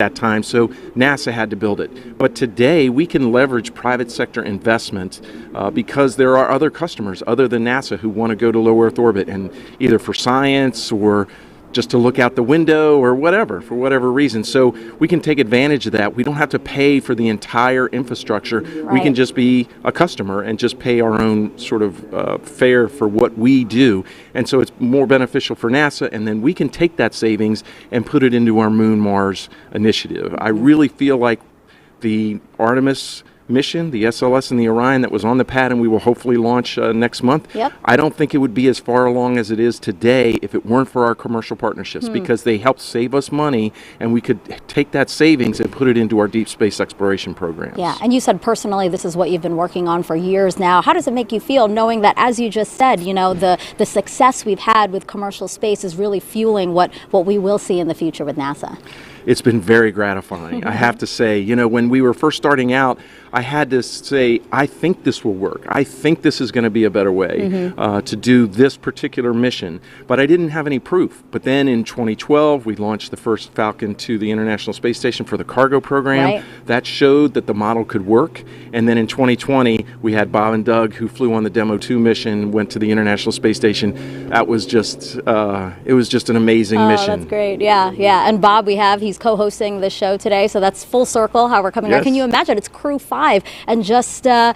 that time, so NASA had to build it. But today we can leverage private sector investment because there are other customers other than NASA who want to go to low Earth orbit, and either for science or just to look out the window or whatever, for whatever reason. So we can take advantage of that. We don't have to pay for the entire infrastructure. Right. We can just be a customer and just pay our own sort of fare for what we do. And so it's more beneficial for NASA, and then we can take that savings and put it into our Moon Mars initiative. I really feel like the Artemis mission, the SLS and the Orion that was on the pad and we will hopefully launch next month, Yep. I don't think it would be as far along as it is today if it weren't for our commercial partnerships, because they help save us money, and we could take that savings and put it into our deep space exploration programs. Yeah, and you said personally this is what you've been working on for years now. How does it make you feel knowing that, as you just said, you know, the success we've had with commercial space is really fueling what we will see in the future with NASA? It's been very gratifying. I have to say, you know, when we were first starting out, I had to say, I think this will work. I think this is going to be a better way to do this particular mission. But I didn't have any proof. But then in 2012, we launched the first Falcon to the International Space Station for the cargo program. Right. That showed that the model could work. And then in 2020, we had Bob and Doug, who flew on the Demo 2 mission, went to the International Space Station. That was just, it was just an amazing mission. Oh, that's great. Yeah, yeah. And Bob, he's co-hosting the show today, so that's full circle how we're coming Yes. out. Can you imagine? It's Crew 5, and just a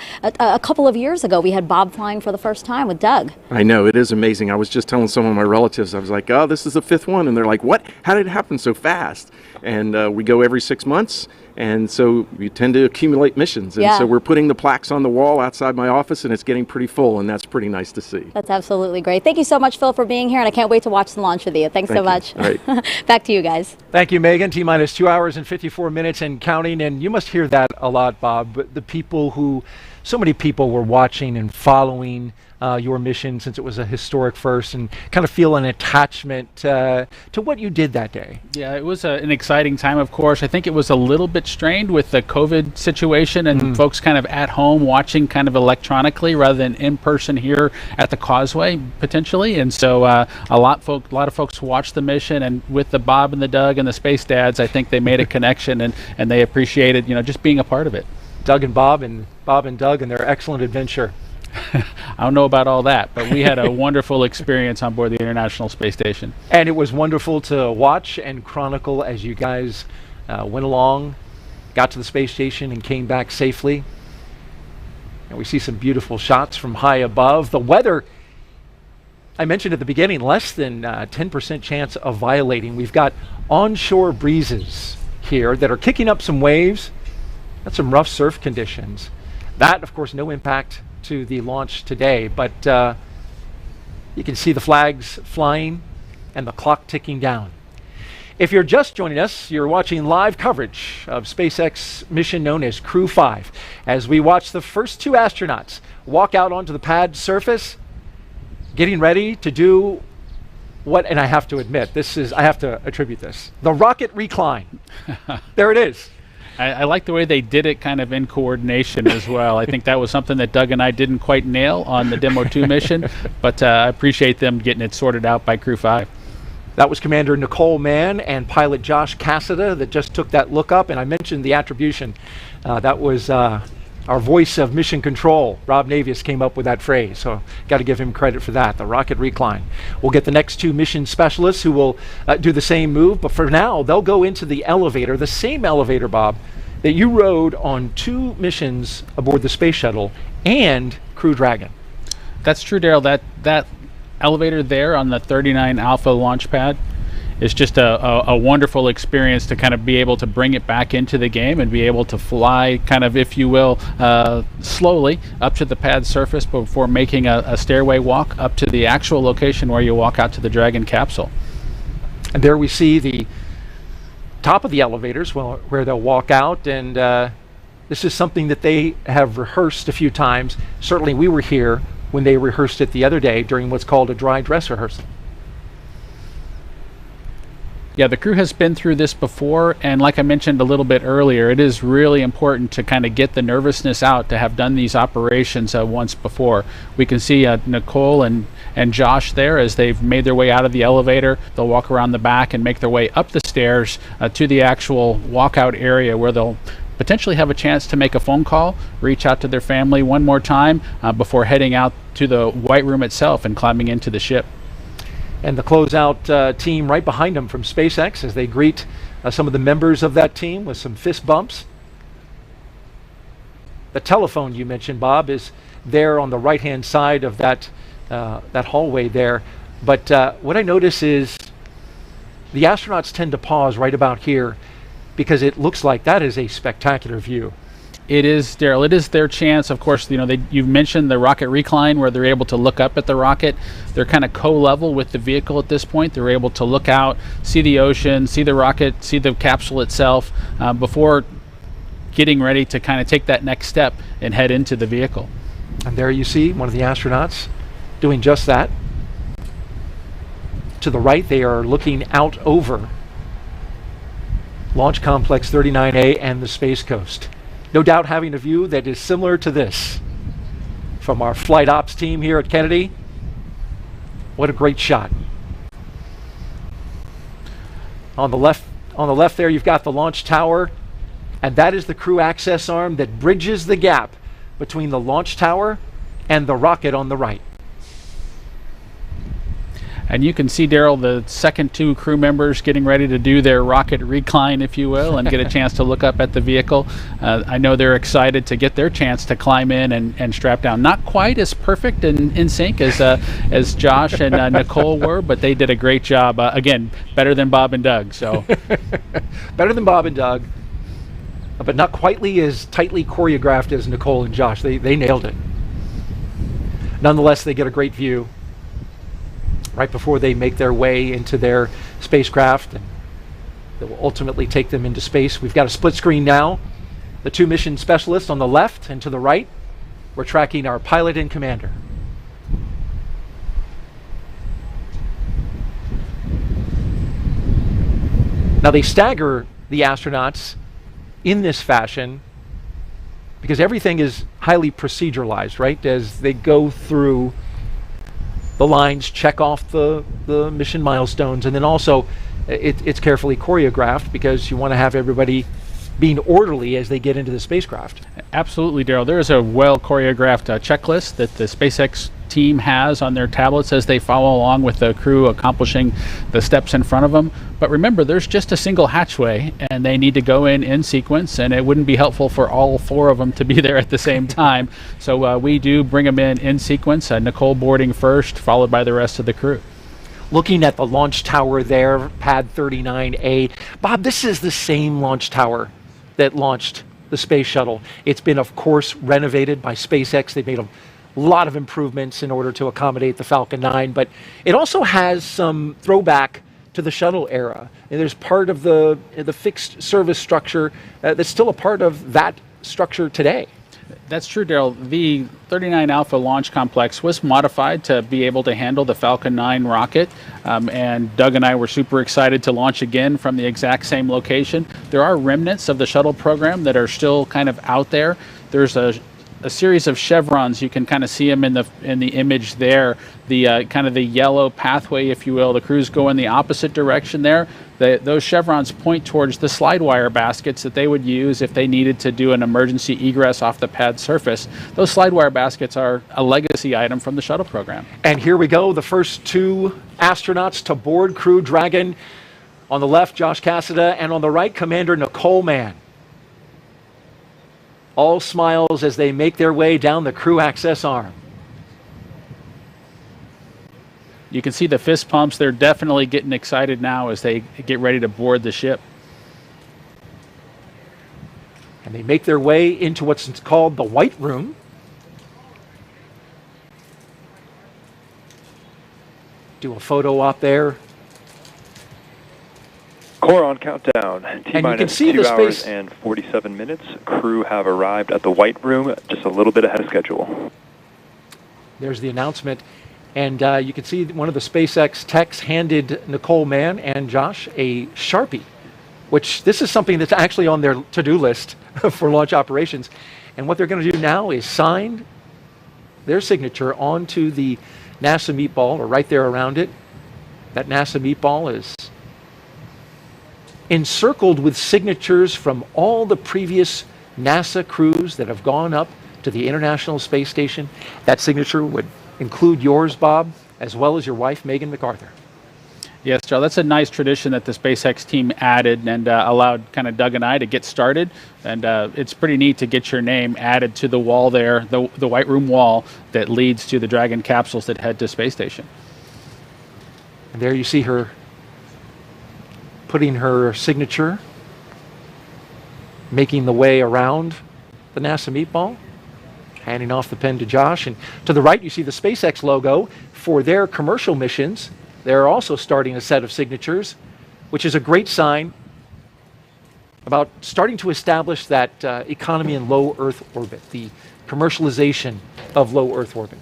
couple of years ago, we had Bob flying for the first time with Doug. I know, it is amazing. I was just telling some of my relatives, I was like, oh, this is the 5th one. And they're like, what? How did it happen so fast? And we go every 6 months. And so we tend to accumulate missions. And Yeah. so we're putting the plaques on the wall outside my office, and it's getting pretty full. And that's pretty nice to see. That's absolutely great. Thank you so much, Phil, for being here, and I can't wait to watch the launch with you. Thanks so Thank much. you. All right. Back to you guys. Thank you, Megan. T-minus 2 hours and 54 minutes and counting. And you must hear that a lot, Bob. But the people who, so many people were watching and following your mission, since it was a historic first, and kind of feel an attachment to what you did that day. Yeah, it was an exciting time, of course. I think it was a little bit strained with the COVID situation and folks kind of at home watching kind of electronically rather than in person here at the Causeway, potentially. And so a lot of folks watched the mission, and with the Bob and the Doug and the Space Dads, I think they made a connection, and they appreciated, you know, just being a part of it. Doug and Bob and Doug and their excellent adventure. I don't know about all that, but we had a wonderful experience on board the International Space Station. And it was wonderful to watch and chronicle as you guys went along, got to the space station, and came back safely. And we see some beautiful shots from high above. The weather, I mentioned at the beginning, less than 10% chance of violating. We've got onshore breezes here that are kicking up some waves. That's some rough surf conditions. That, of course, no impact to the launch today, but you can see the flags flying and the clock ticking down. If you're just joining us, you're watching live coverage of SpaceX mission known as Crew 5, as we watch the first 2 astronauts walk out onto the pad surface, getting ready to do what, and I have to admit, I have to attribute this, the rocket recline. There it is. I like the way they did it kind of in coordination as well. I think that was something that Doug and I didn't quite nail on the Demo 2 mission, but I appreciate them getting it sorted out by Crew 5. That was Commander Nicole Mann and pilot Josh Cassada that just took that look up, and I mentioned the attribution. That was our voice of mission control. Rob Navius came up with that phrase, so got to give him credit for that, the rocket recline. We'll get the next 2 mission specialists who will do the same move, but for now, they'll go into the elevator, the same elevator, Bob, that you rode on 2 missions aboard the Space Shuttle and Crew Dragon. That's true, Daryl. That elevator there on the 39 Alpha launch pad is just a wonderful experience to kind of be able to bring it back into the game and be able to fly kind of, if you will, slowly up to the pad surface before making a stairway walk up to the actual location where you walk out to the Dragon capsule. And there we see the top of the elevators where they'll walk out, and this is something that they have rehearsed a few times. Certainly we were here when they rehearsed it the other day during what's called a dry dress rehearsal. Yeah, the crew has been through this before, and like I mentioned a little bit earlier, it is really important to kind of get the nervousness out, to have done these operations once before. We can see Nicole and Josh there as they've made their way out of the elevator. They'll walk around the back and make their way up the stairs to the actual walkout area where they'll potentially have a chance to make a phone call, reach out to their family one more time before heading out to the White Room itself and climbing into the ship. And the closeout team right behind them from SpaceX as they greet some of the members of that team with some fist bumps. The telephone you mentioned, Bob, is there on the right-hand side of that hallway there. But what I notice is the astronauts tend to pause right about here because it looks like that is a spectacular view. It is, Daryl. It is their chance. Of course, you've mentioned the rocket recline where they're able to look up at the rocket. They're kind of co-level with the vehicle at this point. They're able to look out, see the ocean, see the rocket, see the capsule itself before getting ready to kind of take that next step and head into the vehicle. And there you see one of the astronauts doing just that. To the right, they are looking out over Launch Complex 39A and the Space Coast. No doubt having a view that is similar to this from our flight ops team here at Kennedy. What a great shot. On the left there, you've got the launch tower, and that is the crew access arm that bridges the gap between the launch tower and the rocket on the right. And you can see, Daryl, the second two crew members getting ready to do their rocket recline, if you will, and get a chance to look up at the vehicle. I know they're excited to get their chance to climb in and strap down. Not quite as perfect and in sync as Josh and Nicole were, but they did a great job. Again, better than Bob and Doug. So better than Bob and Doug, but not quite as tightly choreographed as Nicole and Josh. They nailed it. Nonetheless, they get a great view right before they make their way into their spacecraft, and that will ultimately take them into space. We've got a split screen now. The two mission specialists on the left, and to the right, we're tracking our pilot and commander. Now they stagger the astronauts in this fashion because everything is highly proceduralized, right? As they go through the lines, check off the mission milestones, and then also it's carefully choreographed because you want to have everybody being orderly as they get into the spacecraft. Absolutely, Daryl. There is a well choreographed checklist that the SpaceX team has on their tablets as they follow along with the crew accomplishing the steps in front of them. But remember, there's just a single hatchway, and they need to go in sequence, and it wouldn't be helpful for all four of them to be there at the same time. So we do bring them in sequence, Nicole boarding first, followed by the rest of the crew. Looking at the launch tower there, pad 39A. Bob, this is the same launch tower that launched the space shuttle. It's been, of course, renovated by SpaceX. They've made a lot of improvements in order to accommodate the Falcon 9, but it also has some throwback to the shuttle era. And there's part of the fixed service structure that's still a part of that structure today. That's true, Daryl. The 39 Alpha launch complex was modified to be able to handle the Falcon 9 rocket, and Doug and I were super excited to launch again from the exact same location. There are remnants of the shuttle program that are still kind of out there. There's a series of chevrons. You can kind of see them in the image there. The kind of the yellow pathway, if you will. The crews go in the opposite direction there. Those chevrons point towards the slide wire baskets that they would use if they needed to do an emergency egress off the pad surface. Those slide wire baskets are a legacy item from the shuttle program. And here we go, the first two astronauts to board Crew Dragon. On the left, Josh Cassada, and on the right, Commander Nicole Mann. All smiles as they make their way down the crew access arm. You can see the fist pumps. They're definitely getting excited now as they get ready to board the ship. And they make their way into what's called the White Room. Do a photo op there. Core on countdown. T-minus 2 hours and 47 minutes. Crew have arrived at the White Room just a little bit ahead of schedule. There's the announcement. And you can see one of the SpaceX techs handed Nicole Mann and Josh a Sharpie, which this is something that's actually on their to-do list for launch operations. And what they're going to do now is sign their signature onto the NASA meatball, or right there around it. That NASA meatball is encircled with signatures from all the previous NASA crews that have gone up to the International Space Station. That signature would include yours, Bob, as well as your wife, Megan MacArthur. Yes, Joe, that's a nice tradition that the SpaceX team added and allowed kind of Doug and I to get started. And it's pretty neat to get your name added to the wall there, the White Room wall that leads to the Dragon capsules that head to Space Station. And there you see her putting her signature, making the way around the NASA meatball, handing off the pen to Josh. And to the right, you see the SpaceX logo for their commercial missions. They're also starting a set of signatures, which is a great sign about starting to establish that economy in low Earth orbit, the commercialization of low Earth orbit.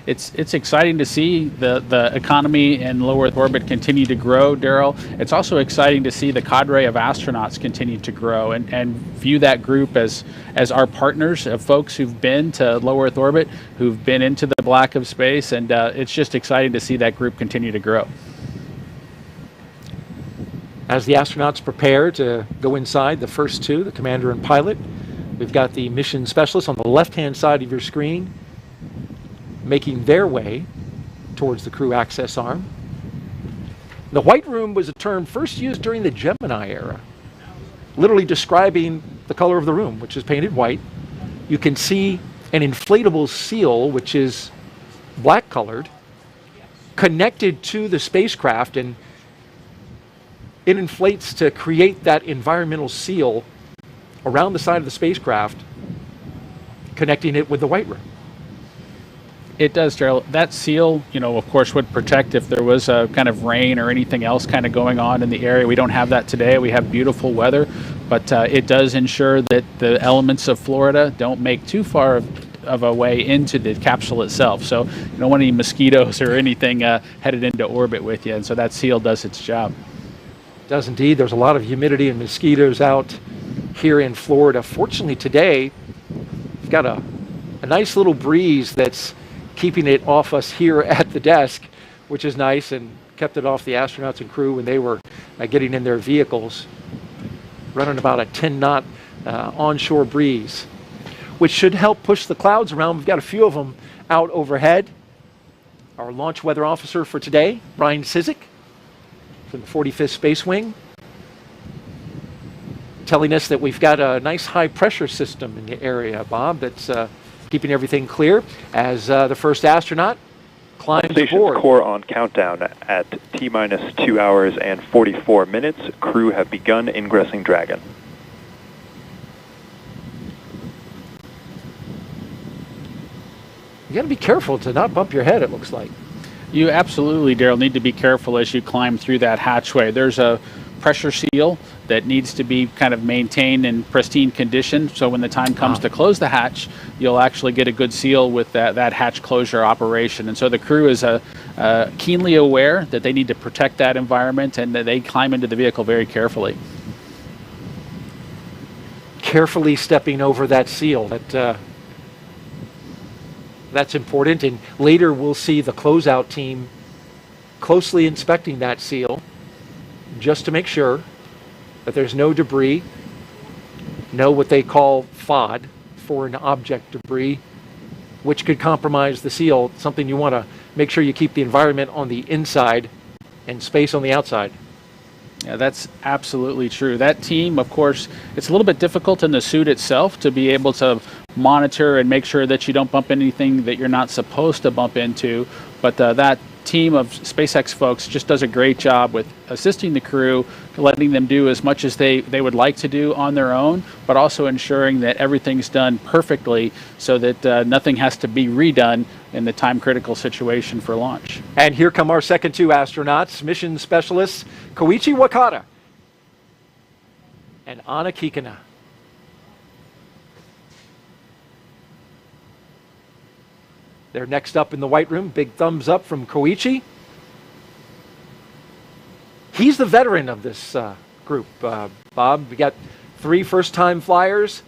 It's exciting to see the economy in low Earth orbit continue to grow, Daryl. It's also exciting to see the cadre of astronauts continue to grow and view that group as our partners of folks who've been to low Earth orbit, who've been into the black of space, and it's just exciting to see that group continue to grow. As the astronauts prepare to go inside, the first two, the commander and pilot, we've got the mission specialists on the left-hand side of your screen, making their way towards the crew access arm. The White Room was a term first used during the Gemini era, literally describing the color of the room, which is painted white. You can see an inflatable seal, which is black colored, connected to the spacecraft, and it inflates to create that environmental seal around the side of the spacecraft, connecting it with the White Room. It does, Gerald. That seal, of course, would protect if there was a kind of rain or anything else kind of going on in the area. We don't have that today. We have beautiful weather, but it does ensure that the elements of Florida don't make too far of a way into the capsule itself. So you don't want any mosquitoes or anything headed into orbit with you, and so that seal does its job. It does indeed. There's a lot of humidity and mosquitoes out here in Florida. Fortunately today, we've got a nice little breeze that's keeping it off us here at the desk, which is nice, and kept it off the astronauts and crew when they were getting in their vehicles, running about a 10-knot onshore breeze, which should help push the clouds around. We've got a few of them out overhead. Our launch weather officer for today, Brian Sizik, from the 45th Space Wing, telling us that we've got a nice high pressure system in the area, Bob, that's keeping everything clear as the first astronaut climbs aboard. Core on countdown at T-minus 2 hours and 44 minutes. Crew have begun ingressing Dragon. You got to be careful to not bump your head, it looks like. You absolutely, Daryl, need to be careful as you climb through that hatchway. There's a pressure seal that needs to be kind of maintained in pristine condition, so when the time comes to close the hatch, you'll actually get a good seal with that hatch closure operation. And so the crew is keenly aware that they need to protect that environment, and that they climb into the vehicle very carefully. Carefully stepping over that seal. That's important, and later we'll see the closeout team closely inspecting that seal just to make sure that there's no debris, no what they call FOD, foreign object debris, which could compromise the seal, something you want to make sure you keep the environment on the inside and space on the outside. Yeah, that's absolutely true. That team, of course, it's a little bit difficult in the suit itself to be able to monitor and make sure that you don't bump anything that you're not supposed to bump into, but that team of SpaceX folks just does a great job with assisting the crew, letting them do as much as they would like to do on their own, but also ensuring that everything's done perfectly so that nothing has to be redone in the time-critical situation for launch. And here come our second two astronauts, mission specialists Koichi Wakata and Anna Kikina. They're next up in the white room. Big thumbs up from Koichi. He's the veteran of this group, Bob. We got 3 first-time flyers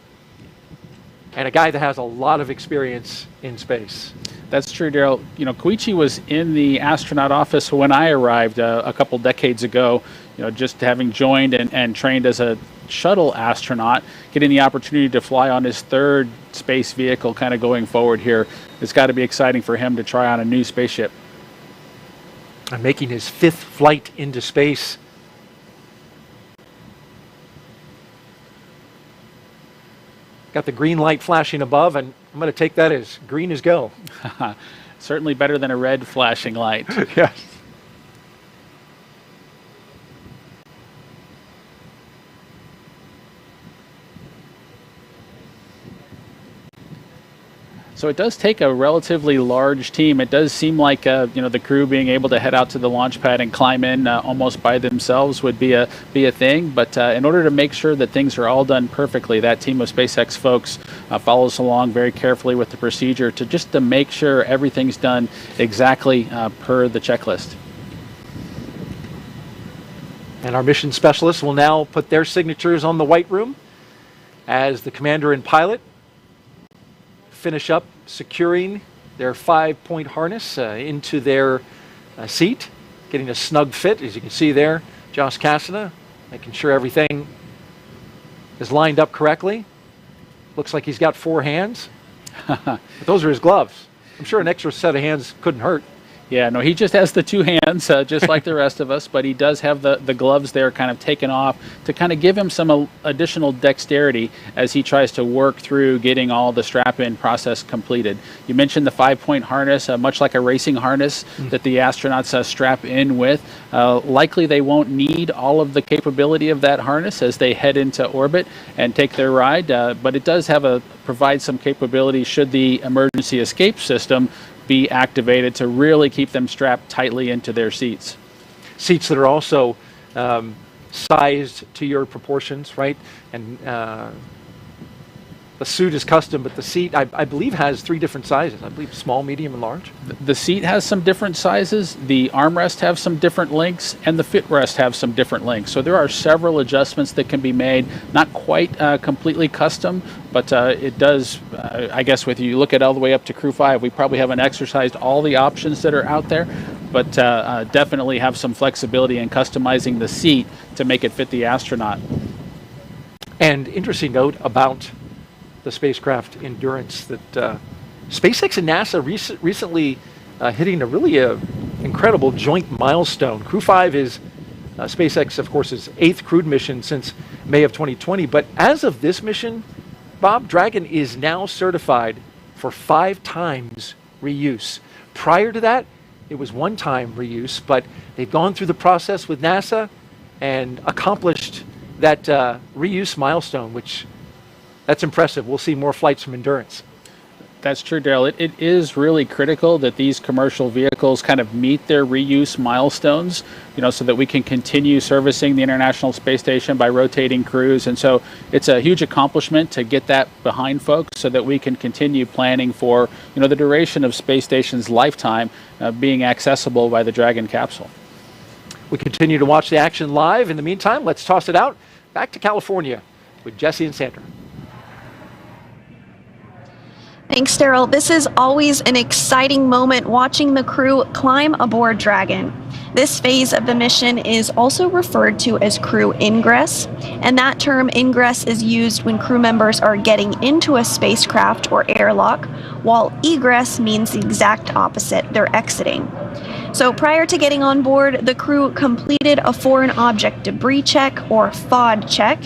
and a guy that has a lot of experience in space. That's true, Daryl. You know, Koichi was in the astronaut office when I arrived a couple decades ago, you know, just having joined and trained as a shuttle astronaut, getting the opportunity to fly on his 3rd space vehicle kind of going forward here. It's got to be exciting for him to try on a new spaceship. And making his 5th flight into space. Got the green light flashing above, and I'm going to take that as green as go. Certainly better than a red flashing light. Yes. So it does take a relatively large team. It does seem like you know, the crew being able to head out to the launch pad and climb in almost by themselves would be a thing. But in order to make sure that things are all done perfectly, that team of SpaceX folks follows along very carefully with the procedure to make sure everything's done exactly per the checklist. And our mission specialists will now put their signatures on the white room as the commander and pilot finish up securing their 5-point harness into their seat, getting a snug fit. As you can see there, Josh Cassada making sure everything is lined up correctly. Looks like he's got 4 hands. But those are his gloves. I'm sure an extra set of hands couldn't hurt. Yeah, no, he just has the 2 hands, just like the rest of us, but he does have the gloves there kind of taken off to kind of give him some additional dexterity as he tries to work through getting all the strap-in process completed. You mentioned the 5-point harness, much like a racing harness that the astronauts strap in with. Likely they won't need all of the capability of that harness as they head into orbit and take their ride, but it does provide some capability should the emergency escape system be activated to really keep them strapped tightly into their seats. Seats that are also sized to your proportions, right? And the suit is custom, but the seat, I believe, has 3 different sizes. I believe small, medium, and large. The seat has some different sizes. The armrest have some different lengths, and the footrest have some different lengths. So there are several adjustments that can be made. Not quite completely custom, but it does, I guess, with you look at all the way up to Crew 5, we probably haven't exercised all the options that are out there, but definitely have some flexibility in customizing the seat to make it fit the astronaut. And interesting note about the spacecraft endurance that SpaceX and NASA recently hitting a really incredible joint milestone. Crew 5 is SpaceX, of course, is 8th crewed mission since May of 2020. But as of this mission, Bob, Dragon is now certified for 5 times reuse. Prior to that, it was 1-time reuse, but they've gone through the process with NASA and accomplished that reuse milestone, which that's impressive. We'll see more flights from Endurance. That's true, Daryl. It is really critical that these commercial vehicles kind of meet their reuse milestones, you know, so that we can continue servicing the International Space Station by rotating crews. And so it's a huge accomplishment to get that behind folks so that we can continue planning for, you know, the duration of Space Station's lifetime being accessible by the Dragon capsule. We continue to watch the action live. In the meantime, let's toss it out back to California with Jesse and Sandra. Thanks, Daryl. This is always an exciting moment watching the crew climb aboard Dragon. This phase of the mission is also referred to as crew ingress, and that term ingress is used when crew members are getting into a spacecraft or airlock, while egress means the exact opposite, they're exiting. So prior to getting on board, the crew completed a foreign object debris check or FOD check,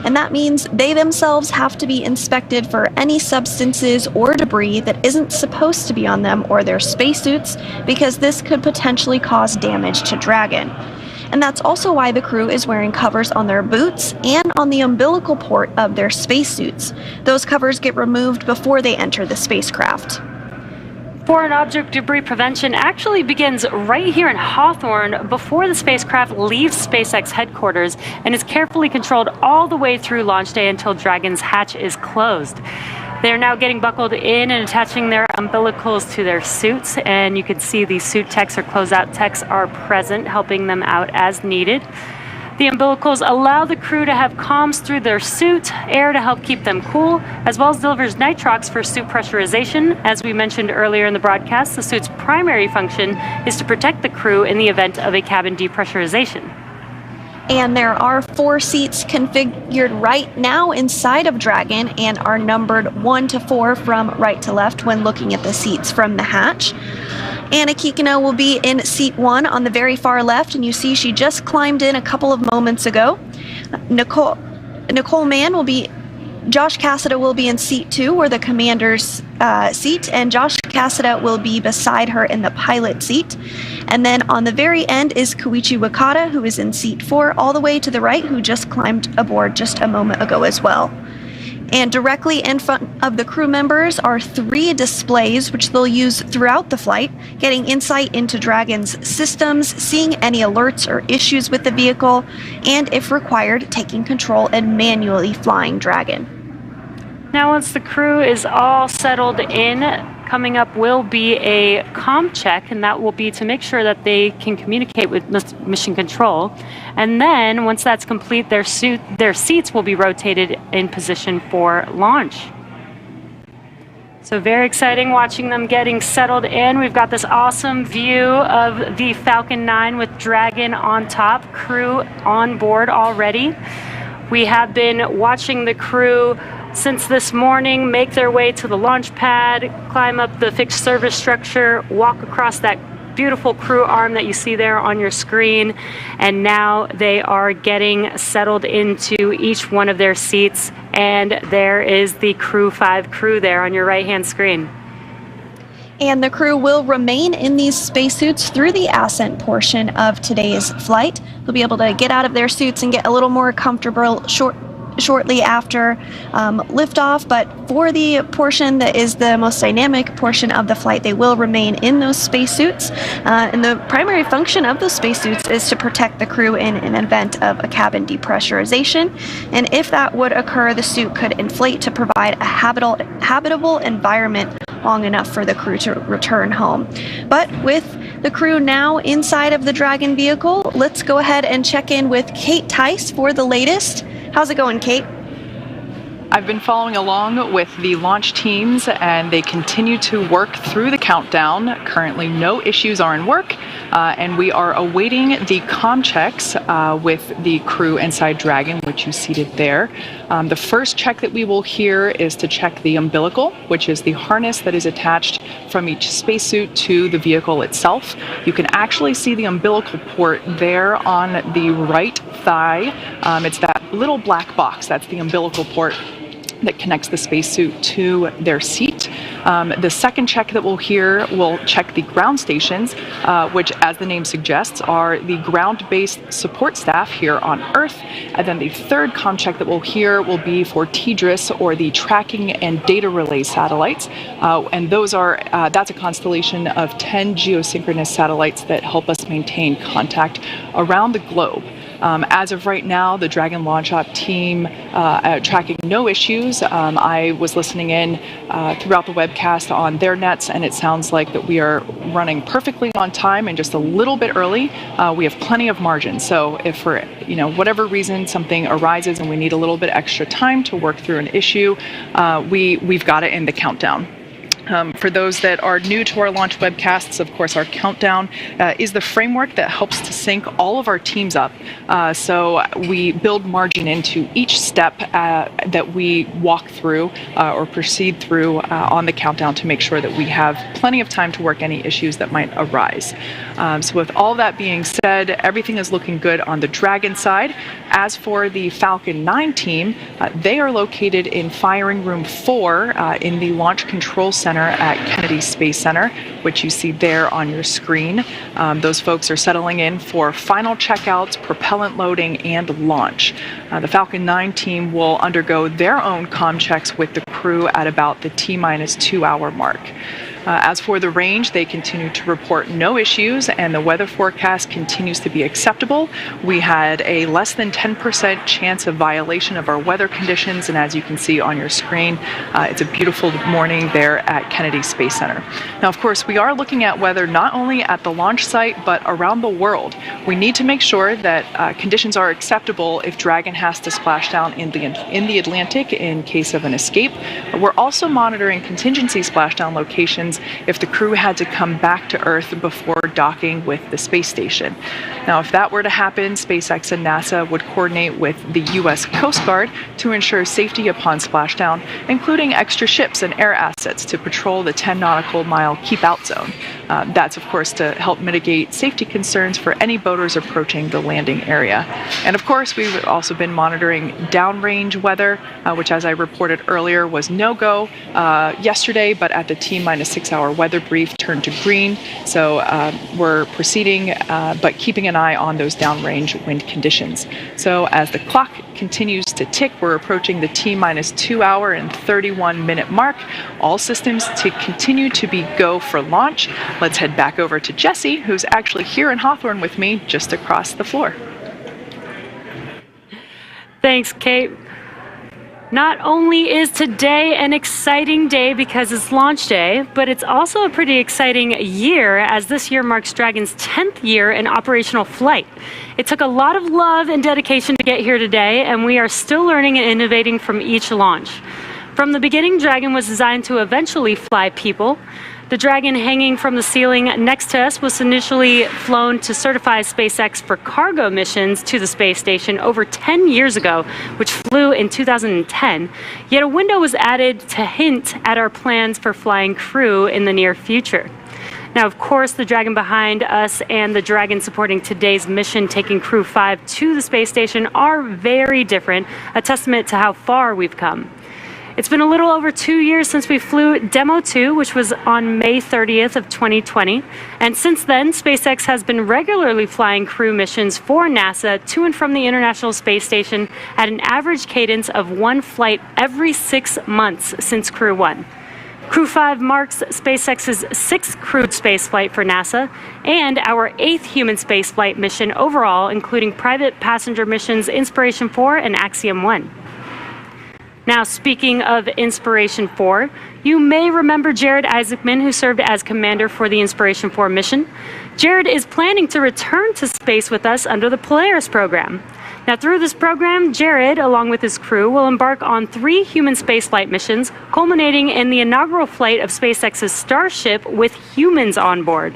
and that means they themselves have to be inspected for any substances or debris that isn't supposed to be on them or their spacesuits, because this could potentially cause damage to Dragon. And that's also why the crew is wearing covers on their boots and on the umbilical port of their spacesuits. Those covers get removed before they enter the spacecraft. Foreign object debris prevention actually begins right here in Hawthorne before the spacecraft leaves SpaceX headquarters and is carefully controlled all the way through launch day until Dragon's hatch is closed. They're now getting buckled in and attaching their umbilicals to their suits, and you can see the suit techs or closeout techs are present, helping them out as needed. The umbilicals allow the crew to have comms through their suit, air to help keep them cool, as well as delivers nitrox for suit pressurization. As we mentioned earlier in the broadcast, the suit's primary function is to protect the crew in the event of a cabin depressurization. And there are 4 seats configured right now inside of Dragon and are numbered 1 to 4 from right to left when looking at the seats from the hatch. Anna Kikino will be in seat 1 on the very far left, and you see she just climbed in a couple of moments ago. Nicole Mann will be Josh Cassada will be in seat 2, or the commander's seat, and Josh Cassada will be beside her in the pilot seat. And then on the very end is Koichi Wakata, who is in seat 4, all the way to the right, who just climbed aboard just a moment ago as well. And directly in front of the crew members are 3 displays, which they'll use throughout the flight, getting insight into Dragon's systems, seeing any alerts or issues with the vehicle, and if required, taking control and manually flying Dragon. Now, once the crew is all settled in, coming up will be a comm check, and that will be to make sure that they can communicate with mission control. And then, once that's complete, their seats will be rotated in position for launch. So very exciting watching them getting settled in. We've got this awesome view of the Falcon 9 with Dragon on top, crew on board already. We have been watching the crew since this morning make their way to the launch pad, climb up the fixed service structure, walk across that beautiful crew arm that you see there on your screen, and now they are getting settled into each one of their seats, and there is the Crew 5 crew there on your right-hand screen. And the crew will remain in these spacesuits through the ascent portion of today's flight. They'll be able to get out of their suits and get a little more comfortable shortly after liftoff, but for the portion that is the most dynamic portion of the flight, they will remain in those spacesuits. And the primary function of those spacesuits is to protect the crew in an event of a cabin depressurization. And if that would occur, the suit could inflate to provide a habitable environment long enough for the crew to return home. But with the crew now inside of the Dragon vehicle, let's go ahead and check in with Kate Tice for the latest. How's it going, Kate? I've been following along with the launch teams, and they continue to work through the countdown. Currently, no issues are in work, and we are awaiting the comm checks with the crew inside Dragon, which you seated there. The first check that we will hear is to check the umbilical, which is the harness that is attached from each spacesuit to the vehicle itself. You can actually see the umbilical port there on the right thigh. It's that little black box, that's the umbilical port that connects the spacesuit to their seat. The second check that we'll hear will check the ground stations, which, as the name suggests, are the ground-based support staff here on Earth. And then the third comm check that we'll hear will be for TDRS, or the tracking and data relay satellites. And those are that's a constellation of 10 geosynchronous satellites that help us maintain contact around the globe. As of right now, the Dragon Launch Op team tracking no issues. I was listening in throughout the webcast on their nets, and it sounds like that we are running perfectly on time and just a little bit early. We have plenty of margin. So if for whatever reason something arises and we need a little bit extra time to work through an issue, we've got it in the countdown. For those that are new to our launch webcasts, of course, our countdown is the framework that helps to sync all of our teams up. So we build margin into each step that we walk through or proceed through on the countdown to make sure that we have plenty of time to work any issues that might arise. So with all that being said, everything is looking good on the Dragon side. As for the Falcon 9 team, they are located in Firing Room 4 in the Launch Control Center at Kennedy Space Center, which you see there on your screen. Those folks are settling in for final checkouts, propellant loading, and launch. The Falcon 9 team will undergo their own comm checks with the crew at about the T-2 hour mark. As for the range, they continue to report no issues, and the weather forecast continues to be acceptable. We had a less than 10% chance of violation of our weather conditions, and as you can see on your screen, it's a beautiful morning there at Kennedy Space Center. Now, of course, we are looking at weather not only at the launch site, but around the world. We need to make sure that conditions are acceptable if Dragon has to splash down in the Atlantic in case of an escape. We're also monitoring contingency splashdown locations if the crew had to come back to Earth before docking with the space station. Now, if that were to happen, SpaceX and NASA would coordinate with the U.S. Coast Guard to ensure safety upon splashdown, including extra ships and air assets to patrol the 10 nautical mile keep-out zone. That's, of course, to help mitigate safety concerns for any boaters approaching the landing area. And, of course, we've also been monitoring downrange weather, which, as I reported earlier, was no-go yesterday, but at the T-minus 6-hour weather brief turned to green. So we're proceeding, but keeping an eye on those downrange wind conditions. So as the clock continues to tick, we're approaching the T-minus 2-hour and 31-minute mark. All systems to continue to be go for launch. Let's head back over to Jesse, who's actually here in Hawthorne with me, just across the floor. Thanks, Kate. Not only is today an exciting day because it's launch day, but it's also a pretty exciting year, as this year marks Dragon's 10th year in operational flight. It took a lot of love and dedication to get here today, and we are still learning and innovating from each launch. From the beginning, Dragon was designed to eventually fly people. The Dragon hanging from the ceiling next to us was initially flown to certify SpaceX for cargo missions to the space station over 10 years ago, which flew in 2010. Yet a window was added to hint at our plans for flying crew in the near future. Now, of course, the Dragon behind us and the Dragon supporting today's mission, taking Crew 5 to the space station, are very different, a testament to how far we've come. It's been a little over 2 years since we flew Demo 2, which was on May 30th of 2020. And since then, SpaceX has been regularly flying crew missions for NASA to and from the International Space Station at an average cadence of one flight every 6 months since Crew 1. Crew 5 marks SpaceX's 6th crewed spaceflight for NASA and our 8th human spaceflight mission overall, including private passenger missions Inspiration 4 and Axiom 1. Now, speaking of Inspiration 4, you may remember Jared Isaacman, who served as commander for the Inspiration 4 mission. Jared is planning to return to space with us under the Polaris program. Now, through this program, Jared, along with his crew, will embark on 3 human spaceflight missions, culminating in the inaugural flight of SpaceX's Starship with humans on board.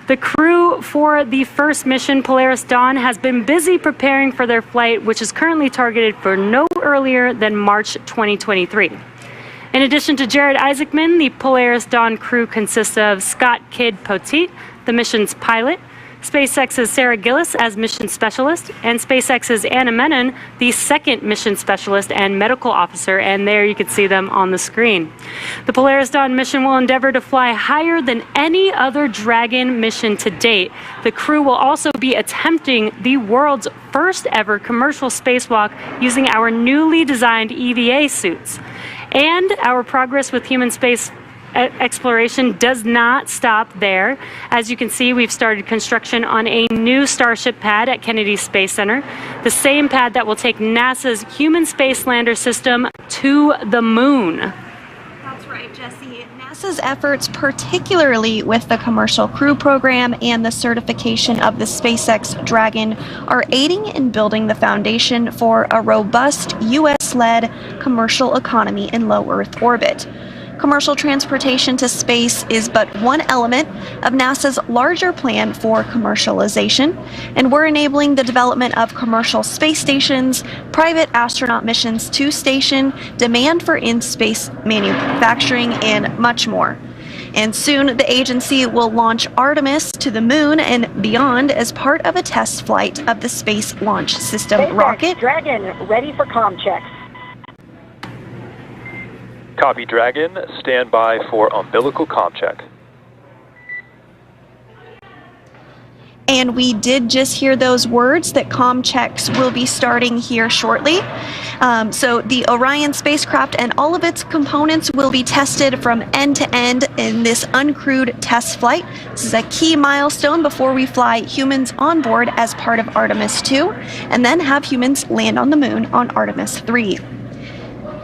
The crew for the first mission, Polaris Dawn, has been busy preparing for their flight, which is currently targeted for no earlier than March 2023. In addition to Jared Isaacman, the Polaris Dawn crew consists of Scott Kidd Poteet, the mission's pilot, SpaceX's Sarah Gillis as mission specialist, and SpaceX's Anna Menon, the second mission specialist and medical officer, and there you can see them on the screen. The Polaris Dawn mission will endeavor to fly higher than any other Dragon mission to date. The crew will also be attempting the world's first ever commercial spacewalk using our newly designed EVA suits. And our progress with human space exploration does not stop there. As you can see, we've started construction on a new Starship pad at Kennedy Space Center, the same pad that will take NASA's human space lander system to the moon. That's right, Jesse. NASA's efforts, particularly with the commercial crew program and the certification of the SpaceX Dragon, are aiding in building the foundation for a robust U.S.-led commercial economy in low Earth orbit. Commercial transportation to space is but one element of NASA's larger plan for commercialization, and we're enabling the development of commercial space stations, private astronaut missions to station, demand for in-space manufacturing, and much more. And soon, the agency will launch Artemis to the moon and beyond as part of a test flight of the Space Launch System SpaceX rocket. Dragon, ready for comm checks. Copy, Dragon. Stand by for umbilical comm check. And we did just hear those words that comm checks will be starting here shortly. So the Orion spacecraft and all of its components will be tested from end to end in this uncrewed test flight. This is a key milestone before we fly humans on board as part of Artemis 2, and then have humans land on the moon on Artemis 3.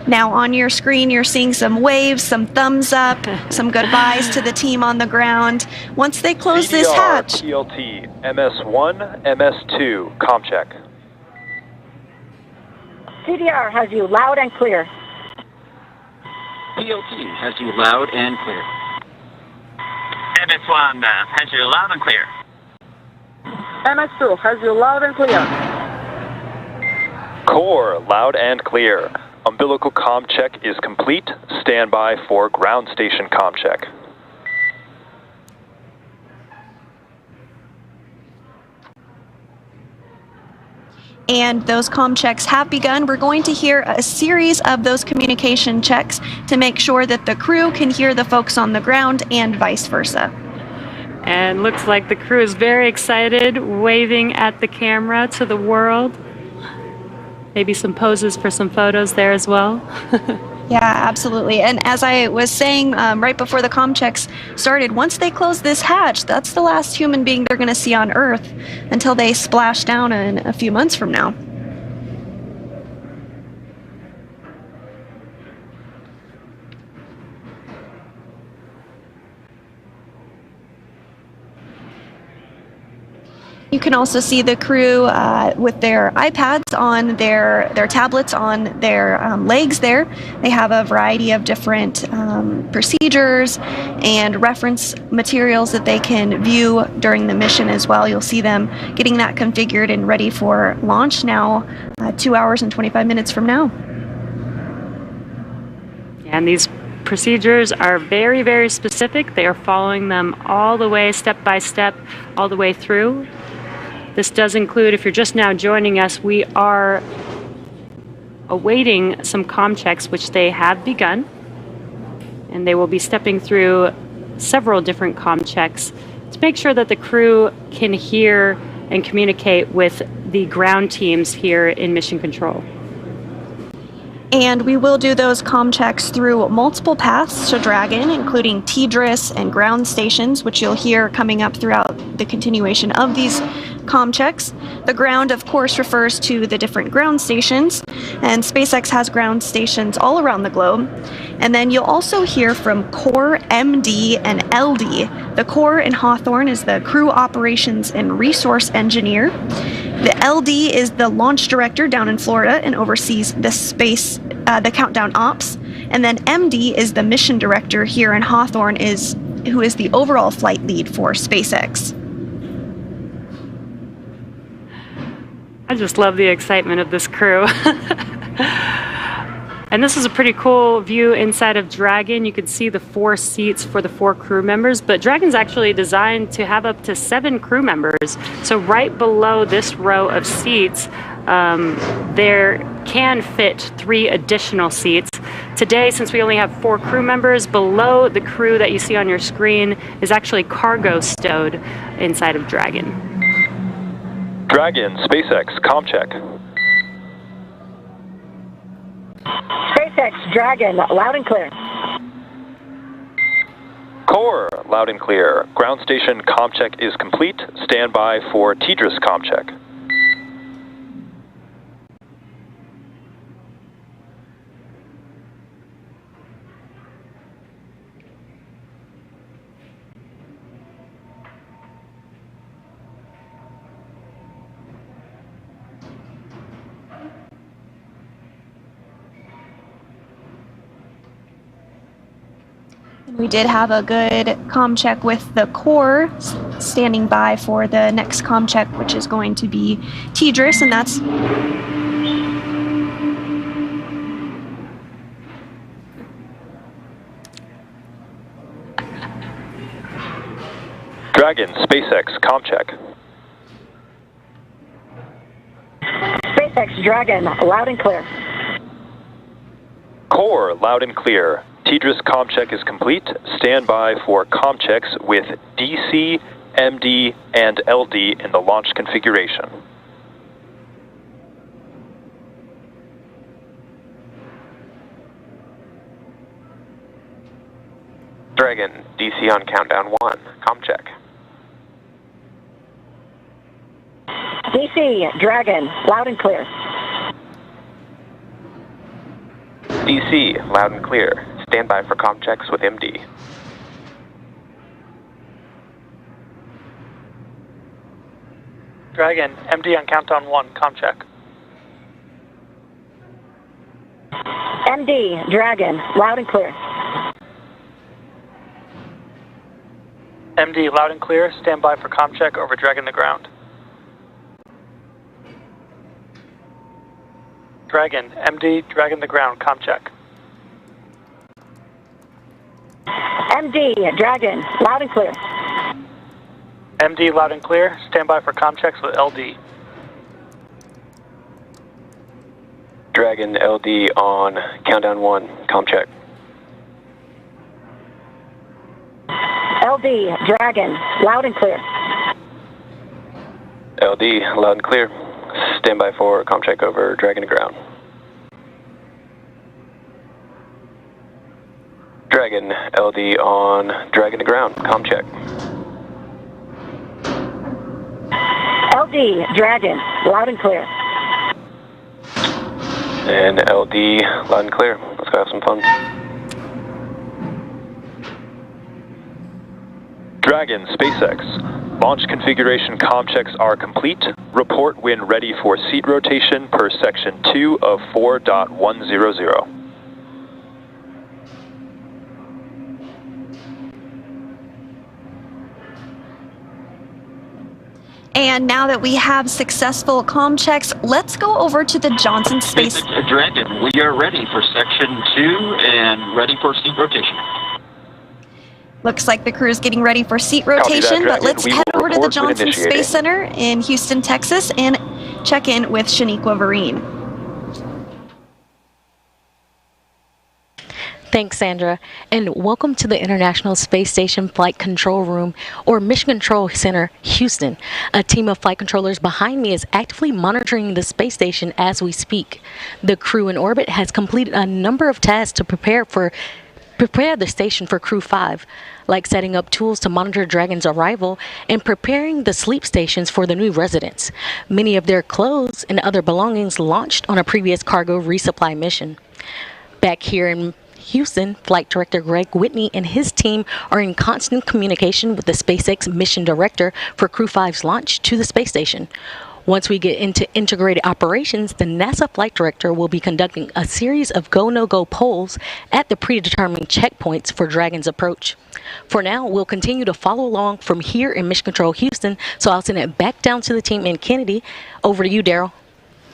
Now on your screen, you're seeing some waves, some thumbs up, some goodbyes to the team on the ground. Once they close this hatch... PLT, MS1, MS2, comm check. CDR has you loud and clear. PLT has you loud and clear. MS1 has you loud and clear. MS2 has you loud and clear. Core, loud and clear. Umbilical comm check is complete. Stand by for ground station comm check. And those comm checks have begun. We're going to hear a series of those communication checks to make sure that the crew can hear the folks on the ground and vice versa. And looks like the crew is very excited, waving at the camera to the world. Maybe some poses for some photos there as well. Yeah, absolutely. And as I was saying right before the comm checks started, once they close this hatch, that's the last human being they're going to see on Earth until they splash down in a few months from now. You can also see the crew with their iPads on their tablets on their legs there. They have a variety of different procedures and reference materials that they can view during the mission as well. You'll see them getting that configured and ready for launch now, 2 hours and 25 minutes from now. And these procedures are very, very specific. They are following them all the way, step by step, all the way through. This does include, if you're just now joining us, we are awaiting some comm checks, which they have begun. And they will be stepping through several different comm checks to make sure that the crew can hear and communicate with the ground teams here in Mission Control. And we will do those comm checks through multiple paths to Dragon, including TDRS and ground stations, which you'll hear coming up throughout the continuation of these comm checks. The ground, of course, refers to the different ground stations, and SpaceX has ground stations all around the globe. And then you'll also hear from Core, MD, and LD. The Core in Hawthorne is the Crew Operations and Resource Engineer. The LD is the launch director down in Florida and oversees the countdown ops. And then MD is the mission director here in Hawthorne, who is the overall flight lead for SpaceX. I just love the excitement of this crew. And this is a pretty cool view inside of Dragon. You can see the 4 seats for the 4 crew members, but Dragon's actually designed to have up to 7 crew members. So right below this row of seats, there can fit 3 additional seats. Today, since we only have 4 crew members, below the crew that you see on your screen is actually cargo stowed inside of Dragon. Dragon, SpaceX, comm check. SpaceX, Dragon, loud and clear. Core, loud and clear. Ground station comm check is complete. Stand by for TDRS comm check. We did have a good comm check with the Core standing by for the next comm check, which is going to be TDRS, and that's Dragon, SpaceX, comm check. SpaceX, Dragon, loud and clear. Core, loud and clear. TDRS comm check is complete. Stand by for comm checks with DC, MD, and LD in the launch configuration. Dragon, DC on countdown 1. Com check. DC, Dragon, loud and clear. DC, loud and clear. Stand by for com checks with MD. Dragon, MD on countdown 1. Com check. MD, Dragon, loud and clear. MD, loud and clear. Stand by for com check over Dragon the ground. Dragon, MD, Dragon the ground. Com check. MD, Dragon, loud and clear. MD, loud and clear. Stand by for com checks with LD. Dragon, LD on countdown 1. Com check. LD, Dragon, loud and clear. LD, loud and clear. Stand by for com check over Dragon to ground. Dragon, LD on Dragon to ground. Com check. LD, Dragon, loud and clear. And LD, loud and clear. Let's go have some fun. Dragon, SpaceX. Launch configuration comm checks are complete. Report when ready for seat rotation per section 2 of 4.100. And now that we have successful comm checks, let's go over to the Johnson Space. Dragon, we are ready for section 2 and ready for seat rotation. Looks like the crew is getting ready for seat rotation, but let's head over to the Johnson Space Center in Houston, Texas, and check in with Shaniqua Vereen. Thanks, Sandra, and welcome to the International Space Station Flight Control Room, or Mission Control Center, Houston. A team of flight controllers behind me is actively monitoring the space station as we speak. The crew in orbit has completed a number of tasks to prepare the station for Crew 5, like setting up tools to monitor Dragon's arrival and preparing the sleep stations for the new residents. Many of their clothes and other belongings launched on a previous cargo resupply mission. Back here in Houston, Flight Director Greg Whitney and his team are in constant communication with the SpaceX mission director for Crew 5's launch to the space station. Once we get into integrated operations, the NASA flight director will be conducting a series of go-no-go polls at the predetermined checkpoints for Dragon's approach. For now, we'll continue to follow along from here in Mission Control Houston, so I'll send it back down to the team in Kennedy. Over to you, Daryl.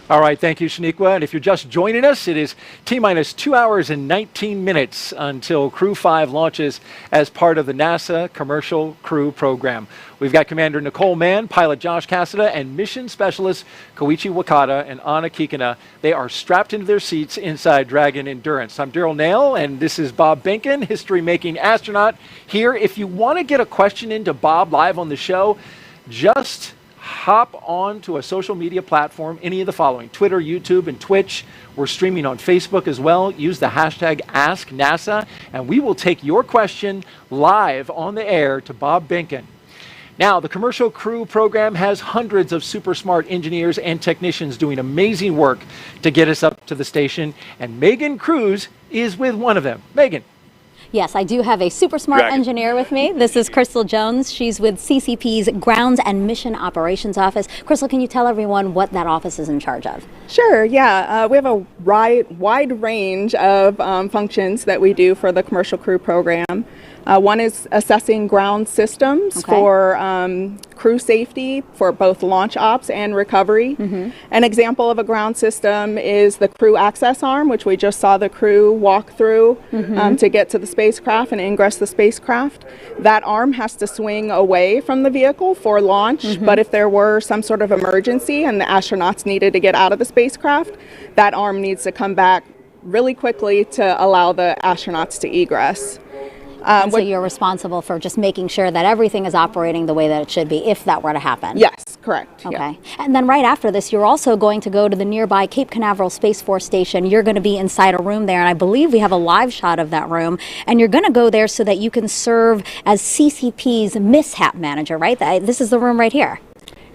All right, thank you, Shaniqua. And if you're just joining us, it is T-minus 2 hours and 19 minutes until Crew 5 launches as part of the NASA Commercial Crew Program. We've got Commander Nicole Mann, Pilot Josh Cassada, and Mission Specialist Koichi Wakata and Anna Kikina. They are strapped into their seats inside Dragon Endurance. I'm Daryl Nail, and this is Bob Behnken, history-making astronaut here. If you want to get a question into Bob live on the show, just hop on to a social media platform, any of the following: Twitter, YouTube, and Twitch. We're streaming on Facebook as well. Use the hashtag AskNASA, and we will take your question live on the air to Bob Behnken. Now, the Commercial Crew Program has hundreds of super smart engineers and technicians doing amazing work to get us up to the station, and Megan Cruz is with one of them. Megan. Yes, I do have a super smart engineer with me. This is Crystal Jones. She's with CCP's Grounds and Mission Operations Office. Crystal, can you tell everyone what that office is in charge of? Sure, yeah. We have a wide range of functions that we do for the Commercial Crew Program. One is assessing ground systems for crew safety for both launch ops and recovery. An example of a ground system is the crew access arm, which we just saw the crew walk through to get to the spacecraft and ingress the spacecraft. That arm has to swing away from the vehicle for launch, but if there were some sort of emergency and the astronauts needed to get out of the spacecraft, that arm needs to come back really quickly to allow the astronauts to egress. And so you're responsible for just making sure that everything is operating the way that it should be if that were to happen. Yes, correct. Okay. Yeah. And then right after this, you're also going to go to the nearby Cape Canaveral Space Force Station. You're going to be inside a room there, and I believe we have a live shot of that room. And you're going to go there so that you can serve as CCP's mishap manager, right? This is the room right here.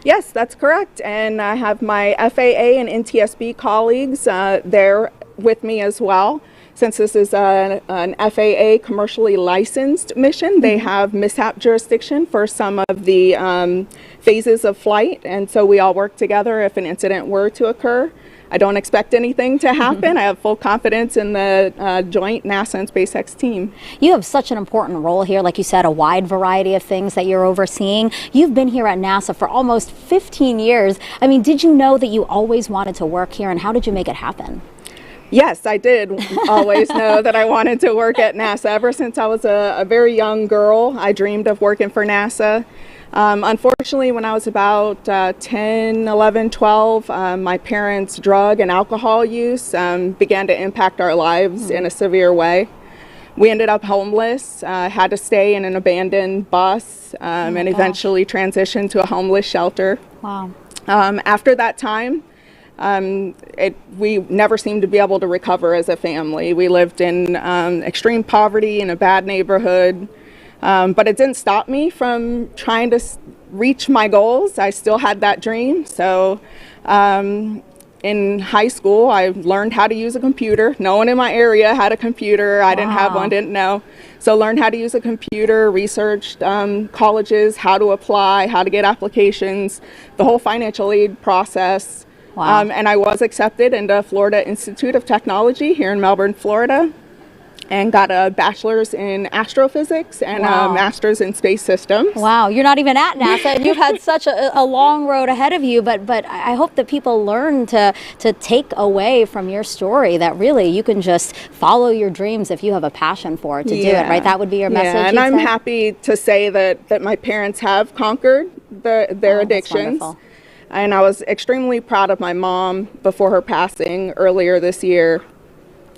Yes, that's correct. And I have my FAA and NTSB colleagues there with me as well. Since this is an FAA commercially licensed mission, they have mishap jurisdiction for some of the phases of flight, and so we all work together if an incident were to occur. I don't expect anything to happen. I have full confidence in the joint NASA and SpaceX team. You have such an important role here, like you said, a wide variety of things that you're overseeing. You've been here at NASA for almost 15 years. I mean, did you know that you always wanted to work here, and how did you make it happen? Yes, I did always know that I wanted to work at NASA. Ever since I was a very young girl, I dreamed of working for NASA. Unfortunately, when I was about 10, 11, 12, my parents' drug and alcohol use began to impact our lives in a severe way. We ended up homeless, had to stay in an abandoned bus, and eventually transitioned to a homeless shelter. Wow. After that time, we never seemed to be able to recover as a family. We lived in extreme poverty in a bad neighborhood, but it didn't stop me from trying to reach my goals. I still had that dream. So in high school, I learned how to use a computer. No one in my area had a computer. I didn't have one, didn't know. So learned how to use a computer, researched colleges, how to apply, how to get applications, the whole financial aid process. Wow. And I was accepted into Florida Institute of Technology here in Melbourne, Florida, and got a bachelor's in astrophysics and a master's in space systems. Wow, you're not even at NASA, and you've had such a long road ahead of you, but I hope that people learn to take away from your story that really you can just follow your dreams if you have a passion for it to do it, right? That would be your message. Yeah, and I'm happy to say that my parents have conquered their addictions. And I was extremely proud of my mom before her passing earlier this year.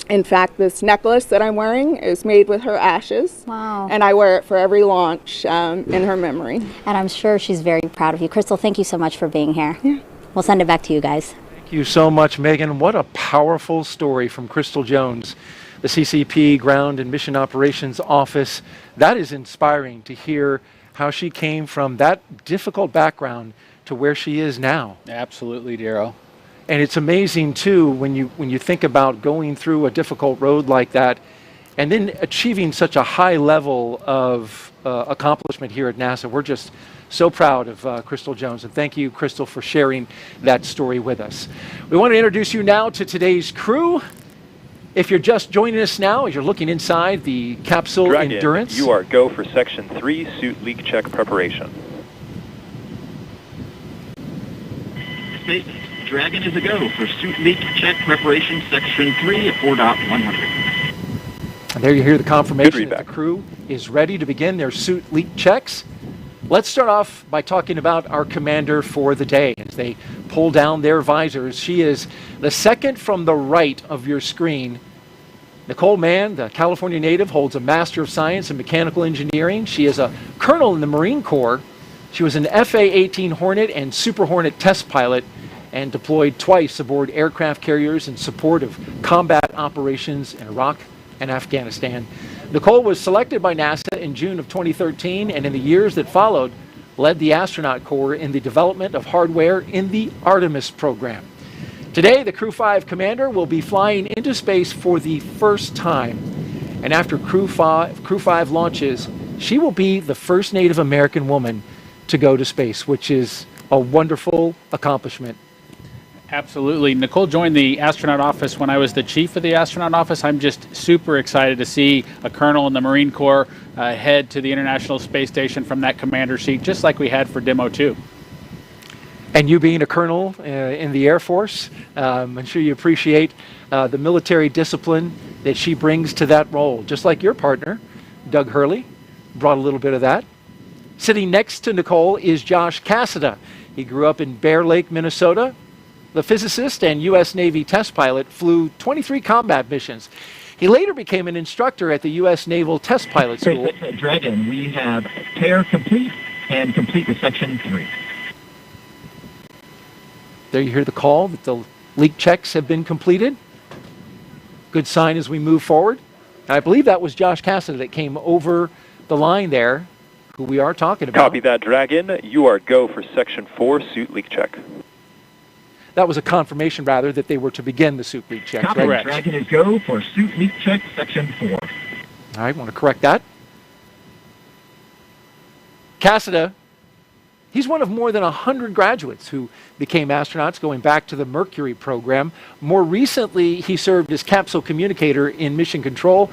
In fact, this necklace that I'm wearing is made with her ashes. Wow. And I wear it for every launch in her memory. And I'm sure she's very proud of you. Crystal, thank you so much for being here. Yeah. We'll send it back to you guys. Thank you so much, Megan. What a powerful story from Crystal Jones, the CCP Ground and Mission Operations Office. That is inspiring to hear how she came from that difficult background to where she is now. Absolutely, Daryl. And it's amazing too when you think about going through a difficult road like that and then achieving such a high level of accomplishment here at NASA. We're just so proud of Crystal Jones, and thank you, Crystal, for sharing that story with us. We want to introduce you now to today's crew. If you're just joining us now, as you're looking inside the capsule Dragon, Endurance. You are go for Section 3 suit leak check preparation. SpaceX Dragon is a go for suit leak check preparation Section 3 at 4.100. And there you hear the confirmation that the crew is ready to begin their suit leak checks. Let's start off by talking about our commander for the day. As they pull down their visors, she is the second from the right of your screen. Nicole Mann, the California native, holds a Master of Science in Mechanical Engineering. She is a colonel in the Marine Corps. She was an FA-18 Hornet and Super Hornet test pilot and deployed twice aboard aircraft carriers in support of combat operations in Iraq and Afghanistan. Nicole was selected by NASA in June of 2013, and in the years that followed, led the astronaut corps in the development of hardware in the Artemis program. Today, the Crew 5 commander will be flying into space for the first time. And after Crew 5 launches, she will be the first Native American woman to go to space, which is a wonderful accomplishment. Absolutely. Nicole joined the astronaut office when I was the chief of the astronaut office. I'm just super excited to see a colonel in the Marine Corps head to the International Space Station from that commander seat, just like we had for Demo 2. And you being a colonel in the Air Force, I'm sure you appreciate the military discipline that she brings to that role, just like your partner, Doug Hurley, brought a little bit of that. Sitting next to Nicole is Josh Cassada. He grew up in Bear Lake, Minnesota. The physicist and U.S. Navy test pilot flew 23 combat missions. He later became an instructor at the U.S. Naval Test Pilot School. SpaceX Dragon, we have pair complete and complete with section 3. There you hear the call that the leak checks have been completed. Good sign as we move forward. And I believe that was Josh Cassidy that came over the line there, who we are talking about. Copy that, Dragon. You are go for section 4 suit leak check. That was a confirmation, rather, that they were to begin the suit leak check. Copy, right? Dragon is go for suit leak check section 4. All right, want to correct that. Cassidy, he's one of more than 100 graduates who became astronauts going back to the Mercury program. More recently, he served as capsule communicator in mission control.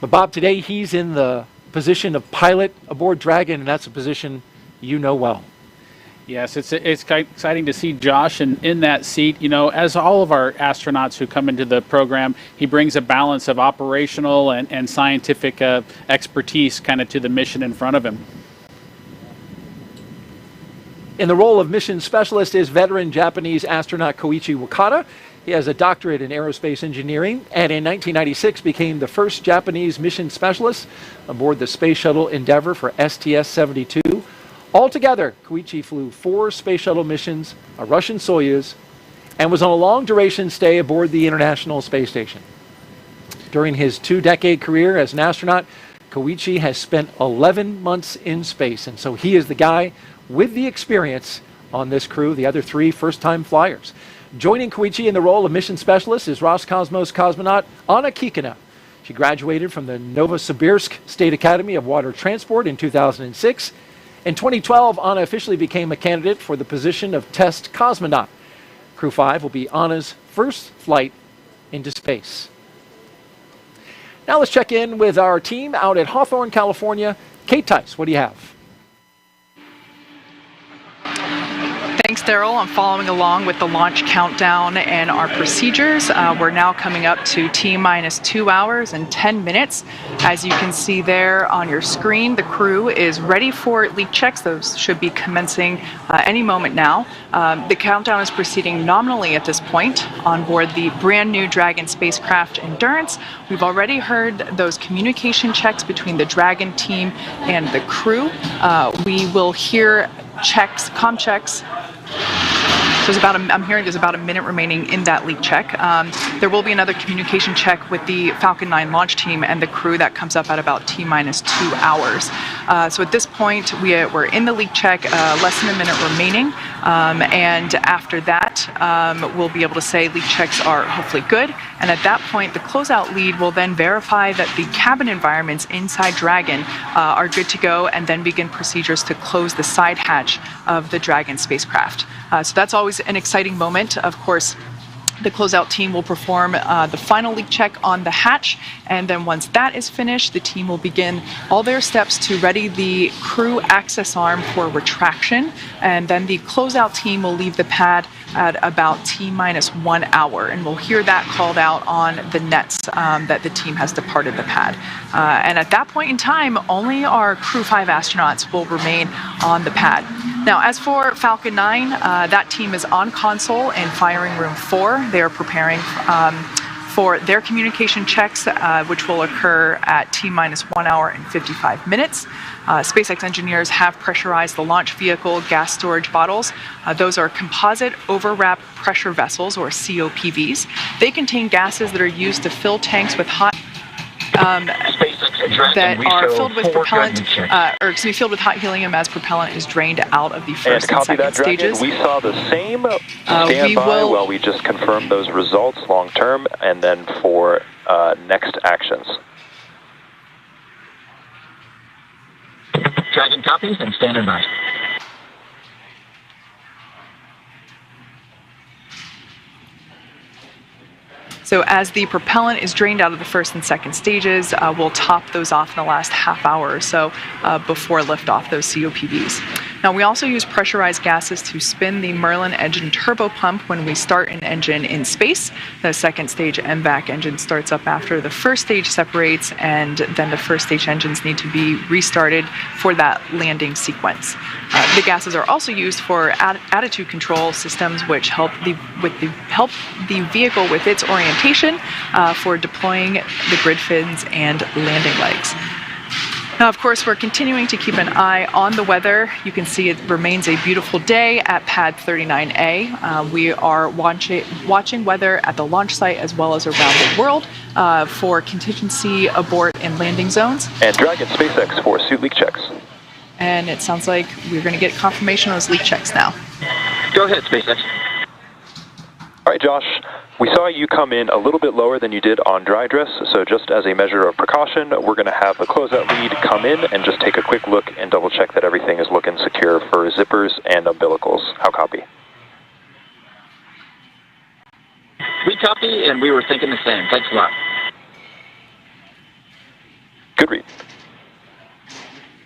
But Bob, today he's in the position of pilot aboard Dragon, and that's a position you know well. Yes, it's exciting to see Josh in that seat. You know, as all of our astronauts who come into the program, he brings a balance of operational and scientific expertise kind of to the mission in front of him. In the role of mission specialist is veteran Japanese astronaut Koichi Wakata. He has a doctorate in aerospace engineering and in 1996 became the first Japanese mission specialist aboard the Space Shuttle Endeavour for STS-72. Altogether, Koichi flew 4 Space Shuttle missions, a Russian Soyuz, and was on a long-duration stay aboard the International Space Station. During his 2-decade career as an astronaut, Koichi has spent 11 months in space, and so he is the guy with the experience on this crew, the other 3 first-time flyers. Joining Koichi in the role of mission specialist is Roscosmos cosmonaut Anna Kikina. She graduated from the Novosibirsk State Academy of Water Transport in 2006. In 2012, Anna officially became a candidate for the position of test cosmonaut. Crew 5 will be Anna's first flight into space. Now let's check in with our team out at Hawthorne, California. Kate Tice, what do you have? Thanks, Daryl. I'm following along with the launch countdown and our procedures. We're now coming up to T-minus 2 hours and 10 minutes. As you can see there on your screen, the crew is ready for leak checks. Those should be commencing any moment now. The countdown is proceeding nominally at this point on board the brand new Dragon spacecraft Endurance. We've already heard those communication checks between the Dragon team and the crew. We will hear checks, comm checks. So I'm hearing there's about a minute remaining in that leak check. There will be another communication check with the Falcon 9 launch team and the crew that comes up at about T-minus 2 hours. So at this point, we're in the leak check, less than a minute remaining. And after that, we'll be able to say leak checks are hopefully good. And at that point, the closeout lead will then verify that the cabin environments inside Dragon are good to go and then begin procedures to close the side hatch of the Dragon spacecraft. So that's always an exciting moment. Of course, the closeout team will perform the final leak check on the hatch, and then once that is finished, the team will begin all their steps to ready the crew access arm for retraction, and then the closeout team will leave the pad at about T-minus 1 hour, and we'll hear that called out on the nets that the team has departed the pad. And at that point in time, only our Crew 5 astronauts will remain on the pad. Now, as for Falcon 9, that team is on console in firing room 4. They are preparing for their communication checks, which will occur at T-minus 1 hour and 55 minutes. SpaceX engineers have pressurized the launch vehicle gas storage bottles. Those are composite overwrap pressure vessels, or COPVs. They contain gases that are used to fill tanks with hot that are filled with propellant, filled with hot helium as propellant is drained out of the first and second stages. We saw the same. Stand by while we just confirm those results long term, and then for next actions. Dragon copies and standing by. So as the propellant is drained out of the first and second stages, we'll top those off in the last half hour or so before liftoff, those COPVs. Now, we also use pressurized gases to spin the Merlin engine turbo pump when we start an engine in space. The second stage MVAC engine starts up after the first stage separates, and then the first stage engines need to be restarted for that landing sequence. The gases are also used for attitude control systems, which help the vehicle with its orientation for deploying the grid fins and landing legs. Now, of course, we're continuing to keep an eye on the weather. You can see it remains a beautiful day at pad 39A. We are watching weather at the launch site as well as around the world for contingency abort and landing zones. And Dragon SpaceX for suit leak checks. And it sounds like we're going to get confirmation on those leak checks now. Go ahead, SpaceX. All right, Josh, we saw you come in a little bit lower than you did on dry dress, so just as a measure of precaution, we're going to have the closeout lead come in and just take a quick look and double check that everything is looking secure for zippers and umbilicals. How copy? We copy, and we were thinking the same. Thanks a lot. Good read.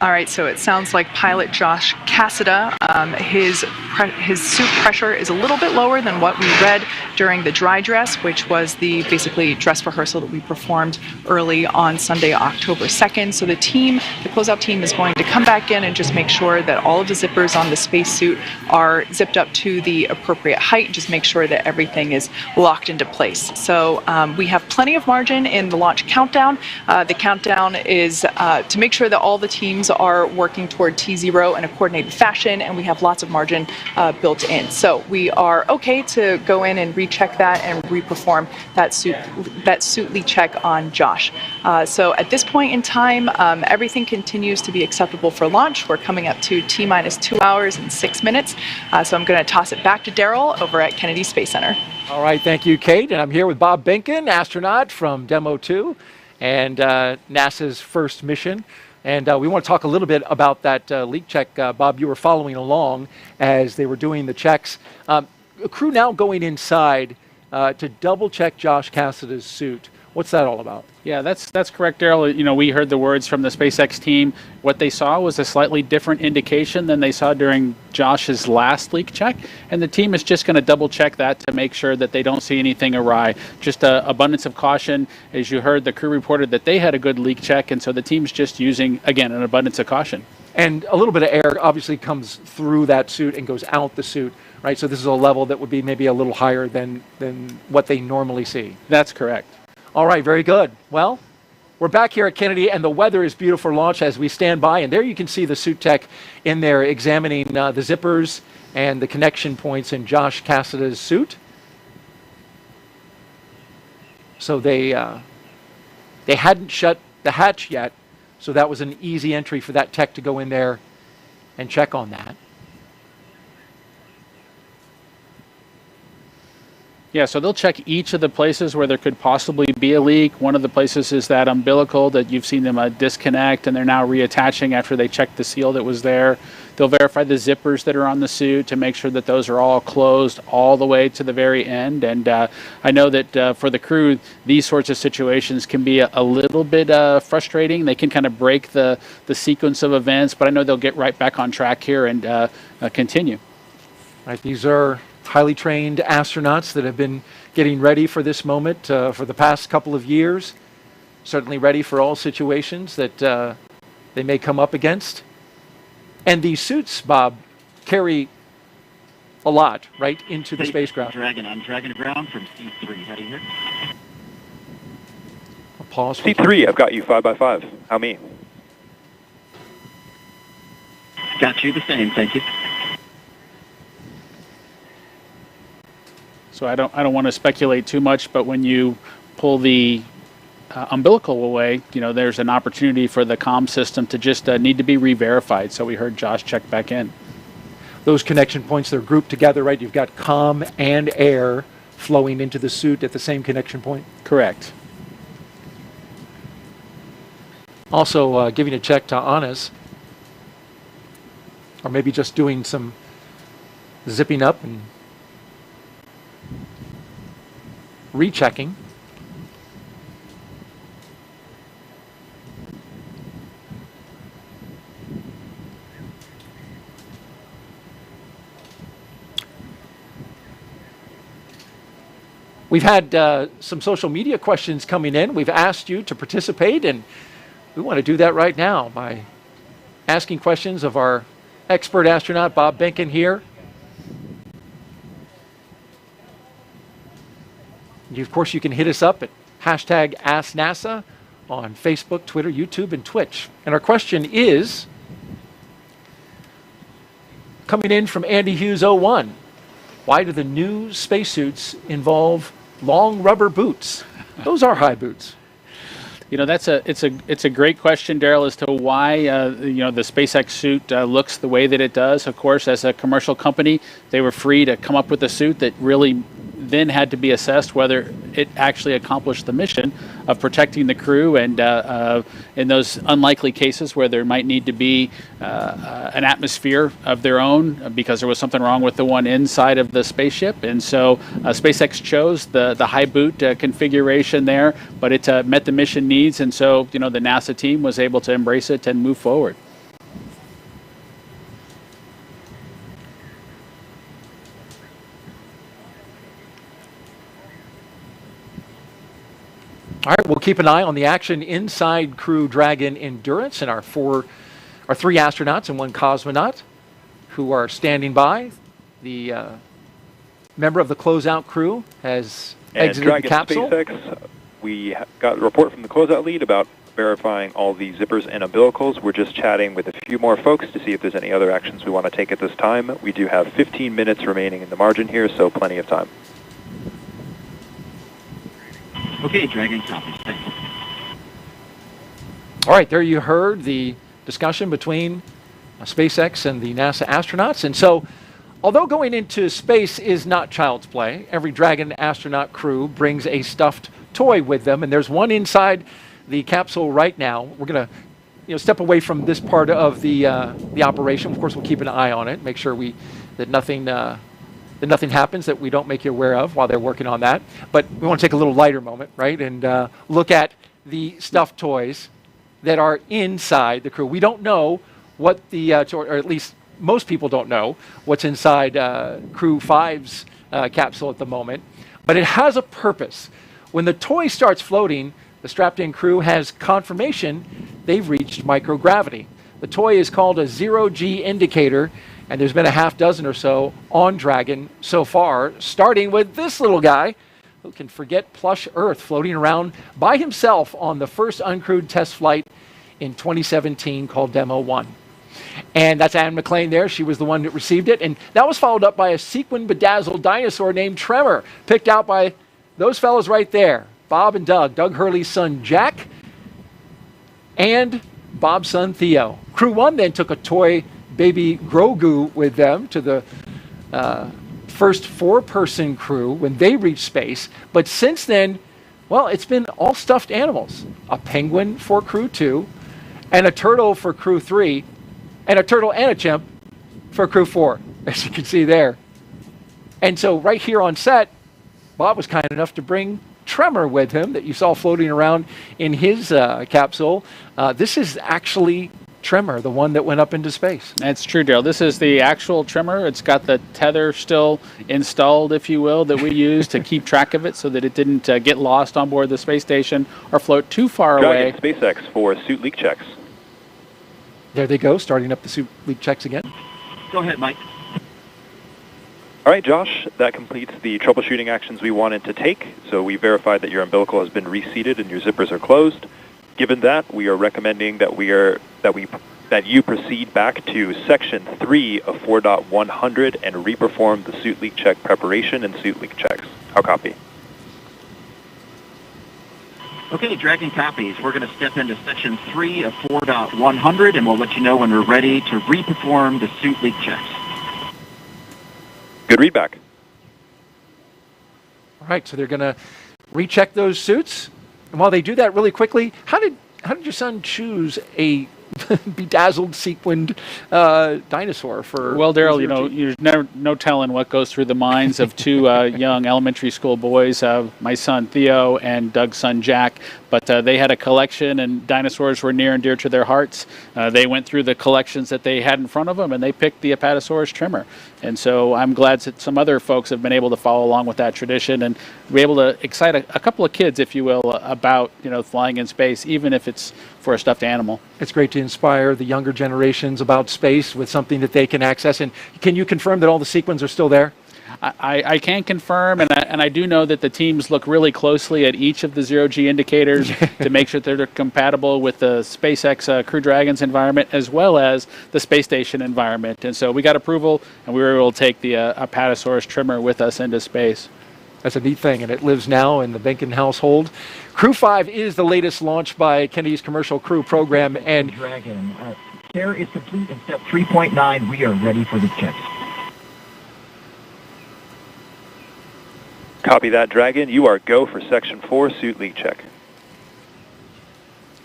All right, so it sounds like pilot Josh Cassada, his suit pressure is a little bit lower than what we read during the dry dress, which was the basically dress rehearsal that we performed early on Sunday, October 2nd. So the closeout team is going to come back in and just make sure that all of the zippers on the spacesuit are zipped up to the appropriate height, just make sure that everything is locked into place. So we have plenty of margin in the launch countdown. The countdown is to make sure that all the teams are working toward T0 in a coordinated fashion, and we have lots of margin built in. So we are okay to go in and recheck that and reperform that suit leak check on Josh. So at this point in time, everything continues to be acceptable for launch. We're coming up to T-minus 2 hours and 6 minutes. So I'm going to toss it back to Daryl over at Kennedy Space Center. All right, thank you, Kate. And I'm here with Bob Binkin, astronaut from Demo 2 and NASA's first mission. And we want to talk a little bit about that leak check. Bob, you were following along as they were doing the checks. A crew now going inside to double check Josh Cassada's suit. What's that all about? Yeah, that's correct, Daryl. You know, we heard the words from the SpaceX team. What they saw was a slightly different indication than they saw during Josh's last leak check, and the team is just going to double check that to make sure that they don't see anything awry. Just abundance of caution. As you heard, the crew reported that they had a good leak check, and so the team's just using, again, an abundance of caution. And a little bit of air obviously comes through that suit and goes out the suit, right? So this is a level that would be maybe a little higher than what they normally see. That's correct. All right, very good. Well, we're back here at Kennedy, and the weather is beautiful for launch as we stand by. And there you can see the suit tech in there examining the zippers and the connection points in Josh Cassada's suit. So they hadn't shut the hatch yet, so that was an easy entry for that tech to go in there and check on that. Yeah, so they'll check each of the places where there could possibly be a leak. One of the places is that umbilical that you've seen them disconnect, and they're now reattaching after they checked the seal that was there. They'll verify the zippers that are on the suit to make sure that those are all closed all the way to the very end. And I know that for the crew, these sorts of situations can be a little bit frustrating. They can kind of break the sequence of events, but I know they'll get right back on track here and continue. Right, these are highly trained astronauts that have been getting ready for this moment for the past couple of years, certainly ready for all situations that they may come up against. And these suits, Bob, carry a lot, right, into the spacecraft. Dragon on Dragon ground from C3. How do you hear? I'll pause. C3, I've got you 5x5. How me? Got you the same, thank you. So I don't want to speculate too much, but when you pull the umbilical away, you know, there's an opportunity for the comm system to just need to be re-verified. So we heard Josh check back in. Those connection points, they're grouped together, right? You've got comm and air flowing into the suit at the same connection point? Correct. Also giving a check to Anas, or maybe just doing some zipping up and rechecking. We've had some social media questions coming in. We've asked you to participate, and we want to do that right now by asking questions of our expert astronaut, Bob Behnken, here. Of course, you can hit us up at hashtag AskNASA on Facebook, Twitter, YouTube, and Twitch. And our question is, coming in from Andy Hughes 01, why do the new spacesuits involve long rubber boots? Those are high boots. You know, it's a great question, Daryl, as to why the SpaceX suit looks the way that it does. Of course, as a commercial company, they were free to come up with a suit that really then had to be assessed whether it actually accomplished the mission of protecting the crew, and in those unlikely cases where there might need to be an atmosphere of their own because there was something wrong with the one inside of the spaceship. And so SpaceX chose the high boot configuration there, but it met the mission needs, and so the NASA team was able to embrace it and move forward. All right, we'll keep an eye on the action inside Crew Dragon Endurance and our three astronauts and one cosmonaut who are standing by. The member of the closeout crew has exited Dragon the capsule. SpaceX, we got a report from the closeout lead about verifying all the zippers and umbilicals. We're just chatting with a few more folks to see if there's any other actions we want to take at this time. We do have 15 minutes remaining in the margin here, so plenty of time. Okay, Dragon, copies. Thanks. All right, there you heard the discussion between SpaceX and the NASA astronauts. And so, although going into space is not child's play, every Dragon astronaut crew brings a stuffed toy with them, and there's one inside the capsule right now. We're going to step away from this part of the operation. Of course, we'll keep an eye on it, make sure that nothing happens that we don't make you aware of while they're working on that. But we want to take a little lighter moment, right, and look at the stuffed toys that are inside the crew. We don't know what or at least most people don't know what's inside Crew 5's capsule at the moment, but it has a purpose. When the toy starts floating, the strapped-in crew has confirmation they've reached microgravity. The toy is called a zero-G indicator, and there's been a half dozen or so on Dragon so far, starting with this little guy who can forget plush Earth, floating around by himself on the first uncrewed test flight in 2017 called Demo 1. And that's Anne McLean there. She was the one that received it. And that was followed up by a sequin-bedazzled dinosaur named Tremor, picked out by those fellows right there, Bob and Doug. Doug Hurley's son, Jack, and Bob's son, Theo. Crew 1 then took a toy baby Grogu with them to the first four-person crew when they reached space. But since then, well, it's been all stuffed animals. A penguin for Crew 2, and a turtle for Crew 3, and a turtle and a chimp for Crew 4, as you can see there. And so right here on set, Bob was kind enough to bring Tremor with him that you saw floating around in his capsule. This is actually Tremor, the one that went up into space. That's true, Daryl. This is the actual Tremor. It's got the tether still installed, if you will, that we use to keep track of it so that it didn't get lost on board the space station or float too far away. SpaceX for suit leak checks. There they go, starting up the suit leak checks again. Go ahead, Mike. All right, Josh, that completes the troubleshooting actions we wanted to take. So we verified that your umbilical has been reseated and your zippers are closed. Given that, we are recommending that you proceed back to Section 3 of 4.100 and reperform the suit leak check preparation and suit leak checks. How copy? Okay, Dragon copies. We're going to step into Section 3 of 4.100, and we'll let you know when we're ready to reperform the suit leak checks. Good readback. All right, so they're going to recheck those suits. And while they do that really quickly, how did your son choose a bedazzled, sequined dinosaur for. Well, Daryl, you're never no telling what goes through the minds of two young elementary school boys, my son Theo and Doug's son Jack. But they had a collection, and dinosaurs were near and dear to their hearts. They went through the collections that they had in front of them, and they picked the Apatosaurus trimmer. And so I'm glad that some other folks have been able to follow along with that tradition and be able to excite a couple of kids, if you will, about flying in space, even if it's for a stuffed animal. It's great to inspire the younger generations about space with something that they can access. And can you confirm that all the sequins are still there? I can confirm, and I do know that the teams look really closely at each of the zero-G indicators to make sure that they're compatible with the SpaceX Crew Dragons environment as well as the space station environment. And so we got approval, and we were able to take the Apatosaurus trimmer with us into space. That's a neat thing, and it lives now in the Benkin household. Crew 5 is the latest launch by Kennedy's Commercial Crew program, and Dragon, care is complete in step 3.9. We are ready for the checks. Copy that, Dragon. You are go for Section 4 suit leak check.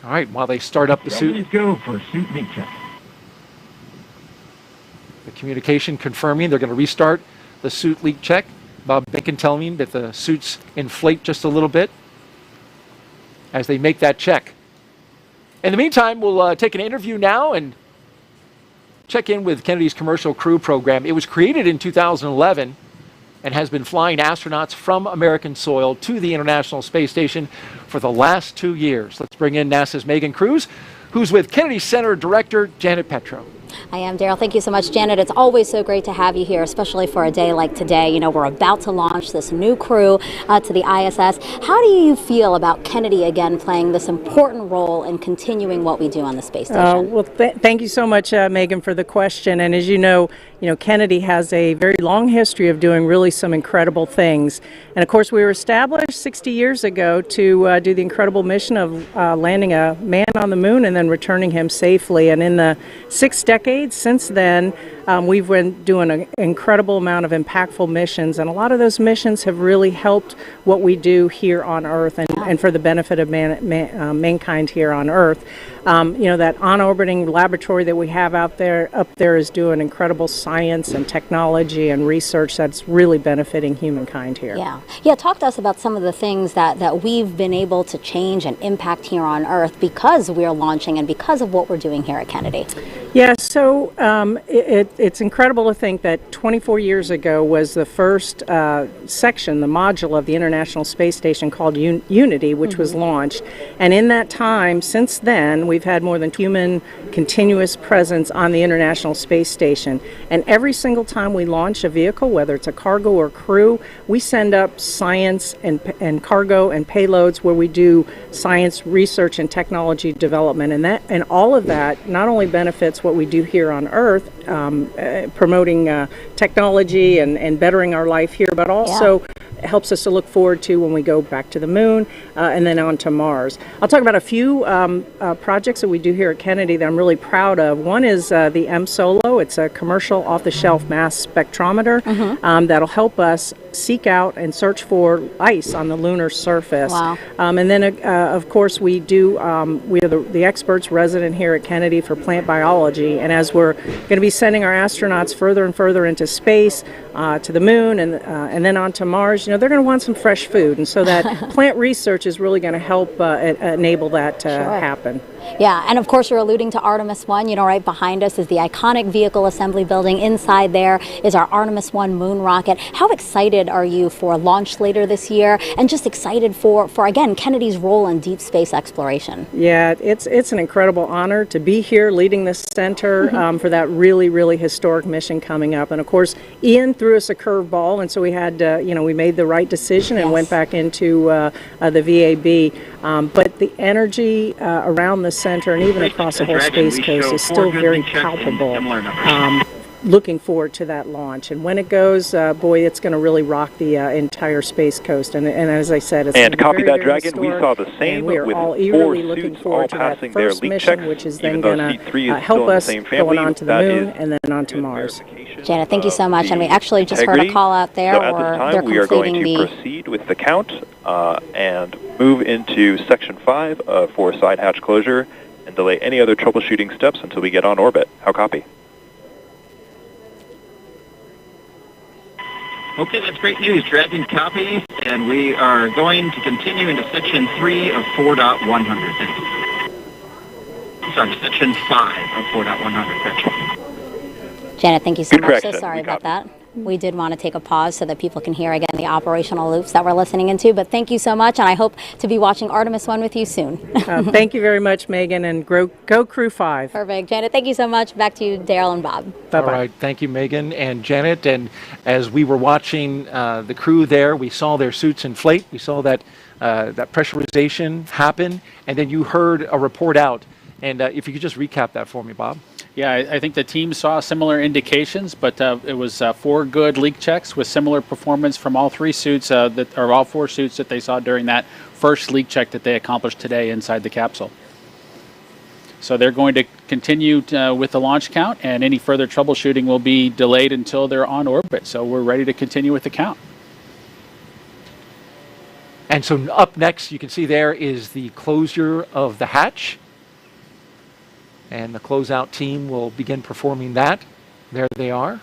All right, while they start up the suit. Ready to go for suit leak check. The communication confirming they're going to restart the suit leak check. Bob Benkin telling me that the suits inflate just a little bit as they make that check. In the meantime, we'll take an interview now and check in with Kennedy's Commercial Crew program. It was created in 2011 and has been flying astronauts from American soil to the International Space Station for the last 2 years. Let's bring in NASA's Megan Cruz, who's with Kennedy Center Director Janet Petro. I am, Daryl. Thank you so much, Janet. It's always so great to have you here, especially for a day like today. We're about to launch this new crew to the ISS. How do you feel about Kennedy again playing this important role in continuing what we do on the space station? Well, thank you so much, Megan, for the question. And as you know, Kennedy has a very long history of doing really some incredible things. And of course, we were established 60 years ago to do the incredible mission of landing a man on the moon and then returning him safely. And in the 6 decades since then, we've been doing an incredible amount of impactful missions, and a lot of those missions have really helped what we do here on Earth and for the benefit of mankind here on Earth. That on-orbiting laboratory that we have up there is doing incredible science and technology and research that's really benefiting humankind here. Yeah. Talk to us about some of the things that we've been able to change and impact here on Earth because we're launching and because of what we're doing here at Kennedy. Yeah, so it's incredible to think that 24 years ago was the first section, the module of the International Space Station called Unity, which was launched. And in that time, since then, we've had more than human continuous presence on the International Space Station. And every single time we launch a vehicle, whether it's a cargo or crew, we send up science and cargo and payloads where we do science research and technology development. And all of that not only benefits what we do here on Earth, promoting technology and bettering our life here, but also helps us to look forward to when we go back to the moon and then on to Mars. I'll talk about a few projects that we do here at Kennedy that I'm really proud of. One is the M-SOLO. It's a commercial off-the-shelf mass spectrometer that'll help us seek out and search for ice on the lunar surface. And then, of course, we are the experts resident here at Kennedy for plant biology. And as we're going to be sending our astronauts further and further into space, to the moon and then on to Mars, they're going to want some fresh food. And so that plant research is really going to help enable that to happen. Yeah, and of course you're alluding to Artemis 1. Right behind us is the iconic vehicle assembly building. Inside there is our Artemis 1 moon rocket. How excited are you for launch later this year, and just excited for again, Kennedy's role in deep space exploration? Yeah, it's an incredible honor to be here leading this center for that really, really historic mission coming up. And of course, Ian threw us a curveball, and so we had, we made the right decision and went back into the VAB. But the energy around the center and even across the whole Space Coast is still very palpable. Looking forward to that launch, and when it goes, boy, it's going to really rock the entire Space Coast. And as I said, it's and copy very, that, very Dragon. We saw the same we are with all 4 eagerly looking suits forward all to that passing their first leak mission, checks, which is even then though going seat 3 to is help still in the us same going family. on to the That moon is and then on to Mars. Janet, thank you so much. And we actually just heard a call out there, so at this time, they're we are going completing to proceed with the count and move into Section 5 for side hatch closure and delay any other troubleshooting steps until we get on orbit. How copy? Okay, that's great news. Dragon copy, and we are going to continue into section 3 of 4.100. Sorry, section 5 of 4.100. Janet, thank you so Good much. So correction. sorry We about copy. that. We did want to take a pause so that people can hear again the operational loops that we're listening into. But thank you so much, and I hope to be watching Artemis 1 with you soon. Thank you very much, Megan, and go Crew 5. Perfect. Janet, thank you so much. Back to you, Daryl and Bob. Bye-bye. All right, thank you, Megan and Janet. And as we were watching the crew there, we saw their suits inflate. We saw that pressurization happen, and then you heard a report out. And if you could just recap that for me, Bob. Yeah, I think the team saw similar indications, but it was 4 good leak checks with similar performance from all 3 suits, all 4 suits that they saw during that first leak check that they accomplished today inside the capsule. So they're going to continue with the launch count, and any further troubleshooting will be delayed until they're on orbit. So we're ready to continue with the count. And so up next, you can see there is the closure of the hatch. And the closeout team will begin performing that. There they are.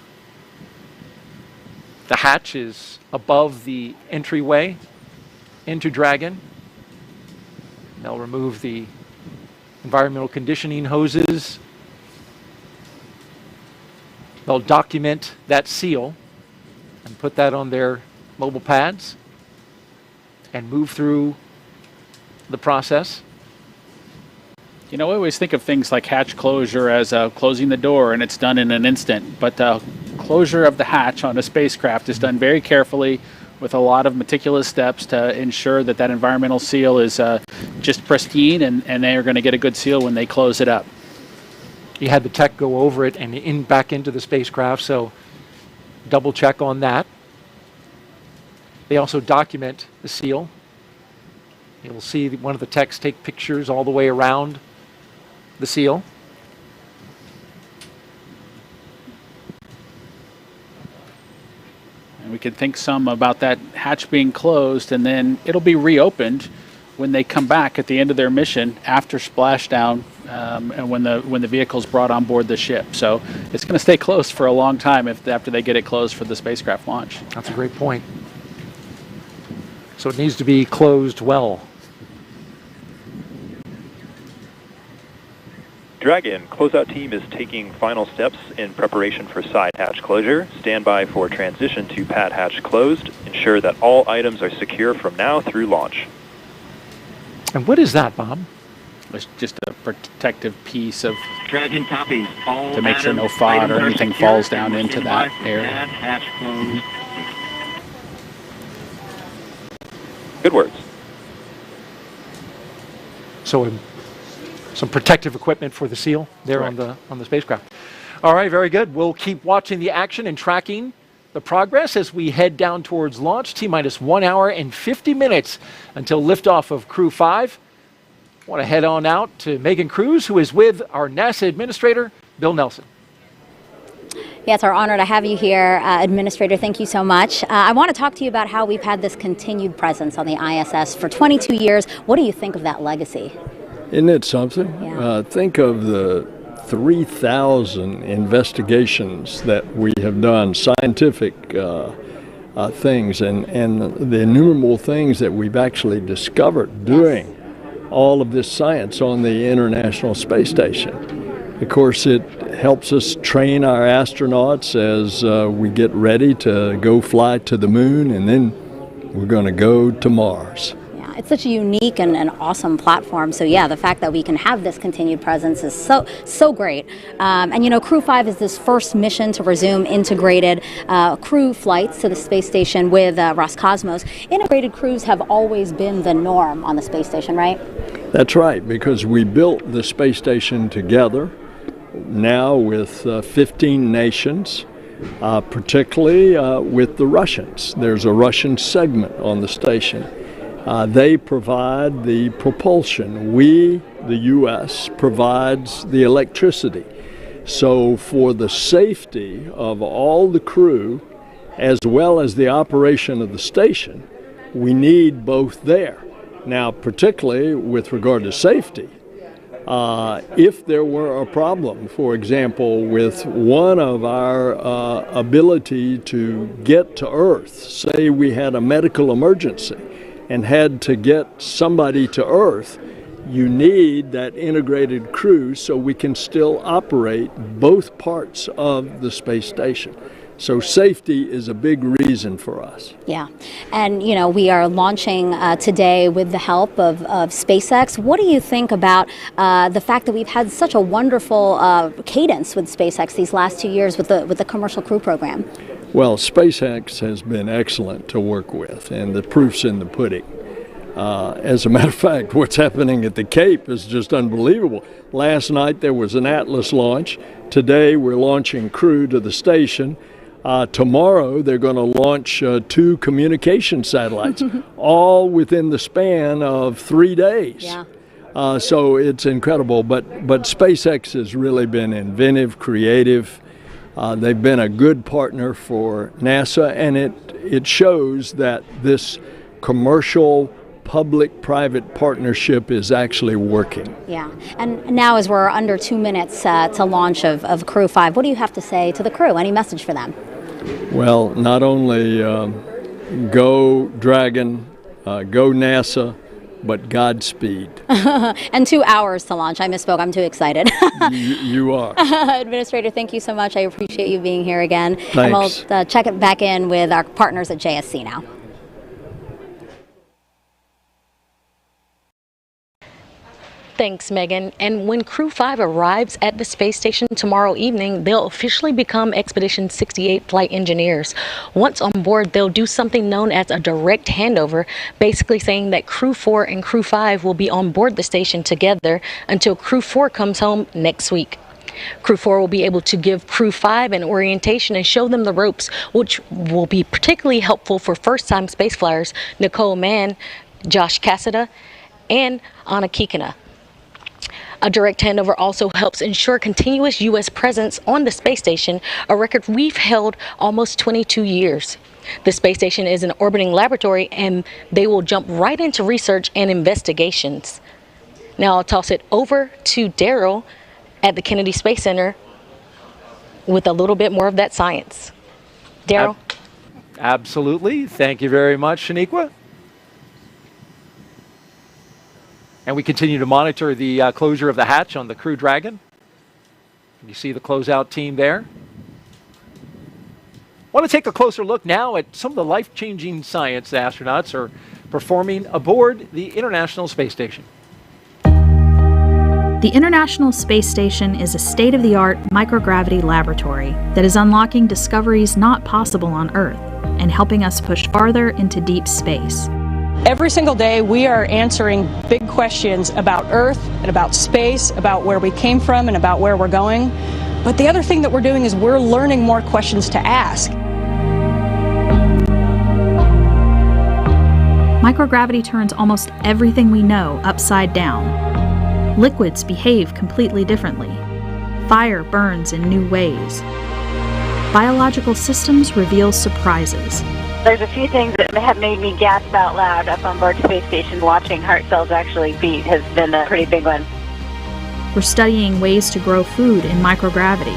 The hatch is above the entryway into Dragon. They'll remove the environmental conditioning hoses. They'll document that seal and put that on their mobile pads and move through the process. You know, we always think of things like hatch closure as closing the door and it's done in an instant, but closure of the hatch on a spacecraft is done very carefully with a lot of meticulous steps to ensure that that environmental seal is just pristine and they are going to get a good seal when they close it up. You had the tech go over it and back into the spacecraft, so double check on that. They also document the seal. You'll see one of the techs take pictures all the way around the seal. And we can think some about that hatch being closed, and then it'll be reopened when they come back at the end of their mission after splashdown, and when the vehicle's brought on board the ship. So it's going to stay closed for a long time after they get it closed for the spacecraft launch. That's a great point. So it needs to be closed well. Dragon, closeout team is taking final steps in preparation for side hatch closure. Stand by for transition to pad hatch closed. Ensure that all items are secure from now through launch. And what is that, Bob? It's just a protective piece of Dragon copies. All to make sure no items FOD or are anything secure falls down and into stand that by for area. pad hatch closed. Good words. So some protective equipment for the seal there on the spacecraft. All right, very good. We'll keep watching the action and tracking the progress as we head down towards launch. T-minus 1 hour and 50 minutes until liftoff of Crew 5. I want to head on out to Megan Cruz, who is with our NASA Administrator, Bill Nelson. Yeah, it's our honor to have you here, Administrator. Thank you so much. I want to talk to you about how we've had this continued presence on the ISS for 22 years. What do you think of that legacy? Isn't it something? Yeah. Think of the 3,000 investigations that we have done, scientific things, and the innumerable things that we've actually discovered doing all of this science on the International Space Station. Of course, it helps us train our astronauts as we get ready to go fly to the moon, and then we're going to go to Mars. Yeah, it's such a unique and awesome platform. So yeah, the fact that we can have this continued presence is so great. And you know, Crew 5 is this first mission to resume integrated crew flights to the space station with Roscosmos. Integrated crews have always been the norm on the space station, right? That's right, because we built the space station together now with 15 nations, particularly with the Russians. There's a Russian segment on the station. They provide the propulsion. We, the U.S., provides the electricity. So for the safety of all the crew, as well as the operation of the station, we need both there. Now, particularly with regard to safety, If there were a problem, for example, with one of our ability to get to Earth, say we had a medical emergency and had to get somebody to Earth, you need that integrated crew so we can still operate both parts of the space station. So safety is a big reason for us. Yeah, and we are launching today with the help of SpaceX. What do you think about the fact that we've had such a wonderful cadence with SpaceX these last 2 years with the Commercial Crew Program? Well, SpaceX has been excellent to work with, and the proof's in the pudding. As a matter of fact, what's happening at the Cape is just unbelievable. Last night there was an Atlas launch. Today we're launching crew to the station. Tomorrow they're going to launch 2 communication satellites, all within the span of 3 days. Yeah. So it's incredible. But SpaceX has really been inventive, creative. They've been a good partner for NASA, and it shows that this commercial public-private partnership is actually working. Yeah, and now as we're under 2 minutes to launch of Crew 5, what do you have to say to the crew? Any message for them? Well, not only go Dragon, go NASA, but Godspeed. And 2 hours to launch. I misspoke. I'm too excited. You are. Administrator, thank you so much. I appreciate you being here again. Thanks. And we'll check it back in with our partners at JSC now. Thanks, Megan. And when Crew 5 arrives at the space station tomorrow evening, they'll officially become Expedition 68 flight engineers. Once on board, they'll do something known as a direct handover, basically saying that Crew 4 and Crew 5 will be on board the station together until Crew 4 comes home next week. Crew 4 will be able to give Crew 5 an orientation and show them the ropes, which will be particularly helpful for first-time space flyers Nicole Mann, Josh Cassada, and Anna Kikina. A direct handover also helps ensure continuous U.S. presence on the space station, a record we've held almost 22 years. The space station is an orbiting laboratory, and they will jump right into research and investigations. Now I'll toss it over to Daryl at the Kennedy Space Center with a little bit more of that science. Daryl? Absolutely. Thank you very much, Shaniqua. And we continue to monitor the closure of the hatch on the Crew Dragon. You see the closeout team there. I want to take a closer look now at some of the life-changing science the astronauts are performing aboard the International Space Station. The International Space Station is a state-of-the-art microgravity laboratory that is unlocking discoveries not possible on Earth and helping us push farther into deep space. Every single day we are answering big questions about Earth and about space, about where we came from and about where we're going. But the other thing that we're doing is we're learning more questions to ask. Microgravity turns almost everything we know upside down. Liquids behave completely differently. Fire burns in new ways. Biological systems reveal surprises. There's a few things that have made me gasp out loud up on board the space station. Watching heart cells actually beat has been a pretty big one. We're studying ways to grow food in microgravity.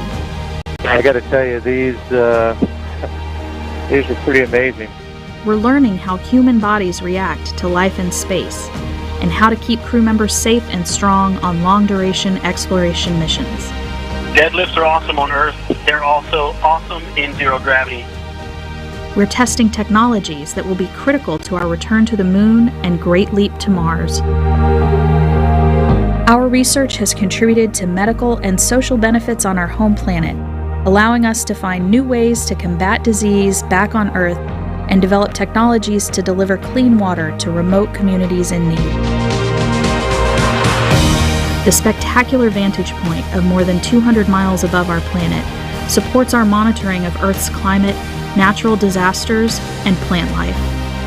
I got to tell you, these are pretty amazing. We're learning how human bodies react to life in space and how to keep crew members safe and strong on long-duration exploration missions. Deadlifts are awesome on Earth. They're also awesome in zero gravity. We're testing technologies that will be critical to our return to the moon and great leap to Mars. Our research has contributed to medical and social benefits on our home planet, allowing us to find new ways to combat disease back on Earth and develop technologies to deliver clean water to remote communities in need. The spectacular vantage point of more than 200 miles above our planet supports our monitoring of Earth's climate, natural disasters, and plant life.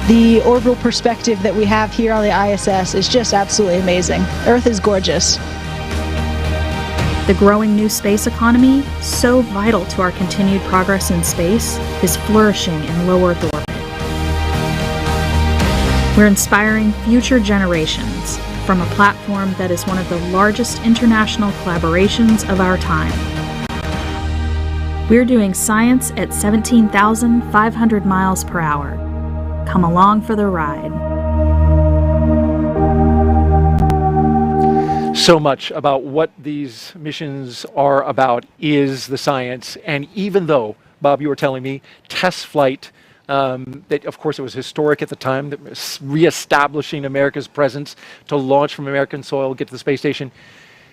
The orbital perspective that we have here on the ISS is just absolutely amazing. Earth is gorgeous. The growing new space economy, so vital to our continued progress in space, is flourishing in low Earth orbit. We're inspiring future generations from a platform that is one of the largest international collaborations of our time. We're doing science at 17,500 miles per hour. Come along for the ride. So much about what these missions are about is the science. And even though, Bob, you were telling me, test flight, that of course it was historic at the time, that was reestablishing America's presence to launch from American soil, get to the space station.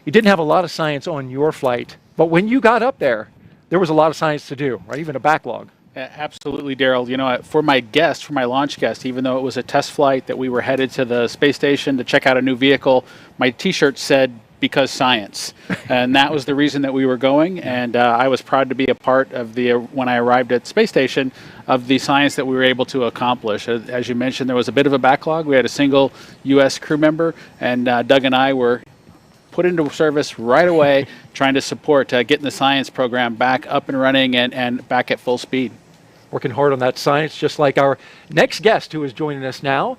You didn't have a lot of science on your flight, but when you got up there was a lot of science to do, right? Even a backlog. Absolutely, Daryl. You know, for my launch guest, even though it was a test flight that we were headed to the space station to check out a new vehicle, my T-shirt said, "Because science." And that was the reason that we were going. And I was proud to be a part of when I arrived at the space station, of the science that we were able to accomplish. As you mentioned, there was a bit of a backlog. We had a single U.S. crew member, and Doug and I were put into service right away, trying to support getting the science program back up and running and back at full speed. Working hard on that science, just like our next guest who is joining us now.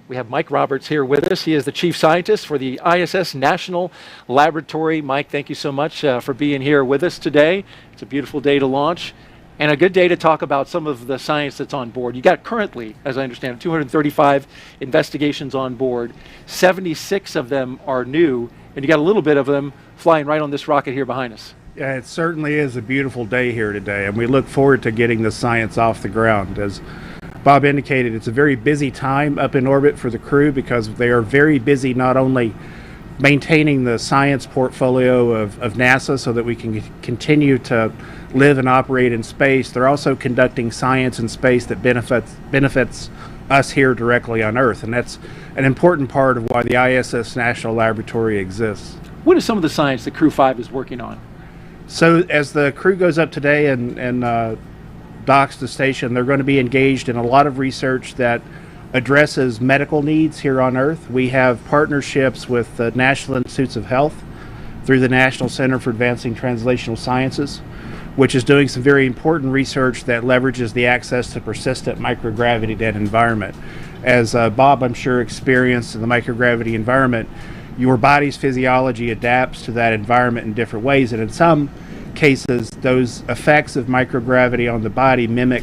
We have Mike Roberts here with us. He is the chief scientist for the ISS National Laboratory. Mike, thank you so much for being here with us today. It's a beautiful day to launch and a good day to talk about some of the science that's on board. You got currently, as I understand it, 235 investigations on board. 76 of them are new, and you got a little bit of them flying right on this rocket here behind us. Yeah, it certainly is a beautiful day here today, and we look forward to getting the science off the ground. As Bob indicated, it's a very busy time up in orbit for the crew because they are very busy not only maintaining the science portfolio of NASA so that we can continue to live and operate in space, they're also conducting science in space that benefits us here directly on Earth, and that's an important part of why the ISS National Laboratory exists. What is some of the science that Crew 5 is working on? So as the crew goes up today and docks the station, they're going to be engaged in a lot of research that addresses medical needs here on Earth. We have partnerships with the National Institutes of Health through the National Center for Advancing Translational Sciences, which is doing some very important research that leverages the access to persistent microgravity dead environment. As Bob, I'm sure, experienced in the microgravity environment, your body's physiology adapts to that environment in different ways, and in some cases, those effects of microgravity on the body mimic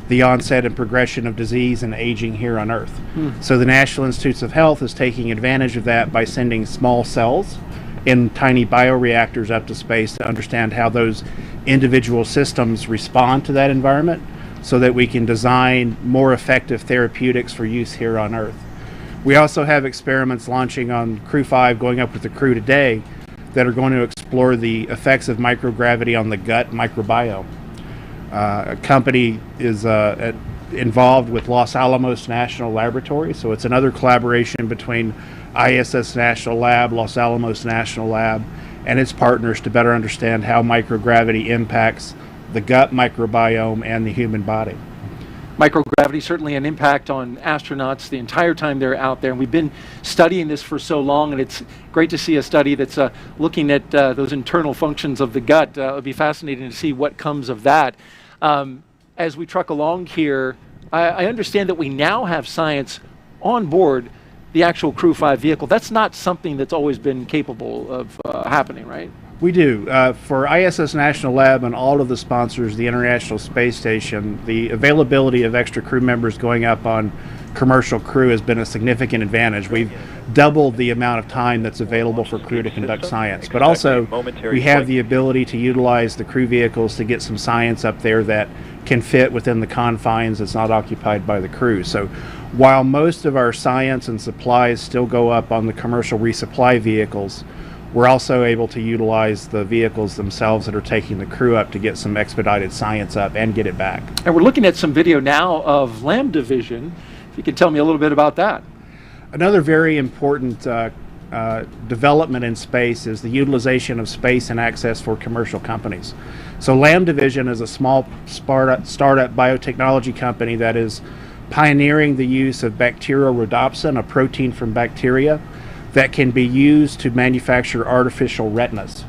the onset and progression of disease and aging here on Earth. So the National Institutes of Health is taking advantage of that by sending small cells in tiny bioreactors up to space to understand how those individual systems respond to that environment so that we can design more effective therapeutics for use here on Earth. We also have experiments launching on Crew 5, going up with the crew today, that are going to explore the effects of microgravity on the gut microbiome. A company is involved with Los Alamos National Laboratory, so it's another collaboration between ISS National Lab, Los Alamos National Lab, and its partners to better understand how microgravity impacts the gut microbiome and the human body. Microgravity, certainly an impact on astronauts the entire time they're out there. And we've been studying this for so long, and it's great to see a study that's looking at those internal functions of the gut. It'll be fascinating to see what comes of that. As we truck along here, I understand that we now have science on board the actual Crew 5 vehicle. That's not something that's always been capable of happening, right? We do. For ISS National Lab and all of the sponsors of the International Space Station, the availability of extra crew members going up on commercial crew has been a significant advantage. We've doubled the amount of time that's available for crew to conduct science, but also we have the ability to utilize the crew vehicles to get some science up there that can fit within the confines that's not occupied by the crew. So while most of our science and supplies still go up on the commercial resupply vehicles, we're also able to utilize the vehicles themselves that are taking the crew up to get some expedited science up and get it back. And we're looking at some video now of Lambda Vision. If you could tell me a little bit about that. Another very important development in space is the utilization of space and access for commercial companies. So Lambda Vision is a small startup biotechnology company that is pioneering the use of bacteriorhodopsin, a protein from bacteria, that can be used to manufacture artificial retinas.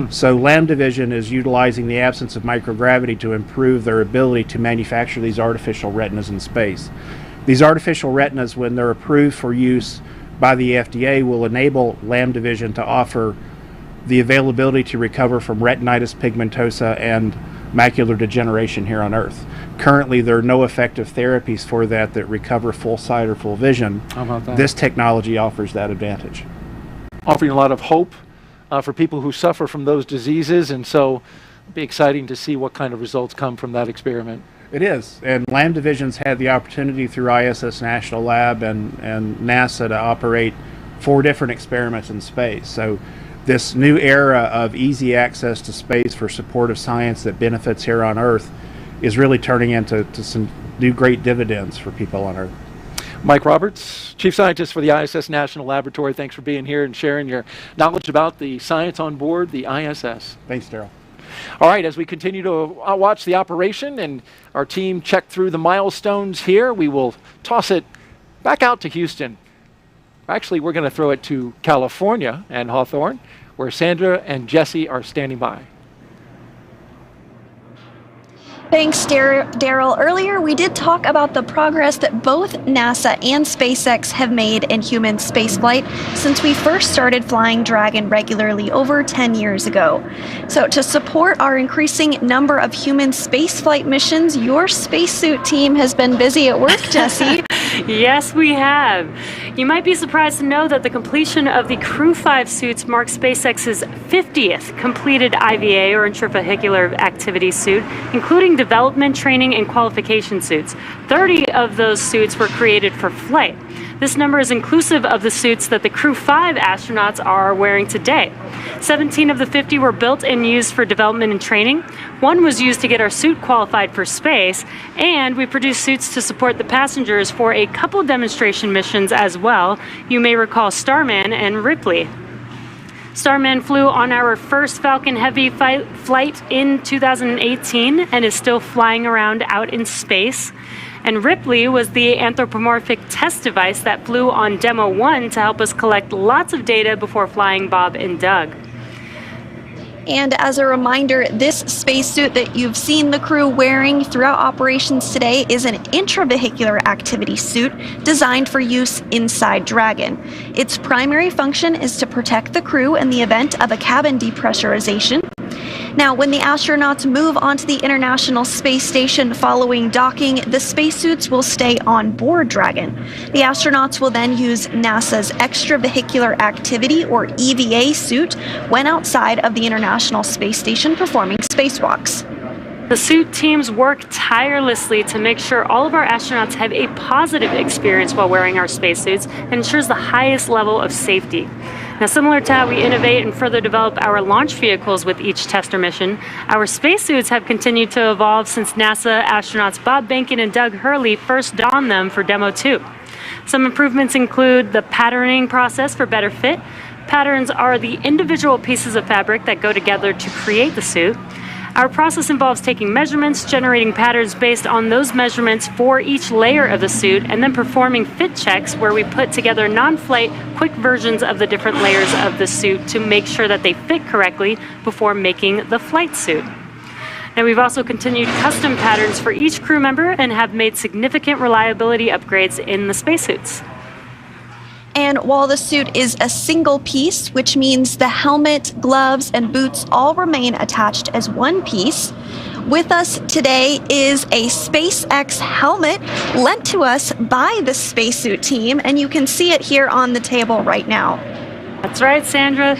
So Lambda Vision is utilizing the absence of microgravity to improve their ability to manufacture these artificial retinas in space. These artificial retinas, when they're approved for use by the FDA will enable Lamb Division to offer the availability to recover from retinitis pigmentosa and macular degeneration here on Earth. Currently, there are no effective therapies for that recover full sight or full vision. How about that? This technology offers that advantage. Offering a lot of hope for people who suffer from those diseases, and so it'll be exciting to see what kind of results come from that experiment. It is, and Lamb Division's had the opportunity through ISS National Lab and NASA to operate 4 different experiments in space. So this new era of easy access to space for supportive science that benefits here on Earth is really turning into some new great dividends for people on Earth. Mike Roberts, Chief Scientist for the ISS National Laboratory, thanks for being here and sharing your knowledge about the science on board the ISS. Thanks, Daryl. All right, as we continue to watch the operation and our team check through the milestones here, we will toss it back out to Houston. Actually, we're going to throw it to California and Hawthorne, where Sandra and Jesse are standing by. Thanks, Daryl. Earlier, we did talk about the progress that both NASA and SpaceX have made in human spaceflight since we first started flying Dragon regularly over 10 years ago. So to support our increasing number of human spaceflight missions, your spacesuit team has been busy at work, Jesse. Yes, we have. You might be surprised to know that the completion of the Crew 5 suits marks SpaceX's 50th completed IVA, or intravehicular activity suit, including development, training, and qualification suits. 30 of those suits were created for flight. This number is inclusive of the suits that the Crew 5 astronauts are wearing today. 17 of the 50 were built and used for development and training. 1 was used to get our suit qualified for space, and we produced suits to support the passengers for a couple demonstration missions as well. You may recall Starman and Ripley. Starman flew on our first Falcon Heavy flight in 2018 and is still flying around out in space. And Ripley was the anthropomorphic test device that flew on Demo 1 to help us collect lots of data before flying Bob and Doug. And as a reminder, this spacesuit that you've seen the crew wearing throughout operations today is an intravehicular activity suit designed for use inside Dragon. Its primary function is to protect the crew in the event of a cabin depressurization. Now, when the astronauts move onto the International Space Station following docking, the spacesuits will stay on board Dragon. The astronauts will then use NASA's Extravehicular Activity, or EVA, suit when outside of the International Space Station performing spacewalks. The suit teams work tirelessly to make sure all of our astronauts have a positive experience while wearing our spacesuits and ensures the highest level of safety. Now, similar to how we innovate and further develop our launch vehicles with each tester mission, our spacesuits have continued to evolve since NASA astronauts Bob Behnken and Doug Hurley first donned them for Demo 2. Some improvements include the patterning process for better fit. Patterns are the individual pieces of fabric that go together to create the suit. Our process involves taking measurements, generating patterns based on those measurements for each layer of the suit, and then performing fit checks where we put together non-flight, quick versions of the different layers of the suit to make sure that they fit correctly before making the flight suit. Now, we've also continued custom patterns for each crew member and have made significant reliability upgrades in the spacesuits. And while the suit is a single piece, which means the helmet, gloves, and boots all remain attached as one piece, with us today is a SpaceX helmet lent to us by the spacesuit team, and you can see it here on the table right now. That's right, Sandra.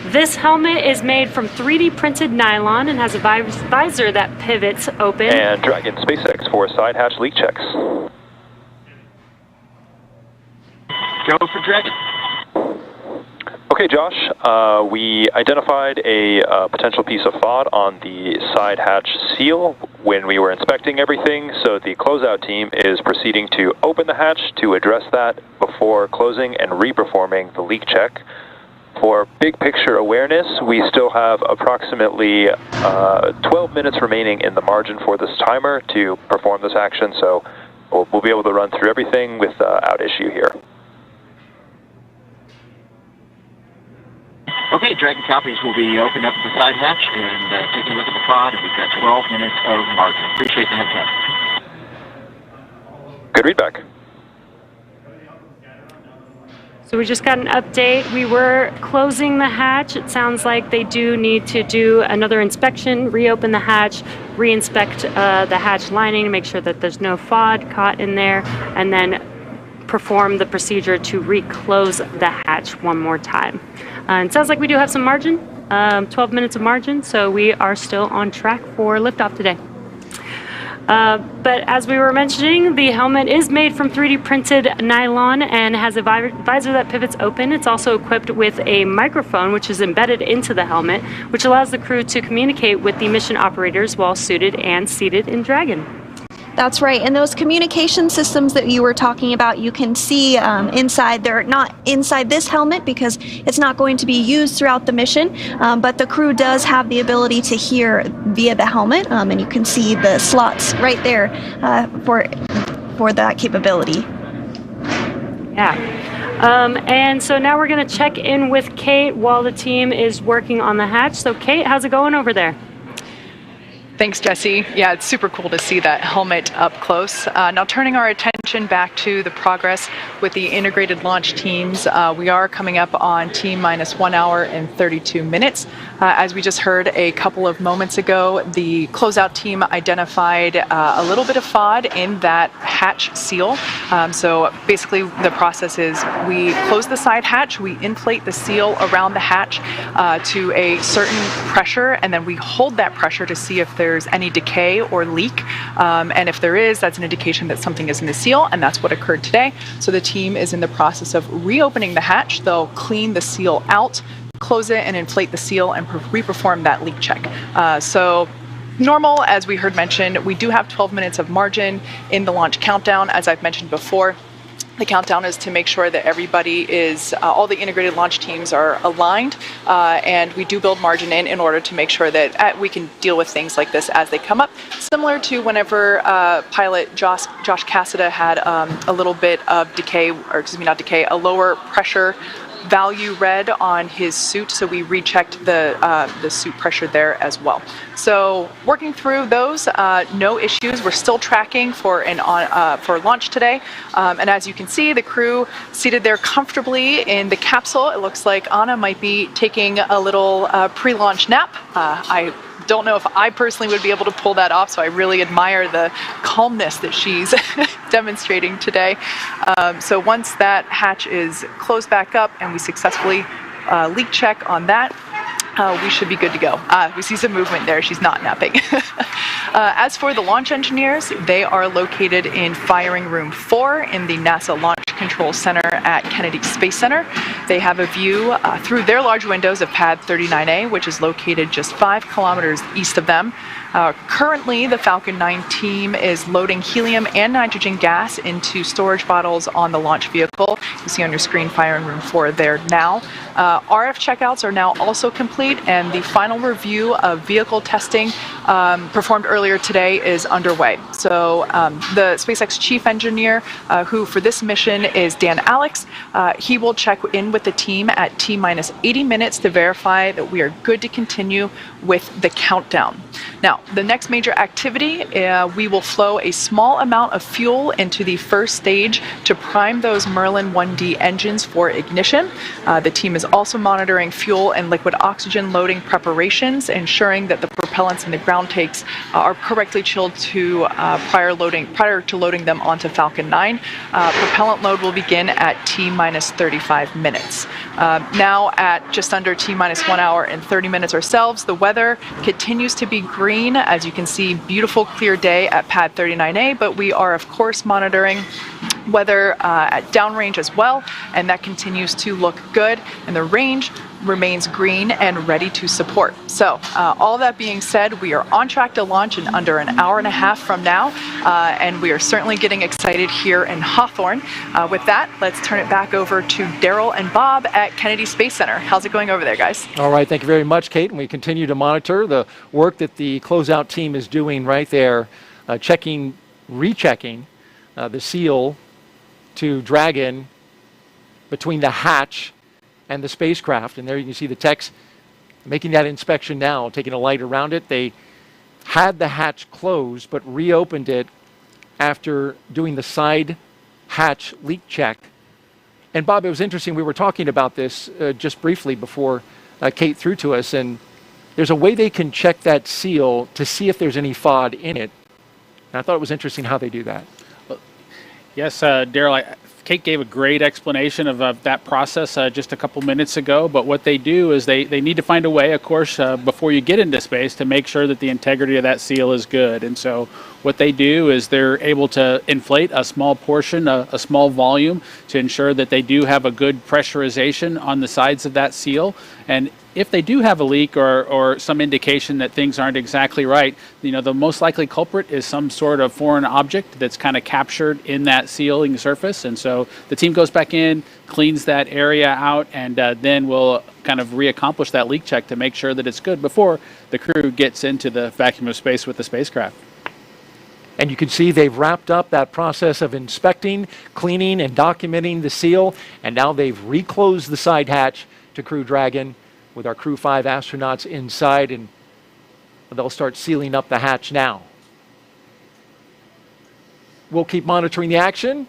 This helmet is made from 3D printed nylon and has a visor that pivots open. And Dragon SpaceX for side hatch leak checks. Go for Dragon. Okay, Josh, we identified a potential piece of FOD on the side hatch seal when we were inspecting everything, so the closeout team is proceeding to open the hatch to address that before closing and reperforming the leak check. For big picture awareness, we still have approximately 12 minutes remaining in the margin for this timer to perform this action, so we'll be able to run through everything without issue here. Okay, Dragon copies will be opened up the side hatch and taking a look at the pod, and we've got 12 minutes of margin. Appreciate the heads up. Good readback. So we just got an update. We were closing the hatch. It sounds like they do need to do another inspection, reopen the hatch, re-inspect the hatch lining to make sure that there's no FOD caught in there, and then perform the procedure to reclose the hatch one more time. It sounds like we do have some margin, 12 minutes of margin, so we are still on track for liftoff today. But as we were mentioning, the helmet is made from 3D printed nylon and has a visor that pivots open. It's also equipped with a microphone, which is embedded into the helmet, which allows the crew to communicate with the mission operators while suited and seated in Dragon. That's right. And those communication systems that you were talking about, you can see inside. They're not inside this helmet because it's not going to be used throughout the mission, but the crew does have the ability to hear via the helmet, and you can see the slots right there for that capability. Yeah. And so now we're going to check in with Kate while the team is working on the hatch. So Kate, how's it going over there? Thanks, Jesse. Yeah, it's super cool to see that helmet up close. Now turning our attention back to the progress with the integrated launch teams, we are coming up on T-minus 1 hour and 32 minutes. As we just heard a couple of moments ago, the closeout team identified a little bit of FOD in that hatch seal. So basically the process is we close the side hatch, we inflate the seal around the hatch to a certain pressure, and then we hold that pressure to see if there's any decay or leak, and if there is, that's an indication that something is in the seal, and that's what occurred today. So the team is in the process of reopening the hatch. They'll clean the seal out, close it, and inflate the seal and re-perform that leak check. So normal, as we heard mentioned, we do have 12 minutes of margin in the launch countdown, as I've mentioned before. The countdown is to make sure that everybody is, all the integrated launch teams are aligned, and we do build margin in order to make sure that we can deal with things like this as they come up. Similar to whenever pilot Josh Cassida had a little bit of decay, or excuse me, not decay, a lower pressure value read on his suit, so we rechecked the suit pressure there as well. So working through those, no issues. We're still tracking for for launch today, and as you can see, the crew seated there comfortably in the capsule. It looks like Anna might be taking a little pre-launch nap. I don't know if I personally would be able to pull that off, so I really admire the calmness that she's demonstrating today. So once that hatch is closed back up and we successfully leak check on that, we should be good to go. We see some movement there. She's not napping. As for the launch engineers, they are located in Firing Room 4 in the NASA Launch Control Center at Kennedy Space Center. They have a view through their large windows of Pad 39A, which is located just 5 kilometers east of them. Currently, the Falcon 9 team is loading helium and nitrogen gas into storage bottles on the launch vehicle. You see on your screen Firing Room 4 there now. RF checkouts are now also complete, and the final review of vehicle testing performed earlier today is underway. So the SpaceX chief engineer, who for this mission is Dan Alex, he will check in with the team at T-minus 80 minutes to verify that we are good to continue with the countdown. Now, the next major activity, we will flow a small amount of fuel into the first stage to prime those Merlin 1D engines for ignition. The team is also monitoring fuel and liquid oxygen loading preparations, ensuring that the propellants in the ground tanks are correctly chilled to prior to loading them onto Falcon 9. Propellant load will begin at T-minus 35 minutes. Now at just under T-minus 1 hour and 30 minutes ourselves, the weather continues to be green. As you can see, beautiful clear day at Pad 39A, but we are of course monitoring weather at downrange as well, and that continues to look good, and the range remains green and ready to support. So all that being said, we are on track to launch in under an hour and a half from now, and we are certainly getting excited here in Hawthorne. With that, let's turn it back over to Daryl and Bob at Kennedy Space Center. How's it going over there, guys? All right, thank you very much, Kate, and we continue to monitor the work that the closeout team is doing right there, rechecking the seal to Dragon between the hatch and the spacecraft. And there you can see the techs making that inspection now, taking a light around it. They had the hatch closed, but reopened it after doing the side hatch leak check And Bob, it was interesting. We were talking about this just briefly before Kate threw to us, and there's a way they can check that seal to see if there's any FOD in it. And I thought it was interesting how they do that. Yes, Daryl, Kate gave a great explanation of that process just a couple minutes ago. But what they do is they need to find a way, of course, before you get into space to make sure that the integrity of that seal is good. And so what they do is they're able to inflate a small portion, a small volume, to ensure that they do have a good pressurization on the sides of that seal. And if they do have a leak or some indication that things aren't exactly right, the most likely culprit is some sort of foreign object that's kind of captured in that sealing surface. And so the team goes back in, cleans that area out, and then we'll kind of re-accomplish that leak check to make sure that it's good before the crew gets into the vacuum of space with the spacecraft. And you can see they've wrapped up that process of inspecting, cleaning, and documenting the seal, and now they've reclosed the side hatch to Crew Dragon with our Crew 5 astronauts inside, and they'll start sealing up the hatch now. We'll keep monitoring the action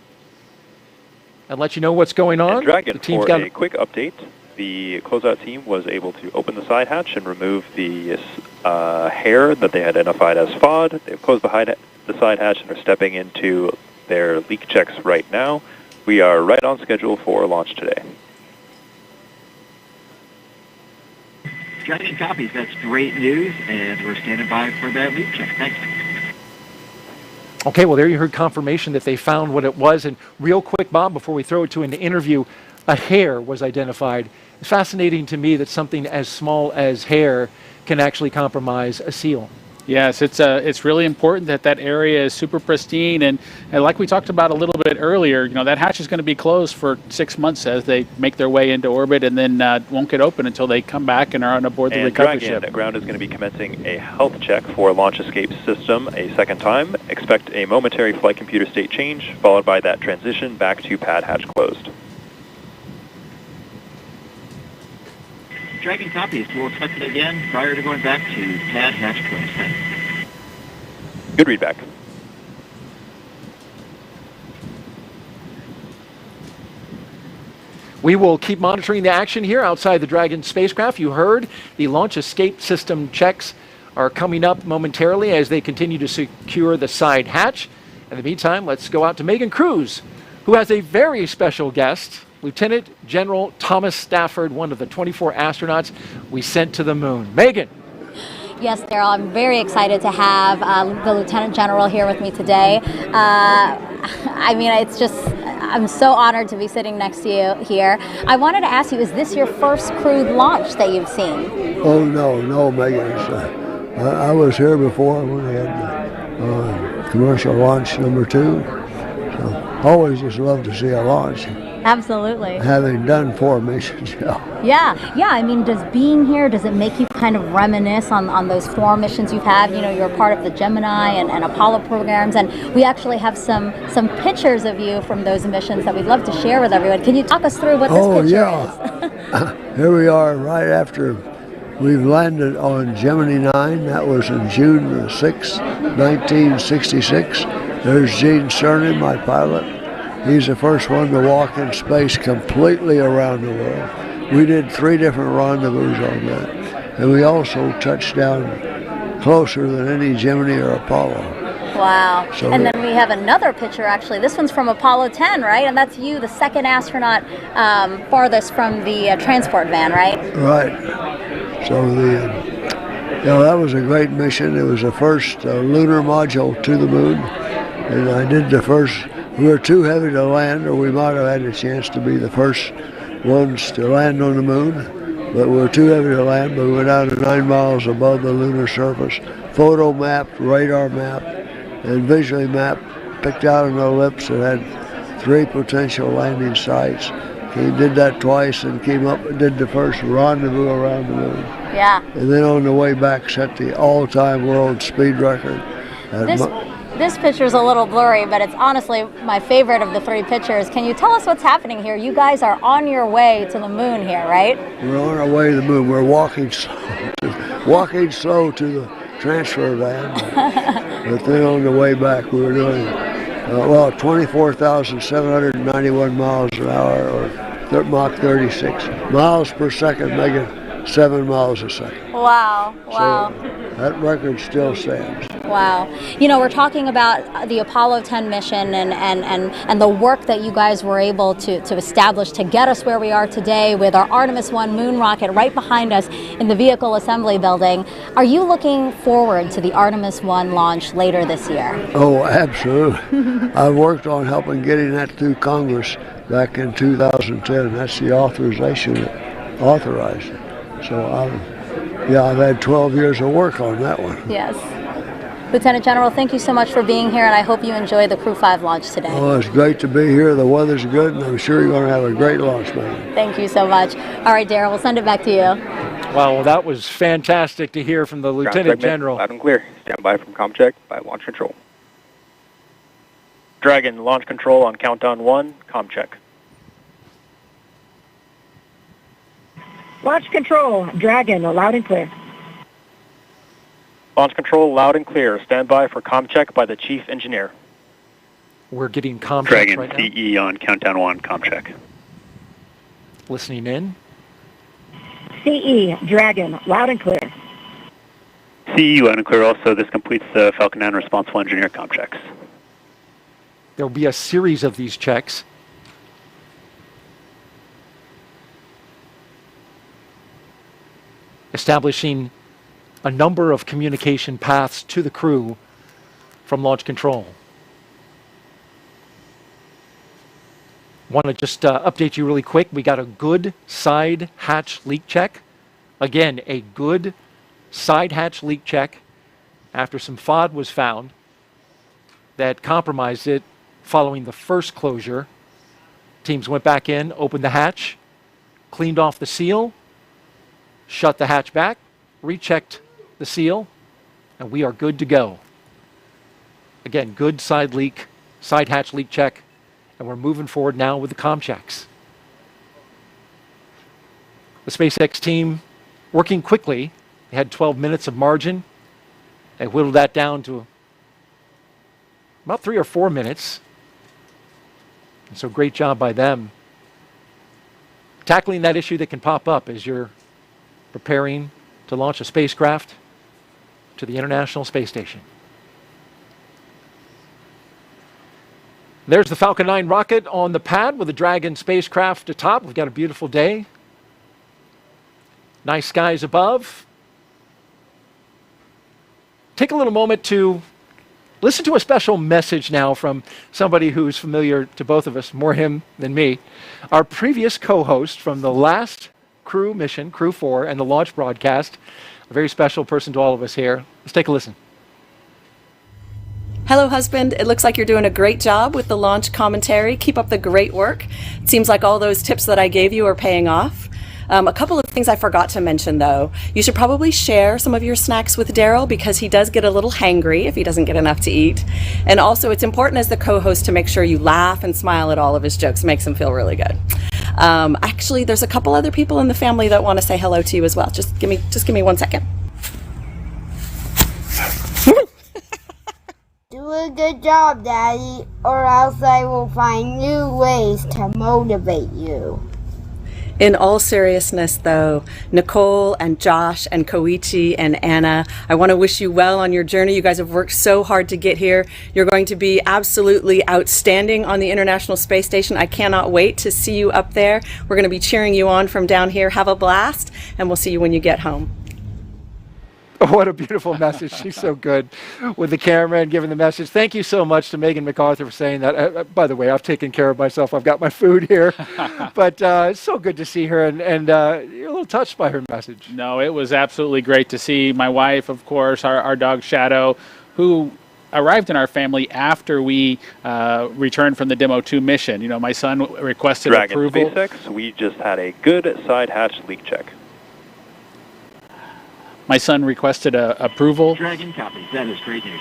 and let you know what's going on. And Dragon, for a quick update, the closeout team was able to open the side hatch and remove the hair that they identified as FOD. They've closed the side hatch and are stepping into their leak checks right now. We are right on schedule for launch today. Dragon copies. That's great news, and we're standing by for that leak check. Thanks. Okay, well, there you heard confirmation that they found what it was. And real quick, Bob, before we throw it to an interview, a hair was identified. It's fascinating to me that something as small as hair can actually compromise a seal. Yes, it's really important that that area is super pristine, and like we talked about a little bit earlier, that hatch is going to be closed for 6 months as they make their way into orbit, and then won't get open until they come back and are on aboard the recovery ship. Ground is going to be commencing a health check for launch escape system a second time. Expect a momentary flight computer state change, followed by that transition back to pad hatch closed. Dragon copies. We'll expect it again prior to going back to pad hatch closed. Thanks. Good readback. We will keep monitoring the action here outside the Dragon spacecraft. You heard the launch escape system checks are coming up momentarily as they continue to secure the side hatch. In the meantime, let's go out to Megan Cruz, who has a very special guest. Lieutenant General Thomas Stafford, one of the 24 astronauts we sent to the moon. Megan. Yes, Daryl, I'm very excited to have the Lieutenant General here with me today. I mean, I'm so honored to be sitting next to you here. I wanted to ask you, is this your first crewed launch that you've seen? Oh, no, Megan. I was here before when we had commercial launch number 2. So always just love to see a launch. Absolutely. Having done 4 missions, Yeah. I mean, does it make you kind of reminisce on those 4 missions you've had? You're part of the Gemini and Apollo programs, and we actually have some pictures of you from those missions that we'd love to share with everyone. Can you talk us through what this picture is? Here we are right after we've landed on Gemini 9. That was in June 6, 1966. There's Gene Cernan, my pilot. He's the first one to walk in space completely around the world. We did 3 different rendezvous on that. And we also touched down closer than any Gemini or Apollo. Wow. And then we have another picture, actually. This one's from Apollo 10, right? And that's you, the second astronaut farthest from the transport van, right? Right. So that was a great mission. It was the first lunar module to the moon. And I did the first. We were too heavy to land, or we might have had a chance to be the first ones to land on the moon. But we were too heavy to land, but we went out to 9 miles above the lunar surface, photo mapped, radar mapped, and visually mapped, picked out an ellipse that had 3 potential landing sites. He did that twice and came up and did the first rendezvous around the moon. Yeah. And then on the way back set the all-time world speed record. This picture's a little blurry, but it's honestly my favorite of the 3 pictures. Can you tell us what's happening here? You guys are on your way to the moon here, right? We're on our way to the moon. We're walking slow to the transfer van. But then on the way back, we were doing well, 24,791 miles an hour, or Mach 36. Miles per second, making 7 miles a second. Wow, wow. So that record still stands. Wow. You know, we're talking about the Apollo 10 mission and the work that you guys were able to establish to get us where we are today with our Artemis 1 moon rocket right behind us in the vehicle assembly building. Are you looking forward to the Artemis 1 launch later this year? Oh, absolutely. I worked on helping getting that through Congress back in 2010. That's the authorization that authorized it. So I've had 12 years of work on that one. Yes. Lieutenant General, thank you so much for being here, and I hope you enjoy the Crew 5 launch today. Oh, it's great to be here. The weather's good, and I'm sure you're going to have a great launch, man. Thank you so much. All right, Darryl, we'll send it back to you. Well, that was fantastic to hear from the Lieutenant General. Loud and clear. Stand by from ComCheck by Launch Control. Dragon, launch control on countdown 1, ComCheck. Launch control, Dragon, loud and clear. Launch control, loud and clear. Stand by for ComCheck by the Chief Engineer. We're getting ComCheck Dragon, right now. CE on countdown 1, ComCheck. Listening in. CE, Dragon, loud and clear. CE, loud and clear also. This completes the Falcon 9 responsible engineer ComChecks. There will be a series of these checks. Establishing a number of communication paths to the crew from launch control. Want to just update you really quick. We got a good side hatch leak check. Again, a good side hatch leak check after some FOD was found that compromised it following the first closure. Teams went back in, opened the hatch, cleaned off the seal, shut the hatch back, rechecked the seal, and we are good to go. Again, good side hatch leak check, and we're moving forward now with the comm checks. The SpaceX team working quickly. They had 12 minutes of margin. They whittled that down to about 3 or 4 minutes. And so great job by them. Tackling that issue that can pop up as you're preparing to launch a spacecraft to the International Space Station. There's the Falcon 9 rocket on the pad with the Dragon spacecraft atop. We've got a beautiful day. Nice skies above. Take a little moment to listen to a special message now from somebody who's familiar to both of us, more him than me. Our previous co-host from the last crew mission, Crew 4, and the launch broadcast, a very special person to all of us here. Let's take a listen. Hello, husband. It looks like you're doing a great job with the launch commentary. Keep up the great work. It seems like all those tips that I gave you are paying off. A couple of things I forgot to mention, though. You should probably share some of your snacks with Darryl because he does get a little hangry if he doesn't get enough to eat. And also, it's important as the co-host to make sure you laugh and smile at all of his jokes. It makes him feel really good. Actually, there's a couple other people in the family that want to say hello to you as well. Just give me 1 second. Do a good job, Daddy, or else I will find new ways to motivate you. In all seriousness, though, Nicole and Josh and Koichi and Anna, I want to wish you well on your journey. You guys have worked so hard to get here. You're going to be absolutely outstanding on the International Space Station. I cannot wait to see you up there. We're going to be cheering you on from down here. Have a blast, and we'll see you when you get home. What a beautiful message. She's so good with the camera and giving the message. Thank you so much to Megan MacArthur for saying that. By the way, I've taken care of myself. I've got my food here. But it's so good to see her, and you're a little touched by her message. No, it was absolutely great to see my wife, of course, our dog Shadow, who arrived in our family after we returned from the Demo 2 mission. You know, my son requested Dragon approval. SpaceX, we just had a good side hatch leak check. My son requested approval Dragon copies. That is great news.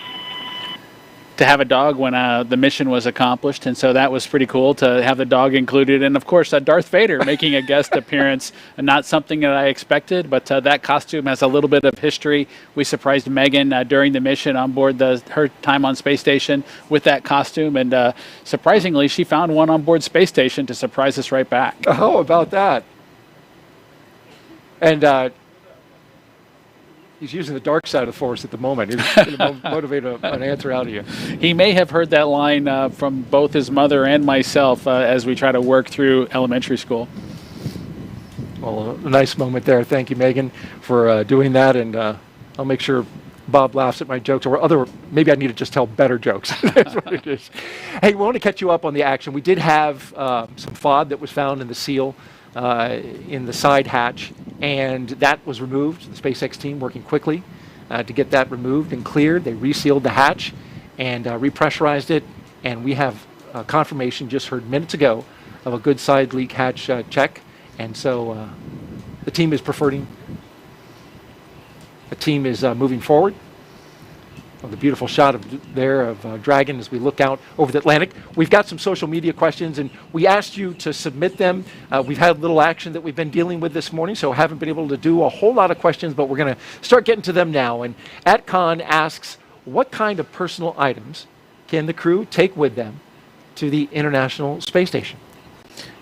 to have a dog when the mission was accomplished, and so that was pretty cool to have the dog included. And of course, Darth Vader making a guest appearance, and not something that I expected, but that costume has a little bit of history. We surprised Megan during the mission on board her time on Space Station with that costume, and surprisingly, she found one on board Space Station to surprise us right back. How about that? And he's using the dark side of the Force at the moment. He's going to motivate an answer out of you. He may have heard that line from both his mother and myself as we try to work through elementary school. Well, a nice moment there. Thank you, Megan, for doing that. And I'll make sure Bob laughs at my jokes, or maybe I need to just tell better jokes. That's what it is. Hey, we want to catch you up on the action. We did have some FOD that was found in the seal in the side hatch, and that was removed. The SpaceX team working quickly to get that removed and cleared. They resealed the hatch and repressurized it, and we have confirmation just heard minutes ago of a good side leak hatch check, and so the team is moving forward. The beautiful shot of Dragon as we look out over the Atlantic. We've got some social media questions, and we asked you to submit them. We've had a little action that we've been dealing with this morning, so haven't been able to do a whole lot of questions, but we're going to start getting to them now. And @Con asks, what kind of personal items can the crew take with them to the International Space Station?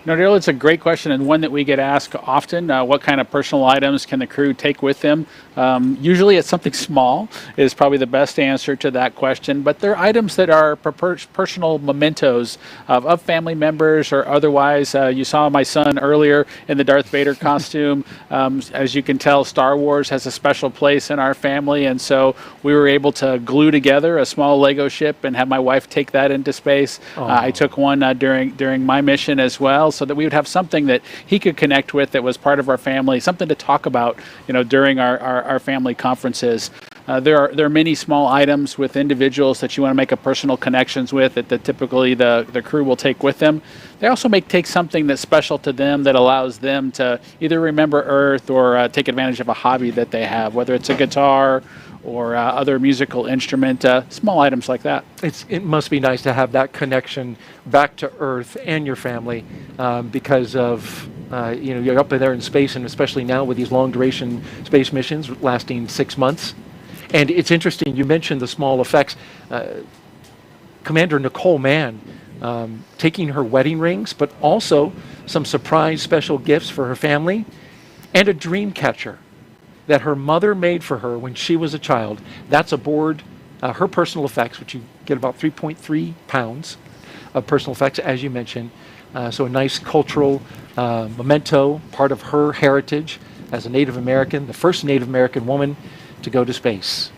No, Daryl, it's a great question, and one that we get asked often. What kind of personal items can the crew take with them? Usually it's something small is probably the best answer to that question, but they're items that are personal mementos of family members or otherwise. You saw my son earlier in the Darth Vader costume. As you can tell, Star Wars has a special place in our family, and so we were able to glue together a small Lego ship and have my wife take that into space. I took one during my mission as well, so that we would have something that he could connect with that was part of our family, something to talk about, during our family conferences. There are many small items with individuals that you want to make a personal connections with that typically the crew will take with them. They also take something that's special to them that allows them to either remember Earth or take advantage of a hobby that they have, whether it's a guitar or other musical instrument, small items like that. It must be nice to have that connection back to Earth and your family because of, you're up there in space, and especially now with these long duration space missions lasting 6 months. And it's interesting, you mentioned the small effects. Commander Nicole Mann taking her wedding rings, but also some surprise special gifts for her family and a dream catcher that her mother made for her when she was a child. That's aboard her personal effects, which you get about 3.3 pounds of personal effects, as you mentioned. So a nice cultural memento, part of her heritage as a Native American, the first Native American woman to go to space.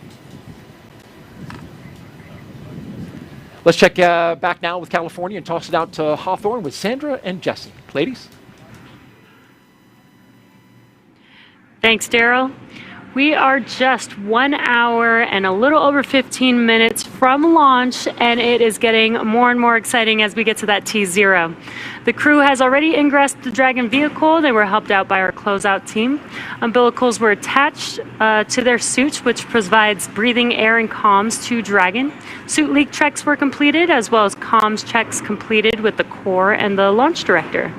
Let's check back now with California and toss it out to Hawthorne with Sandra and Jesse. Ladies? Thanks, Daryl. We are just 1 hour and a little over 15 minutes from launch, and it is getting more and more exciting as we get to that T0. The crew has already ingressed the Dragon vehicle. They were helped out by our closeout team. Umbilicals were attached to their suits, which provides breathing air and comms to Dragon. Suit leak checks were completed, as well as comms checks completed with the core and the launch director.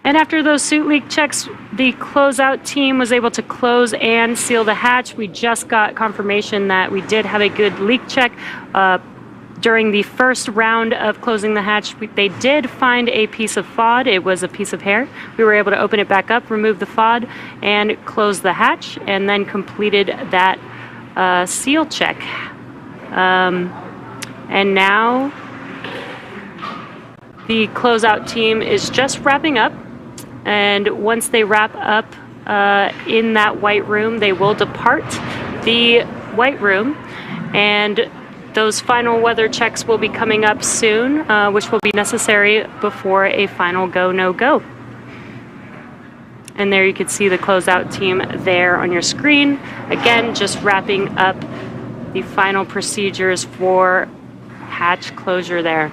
And after those suit leak checks, the closeout team was able to close and seal the hatch. We just got confirmation that we did have a good leak check. During the first round of closing the hatch, they did find a piece of FOD. It was a piece of hair. We were able to open it back up, remove the FOD, and close the hatch, and then completed that seal check. And now the closeout team is just wrapping up. And once they wrap up in that white room, they will depart the white room, and those final weather checks will be coming up soon, which will be necessary before a final go, no go. And there you can see the closeout team there on your screen. Again, just wrapping up the final procedures for hatch closure there.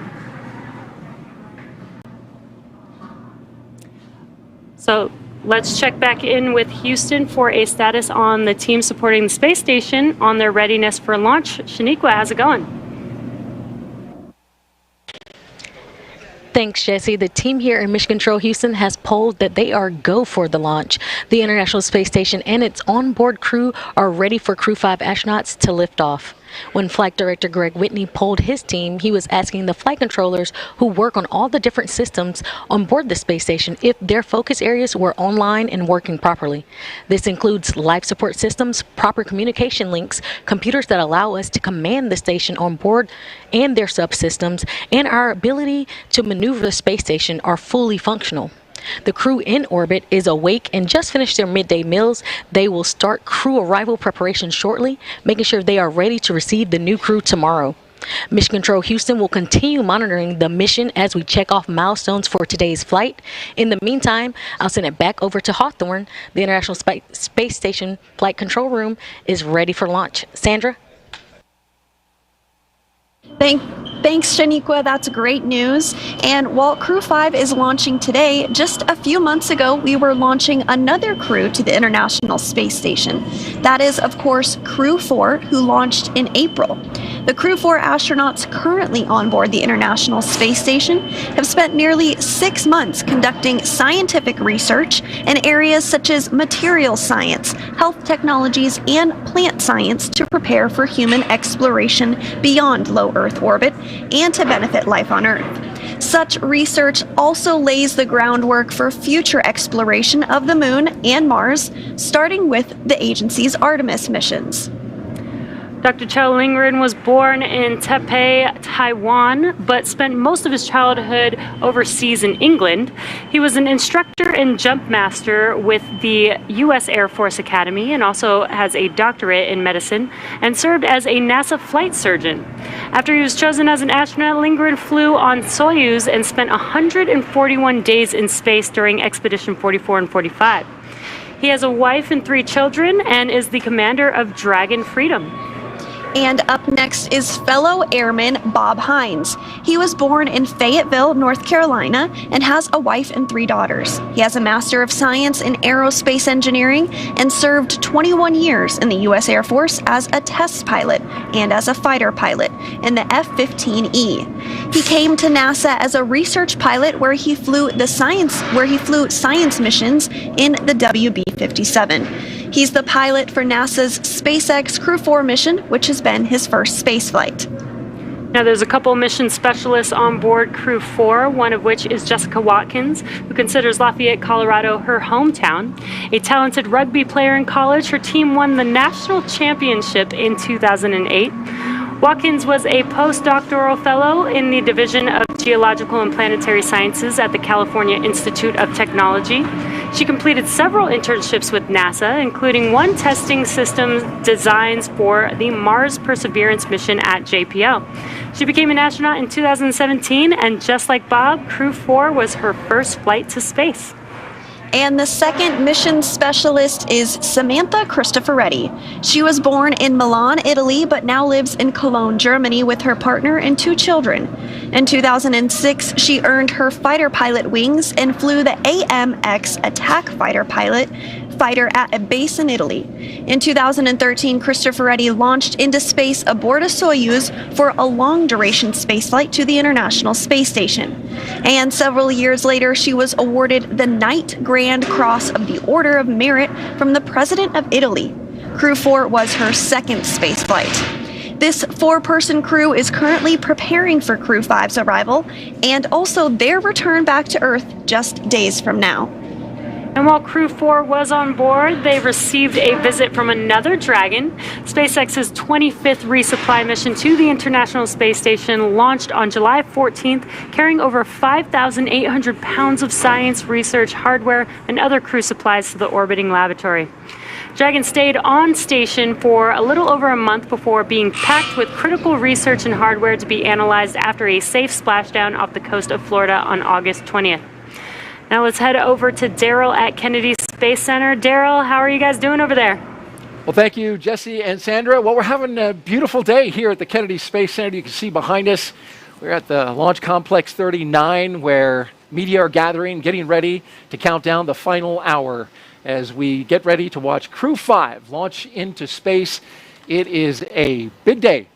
So let's check back in with Houston for a status on the team supporting the space station on their readiness for launch. Shaniqua, how's it going? Thanks, Jesse. The team here in Mission Control Houston has polled that they are go for the launch. The International Space Station and its onboard crew are ready for Crew 5 astronauts to lift off. When Flight Director Greg Whitney polled his team, he was asking the flight controllers who work on all the different systems on board the space station if their focus areas were online and working properly. This includes life support systems, proper communication links, computers that allow us to command the station on board and their subsystems, and our ability to maneuver the space station are fully functional. The crew in orbit is awake and just finished their midday meals. They will start crew arrival preparations shortly, making sure they are ready to receive the new crew tomorrow. Mission Control Houston will continue monitoring the mission as we check off milestones for today's flight. In the meantime, I'll send it back over to Hawthorne. The International Space Station Flight Control Room is ready for launch. Sandra? Thanks, Shaniqua. That's great news. And while Crew 5 is launching today, just a few months ago, we were launching another crew to the International Space Station. That is, of course, Crew 4, who launched in April. The Crew 4 astronauts currently on board the International Space Station have spent nearly 6 months conducting scientific research in areas such as materials science, health technologies, and plant science to prepare for human exploration beyond low Earth orbit and to benefit life on Earth. Such research also lays the groundwork for future exploration of the Moon and Mars, starting with the agency's Artemis missions. Dr. Chow Lingren was born in Taipei, Taiwan, but spent most of his childhood overseas in England. He was an instructor and jump master with the U.S. Air Force Academy and also has a doctorate in medicine and served as a NASA flight surgeon. After he was chosen as an astronaut, Lingren flew on Soyuz and spent 141 days in space during Expedition 44 and 45. He has a wife and 3 children and is the commander of Dragon Freedom. And up next is fellow airman Bob Hines. He was born in Fayetteville, North Carolina, and has a wife and 3 daughters. He has a Master of Science in Aerospace Engineering and served 21 years in the U.S. Air Force as a test pilot and as a fighter pilot in the F-15E. He came to NASA as a research pilot where he flew science missions in the WB-57. He's the pilot for NASA's Spacex Crew 4 mission, which has been his first spaceflight. Now, there's a couple mission specialists on board Crew 4, one of which is Jessica Watkins, who considers Lafayette, Colorado her hometown. A talented rugby player in college, her team won the national championship in 2008. Watkins was a postdoctoral fellow in the Division of Geological and Planetary Sciences at the California Institute of Technology. She completed several internships with NASA, including one testing systems designs for the Mars Perseverance mission at JPL. She became an astronaut in 2017, and just like Bob, Crew 4 was her first flight to space. And the second mission specialist is Samantha Cristoforetti. She was born in Milan, Italy, but now lives in Cologne, Germany with her partner and 2 children. In 2006, she earned her fighter pilot wings and flew the AMX attack fighter at a base in Italy. In 2013, Cristoforetti launched into space aboard a Soyuz for a long-duration spaceflight to the International Space Station. And several years later, she was awarded the Knight Grand Cross of the Order of Merit from the President of Italy. Crew 4 was her second spaceflight. This 4-person crew is currently preparing for Crew 5's arrival and also their return back to Earth just days from now. And while Crew 4 was on board, they received a visit from another Dragon. SpaceX's 25th resupply mission to the International Space Station launched on July 14th, carrying over 5,800 pounds of science, research, hardware, and other crew supplies to the orbiting laboratory. Dragon stayed on station for a little over a month before being packed with critical research and hardware to be analyzed after a safe splashdown off the coast of Florida on August 20th. Now let's head over to Daryl at Kennedy Space Center. Daryl, how are you guys doing over there? Well, thank you, Jesse and Sandra. Well, we're having a beautiful day here at the Kennedy Space Center. You can see behind us, we're at the Launch Complex 39, where Media are gathering, getting ready to count down the final hour as we get ready to watch Crew 5 launch into space. It is a big day,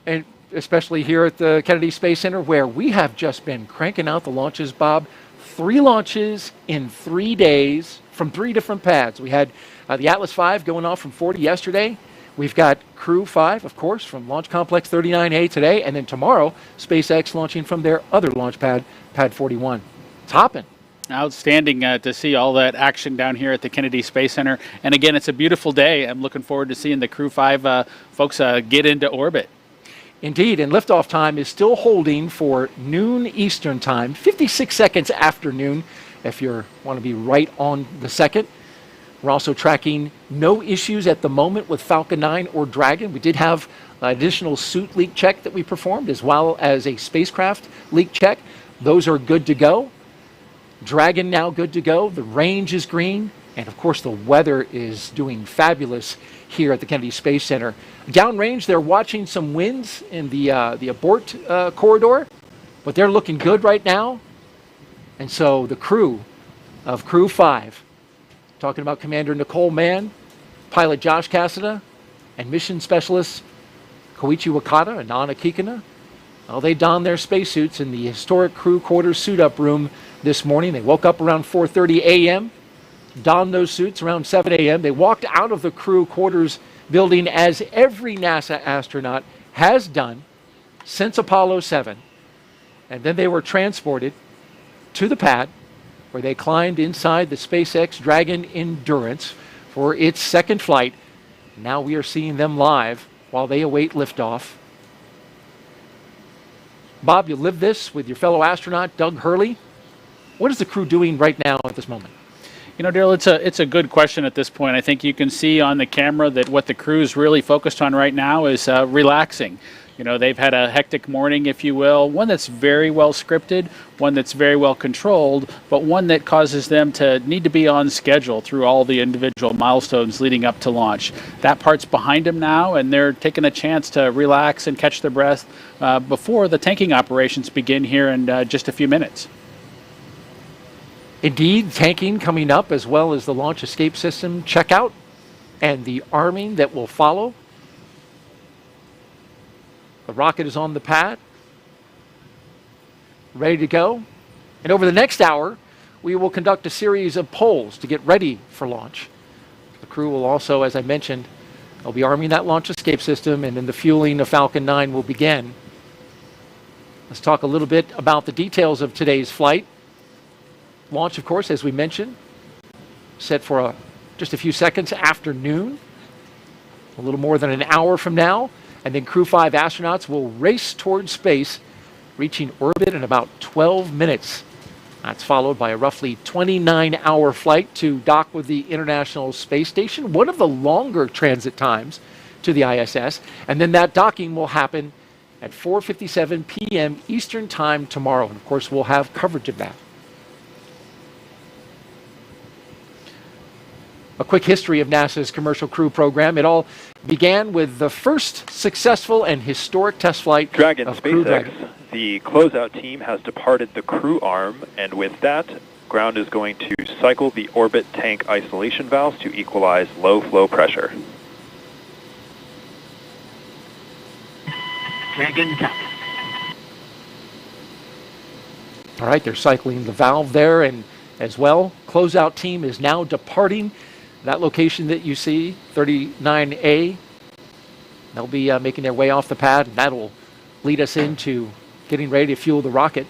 and especially here at the Kennedy Space Center, where we have just been cranking out the launches, Bob. 3 launches in 3 days from 3 different pads. We had the Atlas V going off from 40 yesterday. We've got Crew 5, of course, from Launch Complex 39A today, and then tomorrow, SpaceX launching from their other launch pad, Pad 41. It's hopping. Outstanding to see all that action down here at the Kennedy Space Center. And again, it's a beautiful day. I'm looking forward to seeing the Crew 5 folks get into orbit. Indeed, and liftoff time is still holding for noon Eastern time, 56 seconds after noon, if you want to be right on the second. We're also tracking no issues at the moment with Falcon 9 or Dragon. We did have an additional suit leak check that we performed, as well as a spacecraft leak check. Those are good to go. Dragon now good to go. The range is green. And of course, the weather is doing fabulous here at the Kennedy Space Center. Downrange, they're watching some winds in the abort corridor, but they're looking good right now. And so the crew of Crew 5, talking about Commander Nicole Mann, pilot Josh Cassada, and mission specialists Koichi Wakata and Anna Kikina, well, they donned their spacesuits in the historic crew quarters suit-up room this morning. They woke up around 4:30 a.m., donned those suits around 7 a.m. They walked out of the crew quarters building as every NASA astronaut has done since Apollo 7. And then they were transported to the pad where they climbed inside the SpaceX Dragon Endurance for its second flight. Now we are seeing them live while they await liftoff. Bob, you lived this with your fellow astronaut, Doug Hurley. What is the crew doing right now at this moment? You know, Daryl, it's a good question at this point. I think you can see on the camera that what the crew is really focused on right now is relaxing. You know, they've had a hectic morning, if you will, one that's very well scripted, one that's very well controlled, but one that causes them to need to be on schedule through all the individual milestones leading up to launch. That part's behind them now, and they're taking a chance to relax and catch their breath before the tanking operations begin here in just a few minutes. Indeed, tanking coming up, as well as the launch escape system checkout and the arming that will follow. The rocket is on the pad, ready to go. And over the next hour, we will conduct a series of polls to get ready for launch. The crew will also, as I mentioned, they'll be arming that launch escape system, and then the fueling of Falcon 9 will begin. Let's talk a little bit about the details of today's flight. Launch, of course, as we mentioned, set for just a few seconds after noon, a little more than an hour from now. And then Crew 5 astronauts will race towards space, reaching orbit in about 12 minutes. That's followed by a roughly 29-hour flight to dock with the International Space Station, one of the longer transit times to the ISS. And then that docking will happen at 4:57 p.m. Eastern Time tomorrow. And of course, we'll have coverage of that. A quick history of NASA's Commercial Crew program. It all began with the first successful and historic test flight of Crew Dragon. The closeout team has departed the crew arm, and with that, ground is going to cycle the orbit tank isolation valves to equalize low flow pressure. Dragon tap. All right, they're cycling the valve there, and as well, closeout team is now departing that location that you see, 39A. They'll be making their way off the pad, and that'll lead us into getting ready to fuel the rocket.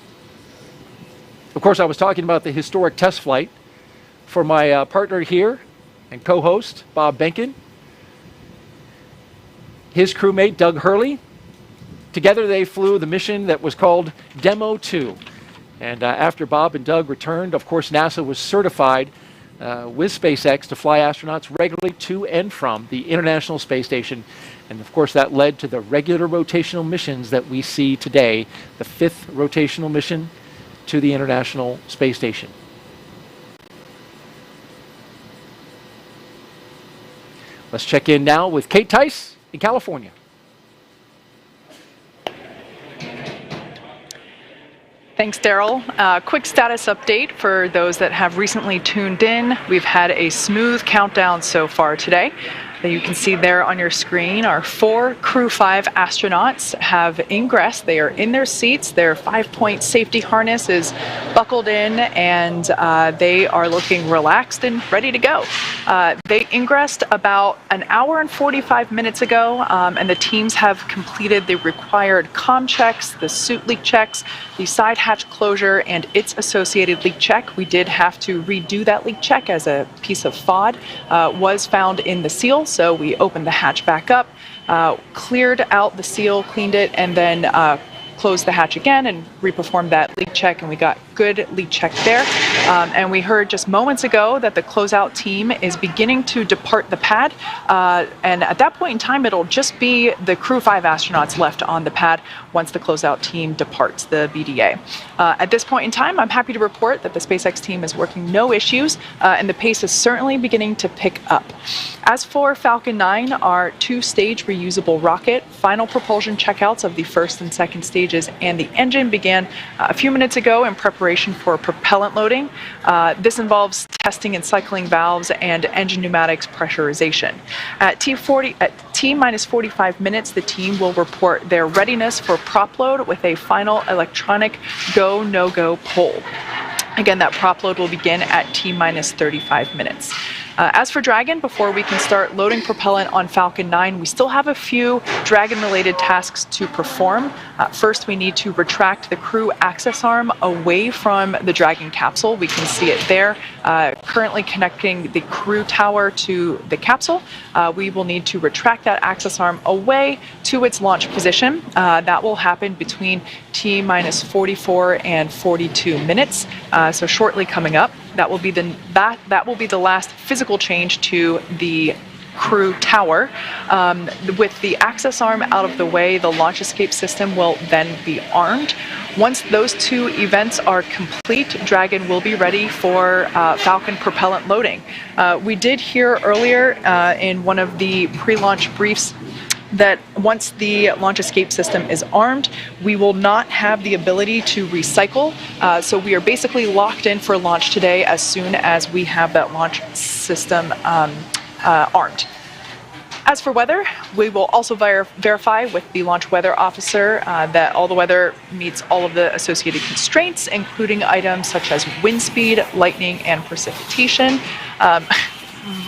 Of course, I was talking about the historic test flight for my partner here and co-host, Bob Benkin. His crewmate, Doug Hurley. Together they flew the mission that was called Demo 2. And after Bob and Doug returned, of course, NASA was certified with SpaceX to fly astronauts regularly to and from the International Space Station. And of course, that led to the regular rotational missions that we see today, the 5th rotational mission to the International Space Station. Let's check in now with Kate Tice in California. Thanks, Daryl. Quick status update for those that have recently tuned in. We've had a smooth countdown so far today. You can see there on your screen, our 4 Crew 5 astronauts have ingressed. They are in their seats. Their 5-point safety harness is buckled in, and they are looking relaxed and ready to go. They ingressed about an hour and 45 minutes ago, and the teams have completed the required comm checks, the suit leak checks, the side hatch closure, and its associated leak check. We did have to redo that leak check as a piece of FOD was found in the seal. So we opened the hatch back up, cleared out the seal, cleaned it, and then closed the hatch again and reperformed that leak check, and we got good leak check there. And we heard just moments ago that the closeout team is beginning to depart the pad, and at that point in time it'll just be the Crew 5 astronauts left on the pad once the closeout team departs the BDA. At this point in time, I'm happy to report that the SpaceX team is working no issues, and the pace is certainly beginning to pick up. As for Falcon 9, our 2-stage reusable rocket, final propulsion checkouts of the first and second stages and the engine began a few minutes ago in preparation for propellant loading. This involves testing and cycling valves and engine pneumatics pressurization. At T-minus 45 minutes, the team will report their readiness for prop load with a final electronic go, no-go poll. Again, that prop load will begin at T-minus 35 minutes. As for Dragon, before we can start loading propellant on Falcon 9, we still have a few Dragon-related tasks to perform. First, we need to retract the crew access arm away from the Dragon capsule. We can see it there, currently connecting the crew tower to the capsule. We will need to retract that access arm away to its launch position. That will happen between T-minus 44 and 42 minutes, so shortly coming up. That will be the last physical change to the crew tower. With the access arm out of the way, the launch escape system will then be armed. Once those two events are complete, Dragon will be ready for Falcon propellant loading. We did hear earlier in one of the pre-launch briefs that once the launch escape system is armed, we will not have the ability to recycle. So we are basically locked in for launch today as soon as we have that launch system armed. As for weather, we will also verify with the launch weather officer that all the weather meets all of the associated constraints, including items such as wind speed, lightning, and precipitation.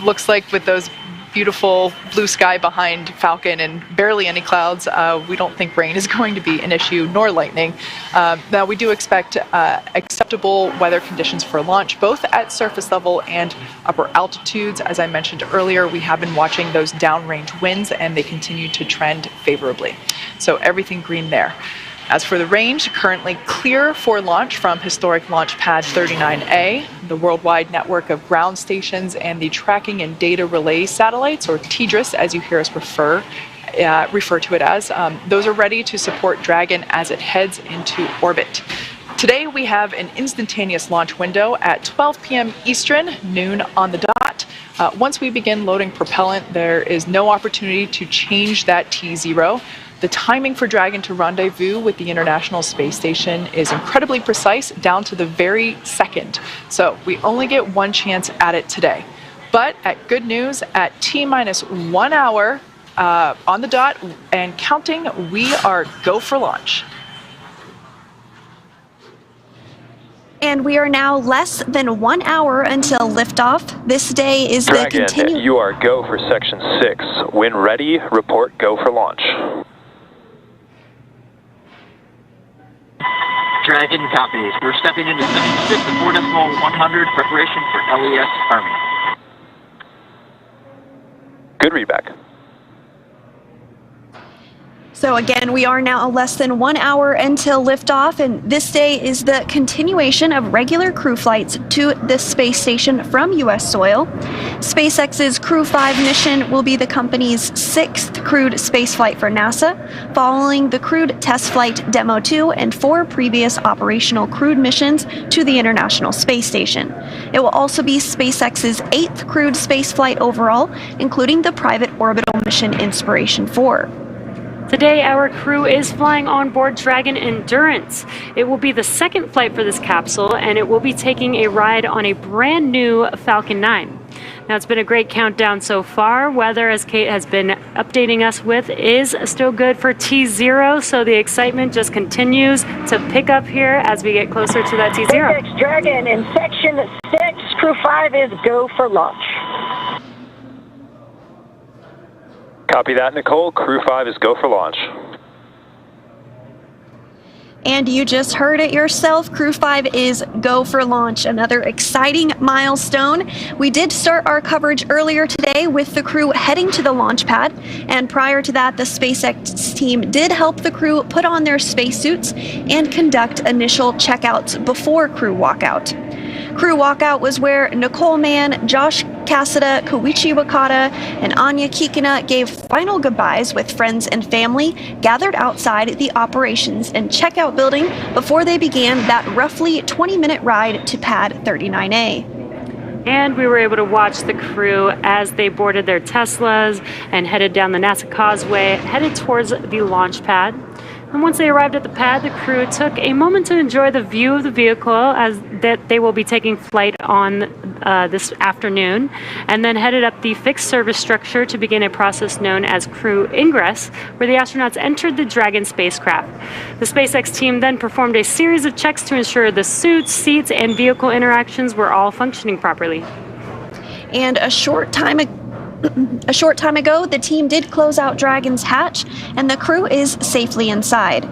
Looks like with those beautiful blue sky behind Falcon and barely any clouds, we don't think rain is going to be an issue, nor lightning. Now, we do expect acceptable weather conditions for launch, both at surface level and upper altitudes. As I mentioned earlier, we have been watching those downrange winds, and they continue to trend favorably. So everything green there. As for the range, currently clear for launch from historic launch pad 39A, the worldwide network of ground stations, and the tracking and data relay satellites, or TDRS as you hear us refer to it as. Those are ready to support Dragon as it heads into orbit. Today we have an instantaneous launch window at 12 p.m. Eastern, noon on the dot. Once we begin loading propellant, there is no opportunity to change that T0. The timing for Dragon to rendezvous with the International Space Station is incredibly precise, down to the very second. So we only get one chance at it today. But at good news, at T-minus 1 hour on the dot and counting, we are go for launch. And we are now less than 1 hour until liftoff. This day is Dragon, the you are go for section 6. When ready, report go for launch. Dragon copies. We're stepping into section 6 at 4.100, preparation for LES Army. Good readback. So again, we are now less than 1 hour until liftoff, and this day is the continuation of regular crew flights to the space station from U.S. soil. SpaceX's Crew 5 mission will be the company's 6th crewed spaceflight for NASA, following the crewed test flight Demo 2 and 4 previous operational crewed missions to the International Space Station. It will also be SpaceX's 8th crewed spaceflight overall, including the private orbital mission Inspiration 4. Today, our crew is flying on board Dragon Endurance. It will be the second flight for this capsule, and it will be taking a ride on a brand new Falcon 9. Now, it's been a great countdown so far. Weather, as Kate has been updating us with, is still good for T0, so the excitement just continues to pick up here as we get closer to that T0. Spacex Dragon in Section 6, Crew 5 is go for launch. Copy that, Nicole. Crew 5 is go for launch. And you just heard it yourself, Crew 5 is go for launch, another exciting milestone. We did start our coverage earlier today with the crew heading to the launch pad, and prior to that, the SpaceX team did help the crew put on their spacesuits and conduct initial checkouts before crew walkout. Crew walkout was where Nicole Mann, Josh Cassada, Koichi Wakata, and Anya Kikina gave final goodbyes with friends and family gathered outside the operations and checkout building before they began that roughly 20-minute ride to pad 39A. And we were able to watch the crew as they boarded their Teslas and headed down the NASA Causeway, headed towards the launch pad. And once they arrived at the pad, the crew took a moment to enjoy the view of the vehicle as that they will be taking flight on this afternoon, and then headed up the fixed service structure to begin a process known as crew ingress, where the astronauts entered the Dragon spacecraft. The SpaceX team then performed a series of checks to ensure the suits, seats, and vehicle interactions were all functioning properly. And a short time ago, the team did close out Dragon's hatch, and the crew is safely inside.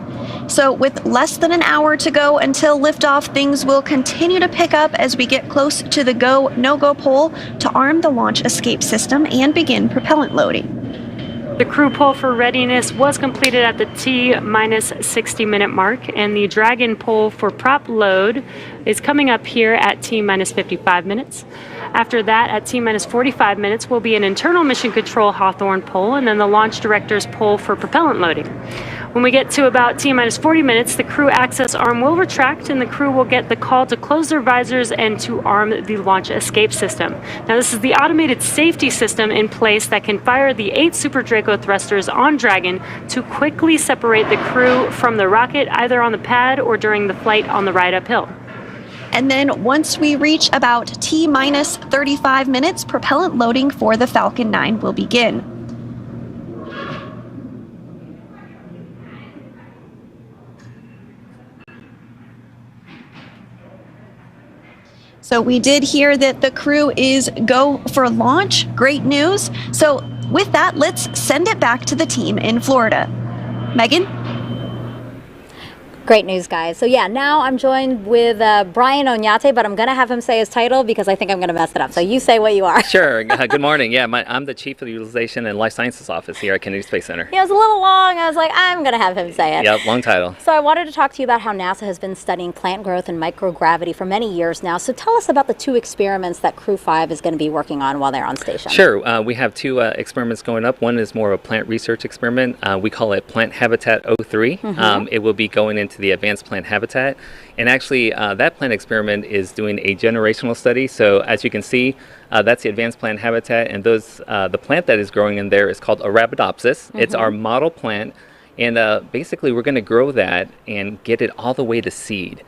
So with less than an hour to go until liftoff, things will continue to pick up as we get close to the go, no-go pole to arm the launch escape system and begin propellant loading. The crew pull for readiness was completed at the T-minus 60-minute mark, and the Dragon pull for prop load is coming up here at T-minus 55 minutes. After that, at T-minus 45 minutes, will be an internal mission control Hawthorne pull, and then the launch director's pull for propellant loading. When we get to about T-minus 40 minutes, the crew access arm will retract, and the crew will get the call to close their visors and to arm the launch escape system. Now, this is the automated safety system in place that can fire the 8 Super Draco thrusters on Dragon to quickly separate the crew from the rocket, either on the pad or during the flight on the ride uphill. And then once we reach about T-minus 35 minutes, propellant loading for the Falcon 9 will begin. So we did hear that the crew is go for launch. Great news. So with that, let's send it back to the team in Florida. Megan? Great news, guys. So yeah, now I'm joined with Brian Onyate, but I'm going to have him say his title because I think I'm going to mess it up. So you say what you are. Sure. Good morning. Yeah, I'm the Chief of the Utilization and Life Sciences Office here at Kennedy Space Center. Yeah, it was a little long. I was like, I'm going to have him say it. Yep, long title. So I wanted to talk to you about how NASA has been studying plant growth and microgravity for many years now. So tell us about the 2 experiments that Crew 5 is going to be working on while they're on station. Sure. We have 2 experiments going up. One is more of a plant research experiment. We call it Plant Habitat 03. It will be going into the advanced plant habitat, and actually that plant experiment is doing a generational study. So as you can see, that's the advanced plant habitat, and those the plant that is growing in there is called Arabidopsis. It's our model plant, and basically we're going to grow that and get it all the way to seed,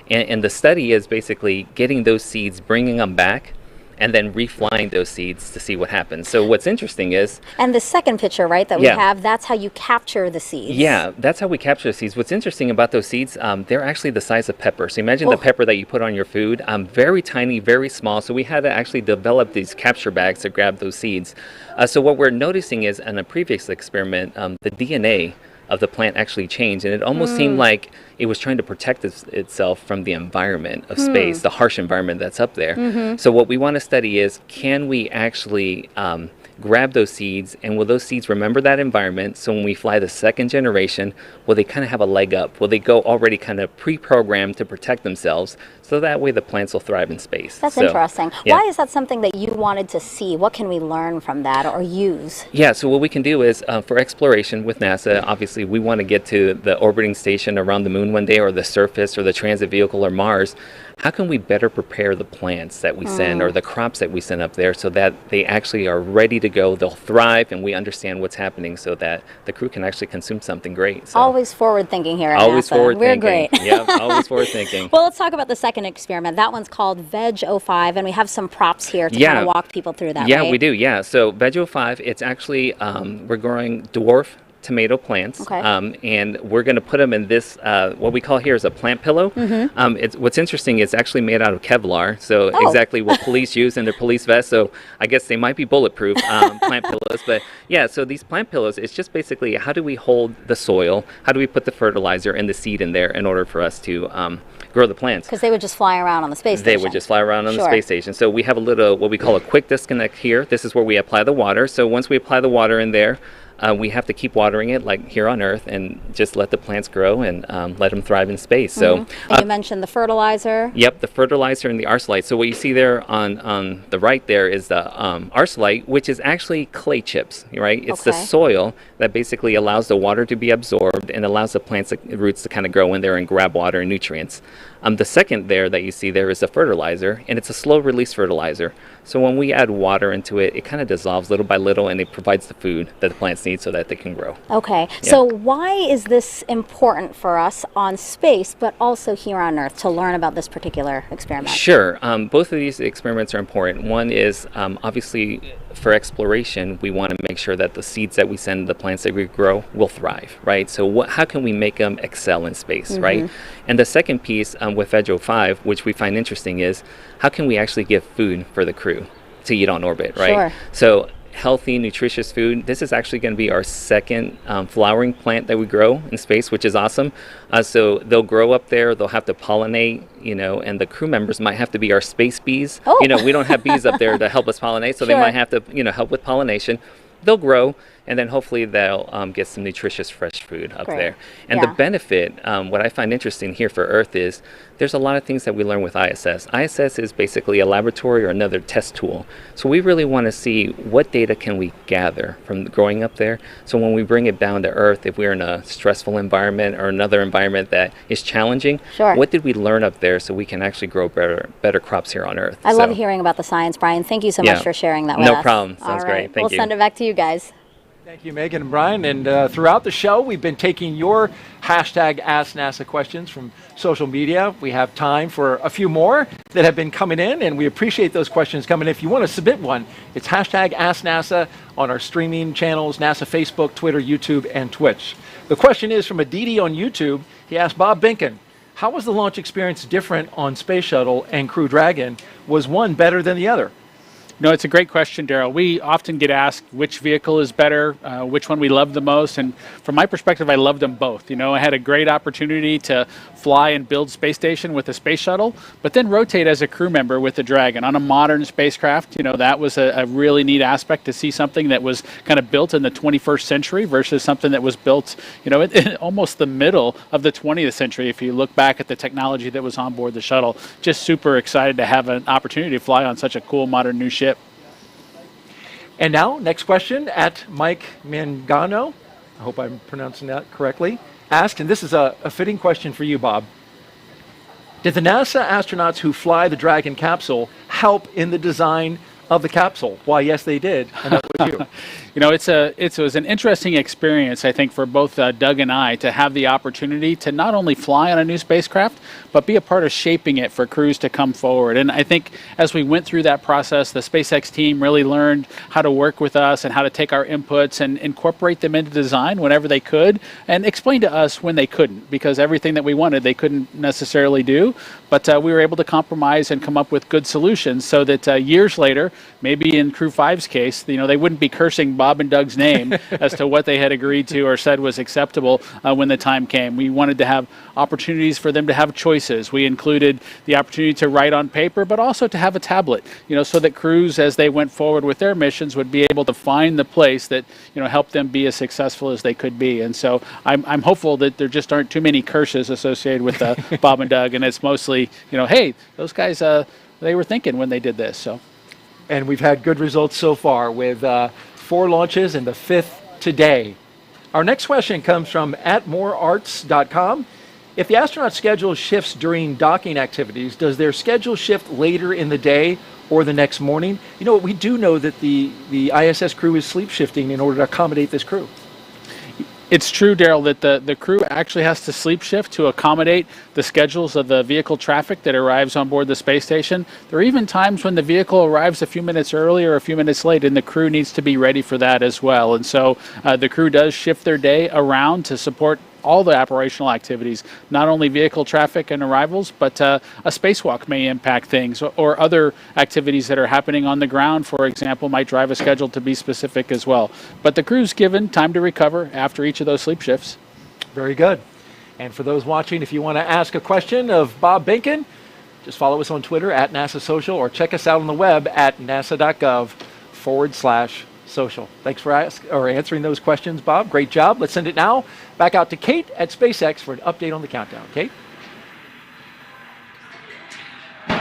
and the study is basically getting those seeds, bringing them back, and then reflying those seeds to see what happens. So what's interesting is... And the second picture, right, that we have, that's how you capture the seeds. Yeah, that's how we capture the seeds. What's interesting about those seeds, they're actually the size of pepper. So imagine the pepper that you put on your food, very tiny, very small. So we had to actually develop these capture bags to grab those seeds. So what we're noticing is in a previous experiment, the DNA of the plant actually changed, and it almost seemed like it was trying to protect itself from the environment of space, the harsh environment that's up there. So what we want to study is, can we actually grab those seeds, and will those seeds remember that environment? So when we fly the second generation, will they kind of have a leg up? Will they go already kind of pre-programmed to protect themselves, so that way the plants will thrive in space? That's interesting. Yeah. Why is that something that you wanted to see? What can we learn from that or use? Yeah, so what we can do is, for exploration with NASA, obviously we want to get to the orbiting station around the moon one day, or the surface, or the transit vehicle, or Mars. How can we better prepare the plants that we send, or the crops that we send up there, so that they actually are ready to go, they'll thrive, and we understand what's happening so that the crew can actually consume something great. So Always forward thinking here at always NASA. forward We're thinking. great. Yeah, always forward thinking. Well, let's talk about the second experiment. That one's called Veg05, and we have some props here to kind of walk people through that, Yeah, right? we do. Yeah. So Veg05, it's actually we're growing dwarf tomato plants, Okay. and we're going to put them in this what we call here is a plant pillow. It's what's interesting is actually made out of Kevlar, so exactly what police use in their police vests. So I guess they might be bulletproof plant pillows, but yeah. So these plant pillows, it's just basically how do we hold the soil, how do we put the fertilizer and the seed in there in order for us to grow the plants. Because they would just fly around on the space They station. would just fly around on the Sure. space station. So we have a little what we call a quick disconnect here. This is where we apply the water. So once we apply the water in there, we have to keep watering it like here on Earth and just let the plants grow and let them thrive in space. So And you mentioned the fertilizer. yep, the fertilizer and the arsenite. So what you see there on the right there is the arsenite, which is actually clay chips, right? It's the Okay. soil that basically allows the water to be absorbed and allows the plants' roots to kind of grow in there and grab water and nutrients. The second there that you see there is the fertilizer, and it's a slow release fertilizer. So when we add water into it, it kind of dissolves little by little, and it provides the food that the plants need so that they can grow. Okay, Yeah. so why is this important for us on space, but also here on Earth to learn about this particular experiment? Sure. Both of these experiments are important. One is obviously for exploration, we want to make sure that the seeds that we send, the plants that we grow, will thrive, right? So how can we make them excel in space, right? And the second piece with Veg05, which we find interesting, is how can we actually give food for the crew to eat on orbit, right? Sure. So healthy, nutritious food. This is actually going to be our second flowering plant that we grow in space, which is awesome. So they'll grow up there, they'll have to pollinate, and the crew members might have to be our space bees. Oh. We don't have bees up there to help us pollinate, so they Sure. might have to, help with pollination. They'll grow, and then hopefully they'll get some nutritious fresh food up Great. there. And Yeah. the benefit, what I find interesting here for Earth is there's a lot of things that we learn with ISS. ISS is basically a laboratory or another test tool. So we really want to see what data can we gather from growing up there. So when we bring it down to Earth, if we're in a stressful environment or another environment that is challenging, Sure. what did we learn up there so we can actually grow better crops here on Earth? I love So- hearing about the science, Brian. Thank you so Yeah. much for sharing that with No us. problem. Sounds All right. great. Thank we'll you. send it back to you guys. Thank you, Megan and Brian. And throughout the show, we've been taking your hashtag Ask NASA questions from social media. We have time for a few more that have been coming in, and we appreciate those questions coming in. If you want to submit one, it's hashtag Ask NASA on our streaming channels, NASA Facebook, Twitter, YouTube, and Twitch. The question is from Aditi on YouTube. He asked Bob Binken, how was the launch experience different on Space Shuttle and Crew Dragon? Was one better than the other? No, it's a great question, Daryl. We often get asked which vehicle is better, which one we love the most, and from my perspective, I loved them both. I had a great opportunity to fly and build space station with the space shuttle, but then rotate as a crew member with the Dragon on a modern spacecraft. That was a really neat aspect to see something that was kind of built in the 21st century versus something that was built, in almost the middle of the 20th century. If you look back at the technology that was on board the shuttle, just super excited to have an opportunity to fly on such a cool modern new ship. And now, next question at Mike Mangano. I hope I'm pronouncing that correctly. Asked, and this is a fitting question for you, Bob. Did the NASA astronauts who fly the Dragon capsule help in the design of the capsule? Why, yes, they did, and that was you. It was an interesting experience, I think, for both Doug and I to have the opportunity to not only fly on a new spacecraft, but be a part of shaping it for crews to come forward. And I think as we went through that process, the SpaceX team really learned how to work with us and how to take our inputs and incorporate them into design whenever they could, and explain to us when they couldn't, because everything that we wanted they couldn't necessarily do. But we were able to compromise and come up with good solutions so that years later, maybe in Crew 5's case, they wouldn't be cursing Bob and Doug's name as to what they had agreed to or said was acceptable when the time came. We wanted to have opportunities for them to have choices. We included the opportunity to write on paper, but also to have a tablet, so that crews, as they went forward with their missions, would be able to find the place that, helped them be as successful as they could be. And so I'm hopeful that there just aren't too many curses associated with Bob and Doug, and it's mostly, hey, those guys, they were thinking when they did this. So. And we've had good results so far with 4 launches and the 5th today. Our next question comes from @morearts.com. If the astronaut schedule shifts during docking activities, does their schedule shift later in the day or the next morning. You know what? We do know that the ISS crew is sleep shifting in order to accommodate this crew. It's true, Daryl, that the crew actually has to sleep shift to accommodate the schedules of the vehicle traffic that arrives on board the space station. There are even times when the vehicle arrives a few minutes early or a few minutes late, and the crew needs to be ready for that as well. And so the crew does shift their day around to support all the operational activities, not only vehicle traffic and arrivals, but a spacewalk may impact things, or other activities that are happening on the ground, for example, might drive a schedule to be specific as well. But the crew's given time to recover after each of those sleep shifts. Very good. And for those watching, if you want to ask a question of Bob Behnken, just follow us on Twitter at NASA Social, or check us out on the web at nasa.gov/social. Thanks for answering those questions, Bob. Great job. Let's send it now back out to Kate at SpaceX for an update on the countdown. Kate?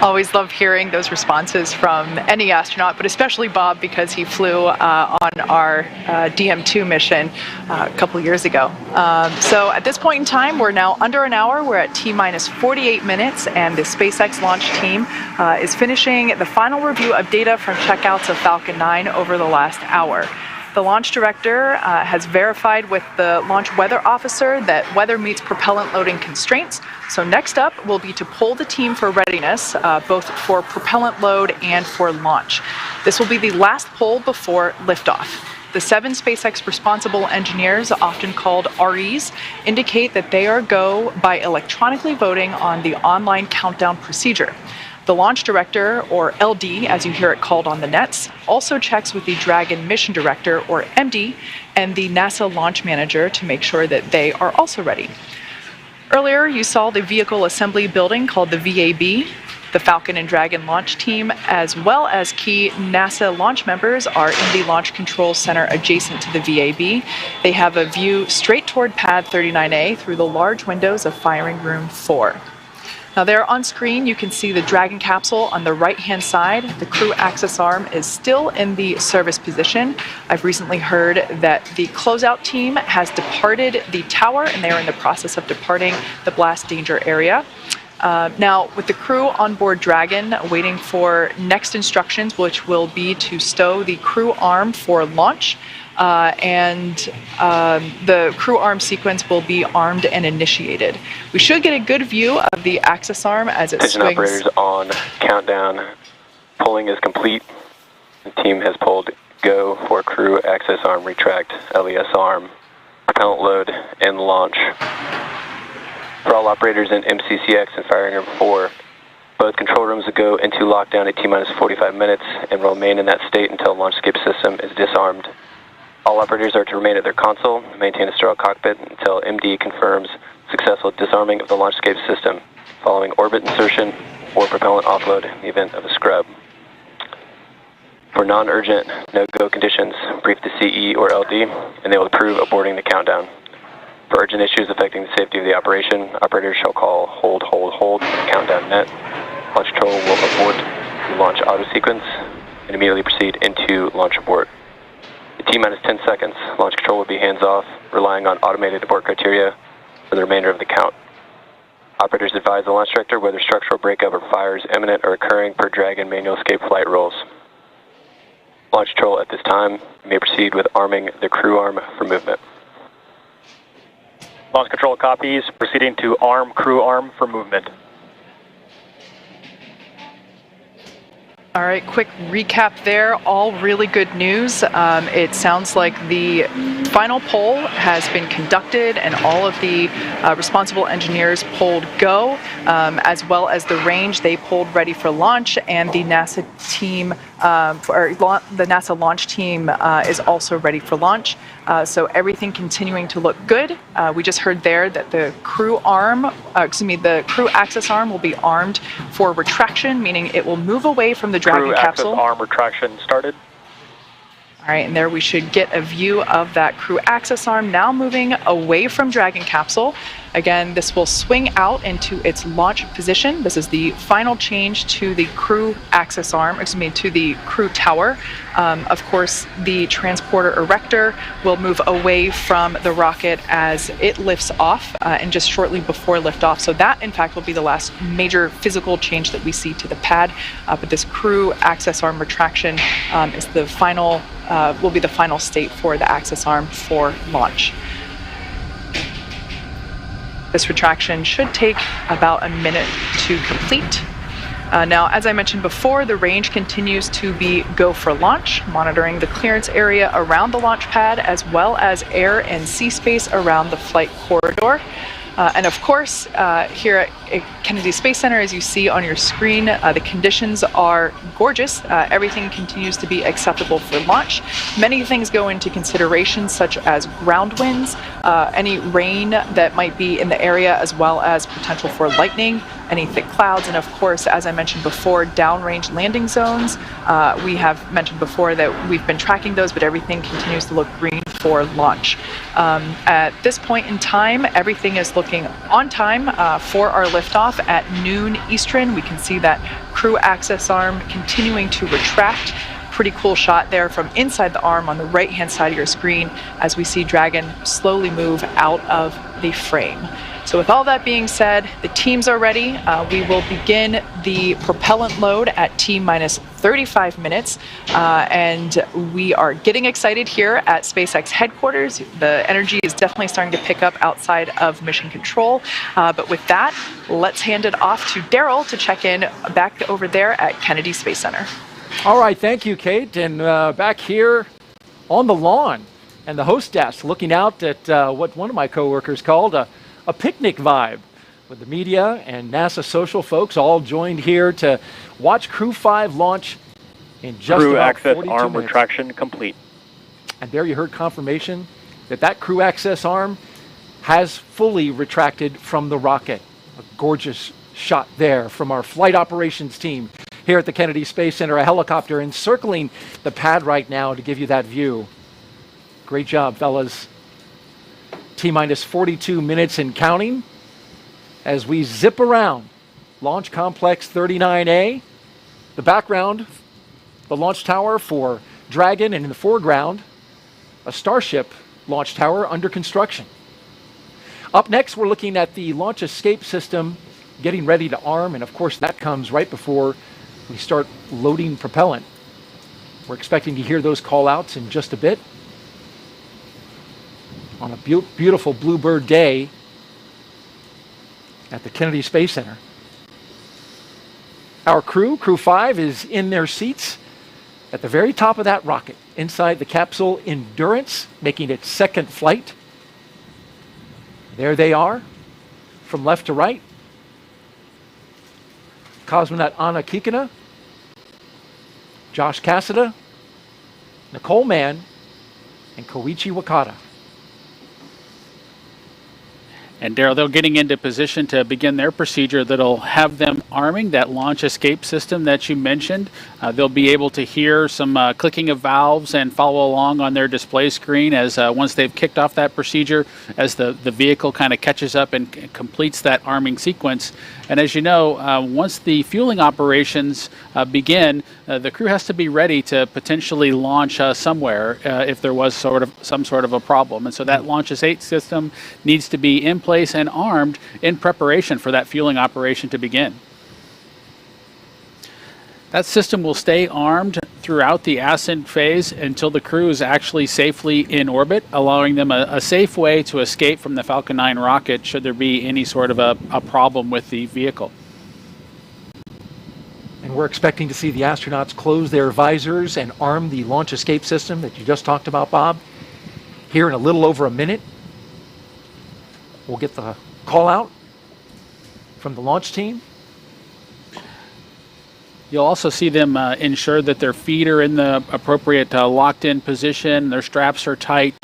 Always love hearing those responses from any astronaut, but especially Bob, because he flew on our DM2 mission a couple years ago. So at this point in time, we're now under an hour. We're at T-minus 48 minutes, and the SpaceX launch team is finishing the final review of data from checkouts of Falcon 9 over the last hour. The launch director has verified with the launch weather officer that weather meets propellant loading constraints. So next up will be to poll the team for readiness, both for propellant load and for launch. This will be the last poll before liftoff. The 7 SpaceX responsible engineers, often called REs, indicate that they are go by electronically voting on the online countdown procedure. The launch director, or LD, as you hear it called on the nets, also checks with the Dragon mission director, or MD, and the NASA launch manager to make sure that they are also ready. Earlier, you saw the vehicle assembly building called the VAB. The Falcon and Dragon launch team, as well as key NASA launch members, are in the Launch Control Center adjacent to the VAB. They have a view straight toward Pad 39A through the large windows of Firing Room 4. Now there on screen, you can see the Dragon capsule on the right-hand side. The crew access arm is still in the service position. I've recently heard that the closeout team has departed the tower, and they are in the process of departing the blast danger area. Now, with the crew on board Dragon waiting for next instructions, which will be to stow the crew arm for launch, the crew arm sequence will be armed and initiated. We should get a good view of the access arm as it Attention swings. operators on countdown. Polling is complete. The team has pulled go for crew access arm retract, LES arm, propellant load, and launch. For all operators in MCCX and Firing Room 4, both control rooms will go into lockdown at T-minus 45 minutes and will remain in that state until launch escape system is disarmed. All operators are to remain at their console and maintain a sterile cockpit until MD confirms successful disarming of the launch escape system, following orbit insertion or propellant offload in the event of a scrub. For non-urgent no-go conditions, brief the CE or LD, and they will approve aborting the countdown. For urgent issues affecting the safety of the operation, operators shall call hold, hold, hold on the countdown net. Launch control will abort the launch auto sequence and immediately proceed into launch abort. At T-minus 10 seconds, launch control will be hands-off, relying on automated abort criteria for the remainder of the count. Operators advise the launch director whether structural breakup or fires imminent or occurring per Dragon manual escape flight rules. Launch control at this time may proceed with arming the crew arm for movement. Launch control copies, proceeding to arm crew arm for movement. All right, quick recap there. All really good news. It sounds like the final poll has been conducted and all of the responsible engineers polled go, as well as the range they polled ready for launch, and the NASA team, the NASA launch team is also ready for launch. So everything continuing to look good. We just heard there that the crew arm, the crew access arm will be armed for retraction, meaning it will move away from the Dragon crew capsule. Access arm retraction started. All right, and there we should get a view of that crew access arm now moving away from Dragon capsule. Again, this will swing out into its launch position. This is the final change to the crew access arm, to the crew tower. Of course, the transporter erector will move away from the rocket as it lifts off and just shortly before liftoff. So that, in fact, will be the last major physical change that we see to the pad. But this crew access arm retraction is the final, will be the final state for the access arm for launch. This retraction should take about a minute to complete. Now, as I mentioned before, the range continues to be go for launch, monitoring the clearance area around the launch pad as well as air and sea space around the flight corridor. And of course, here at Kennedy Space Center, as you see on your screen, the conditions are gorgeous. Everything continues to be acceptable for launch. Many things go into consideration, such as ground winds, any rain that might be in the area, as well as potential for lightning, any thick clouds, and of course, as I mentioned before, downrange landing zones. We have mentioned before that we've been tracking those, but everything continues to look green for launch. At this point in time, everything is looking on time for our liftoff at noon Eastern. We can see that crew access arm continuing to retract. Pretty cool shot there from inside the arm on the right-hand side of your screen as we see Dragon slowly move out of the frame. So with all that being said, the teams are ready. We will begin the propellant load at T-minus 35 minutes. And we are getting excited here at SpaceX headquarters. The energy is definitely starting to pick up outside of mission control. But with that, let's hand it off to Daryl to check in back over there at Kennedy Space Center. All right, thank you, Kate. And back here on the lawn and the host desk, looking out at what one of my coworkers called a picnic vibe, with the media and NASA social folks all joined here to watch Crew 5 launch in just crew about access 42 arm minutes. retraction complete. And there you heard confirmation that crew access arm has fully retracted from the rocket. A gorgeous shot there from our flight operations team here at the Kennedy Space Center, a helicopter encircling the pad right now to give you that view. Great job, fellas. T-minus 42 minutes and counting as we zip around Launch Complex 39A. The background, the launch tower for Dragon, and in the foreground, a Starship launch tower under construction. Up next, we're looking at the launch escape system getting ready to arm, and of course that comes right before we start loading propellant. We're expecting to hear those call outs in just a bit. On a beautiful bluebird day at the Kennedy Space Center. Our crew 5, is in their seats at the very top of that rocket, inside the capsule Endurance, making its second flight. There they are, from left to right. Cosmonaut Anna Kikina, Josh Cassada, Nicole Mann, and Koichi Wakata. And Daryl, they're getting into position to begin their procedure that'll have them arming that launch escape system that you mentioned. They'll be able to hear some clicking of valves and follow along on their display screen as once they've kicked off that procedure, as the vehicle kind of catches up and completes that arming sequence. And as you know, once the fueling operations begin, the crew has to be ready to potentially launch somewhere if there was some sort of a problem. And so that launch escape system needs to be in place and armed in preparation for that fueling operation to begin. That system will stay armed throughout the ascent phase until the crew is actually safely in orbit, allowing them a safe way to escape from the Falcon 9 rocket should there be any sort of a problem with the vehicle. And we're expecting to see the astronauts close their visors and arm the launch escape system that you just talked about, Bob, here in a little over a minute. We'll get the call out from the launch team. You'll also see them ensure that their feet are in the appropriate locked-in position, their straps are tight,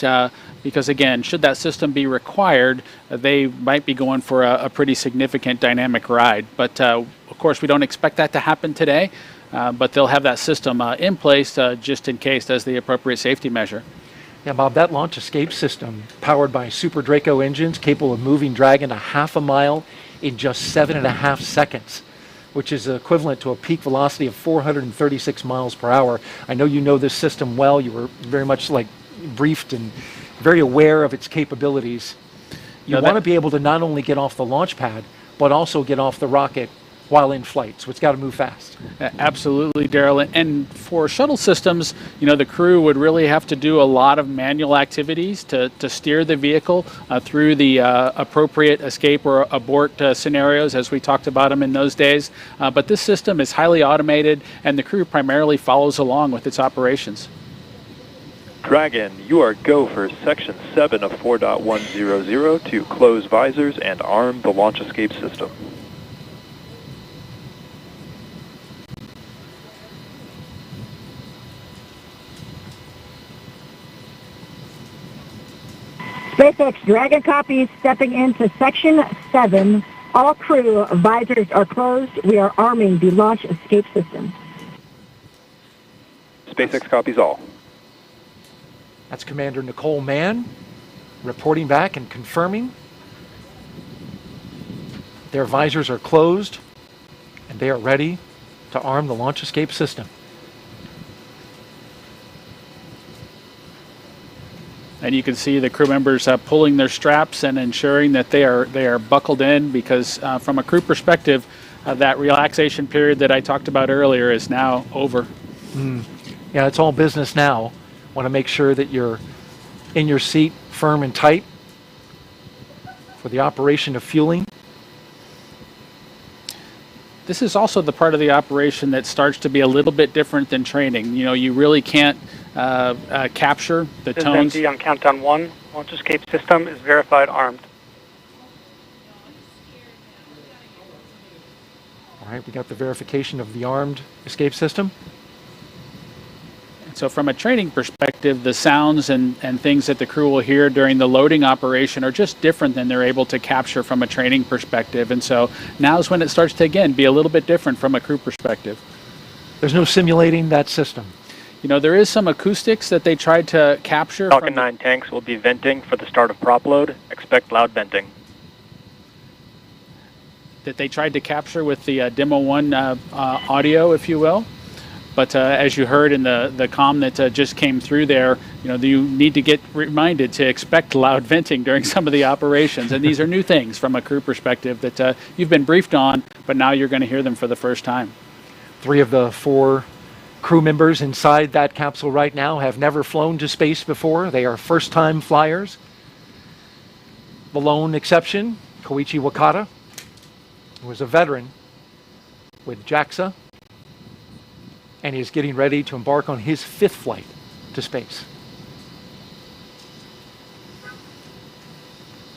because again, should that system be required, they might be going for a pretty significant dynamic ride. But of course, we don't expect that to happen today. but they'll have that system in place just in case as the appropriate safety measure. Yeah, Bob, that launch escape system, powered by Super Draco engines, capable of moving Dragon a half a mile in just 7.5 seconds, which is equivalent to a peak velocity of 436 miles per hour. I know you know this system well. You were very much briefed and very aware of its capabilities. You want to be able to not only get off the launch pad, but also get off the rocket while in flight. So it's got to move fast. Absolutely, Daryl. And for shuttle systems, the crew would really have to do a lot of manual activities to steer the vehicle through the appropriate escape or abort scenarios, as we talked about them in those days. But this system is highly automated, and the crew primarily follows along with its operations. Dragon, you are go for Section 7 of 4.100 to close visors and arm the launch escape system. SpaceX Dragon copies stepping into Section 7. All crew visors are closed. We are arming the launch escape system. SpaceX copies all. That's Commander Nicole Mann reporting back and confirming their visors are closed and they are ready to arm the launch escape system. And you can see the crew members pulling their straps and ensuring that they are buckled in, because from a crew perspective, that relaxation period that I talked about earlier is now over. Yeah, it's all business now. Want to make sure that you're in your seat, firm and tight for the operation of fueling. This is also the part of the operation that starts to be a little bit different than training. You really can't capture the This tones. is MD on countdown 1. Launch escape system is verified armed. All right, we got the verification of the armed escape system. So from a training perspective, the sounds and things that the crew will hear during the loading operation are just different than they're able to capture from a training perspective. And so now's when it starts to, again, be a little bit different from a crew perspective. There's no simulating that system. There is some acoustics that they tried to capture. Falcon 9 tanks will be venting for the start of prop load. Expect loud venting. That they tried to capture with the Demo 1 audio, if you will. But as you heard in the comm that just came through there, you need to get reminded to expect loud venting during some of the operations. And these are new things from a crew perspective that you've been briefed on, but now you're going to hear them for the first time. 3 of the 4 crew members inside that capsule right now have never flown to space before. They are first-time flyers. The lone exception, Koichi Wakata, who was a veteran with JAXA, and he is getting ready to embark on his 5th flight to space.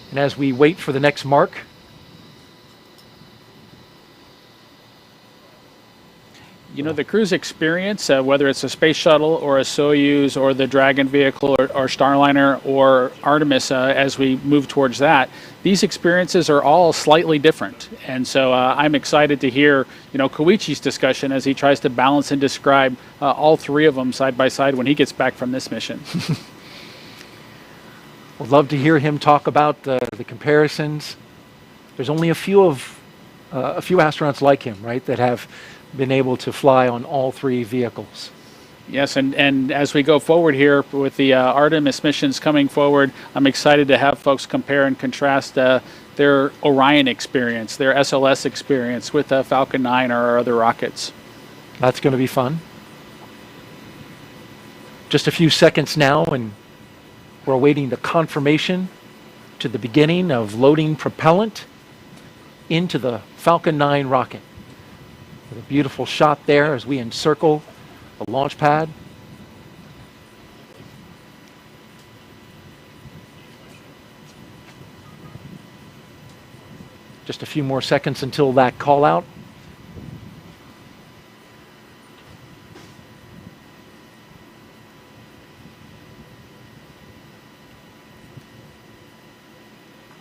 And as we wait for the next mark, the crew's experience, whether it's a space shuttle or a Soyuz or the Dragon vehicle or Starliner or Artemis, as we move towards that, these experiences are all slightly different. And so I'm excited to hear, Koichi's discussion as he tries to balance and describe all 3 of them side by side when he gets back from this mission. We'd love to hear him talk about the comparisons. There's only a few astronauts like him, right, that have been able to fly on all 3 vehicles. Yes, and as we go forward here with the Artemis missions coming forward, I'm excited to have folks compare and contrast their Orion experience, their SLS experience with Falcon 9 or our other rockets. That's going to be fun. Just a few seconds now, and we're awaiting the confirmation to the beginning of loading propellant into the Falcon 9 rocket. With a beautiful shot there as we encircle the launch pad. Just a few more seconds until that call out.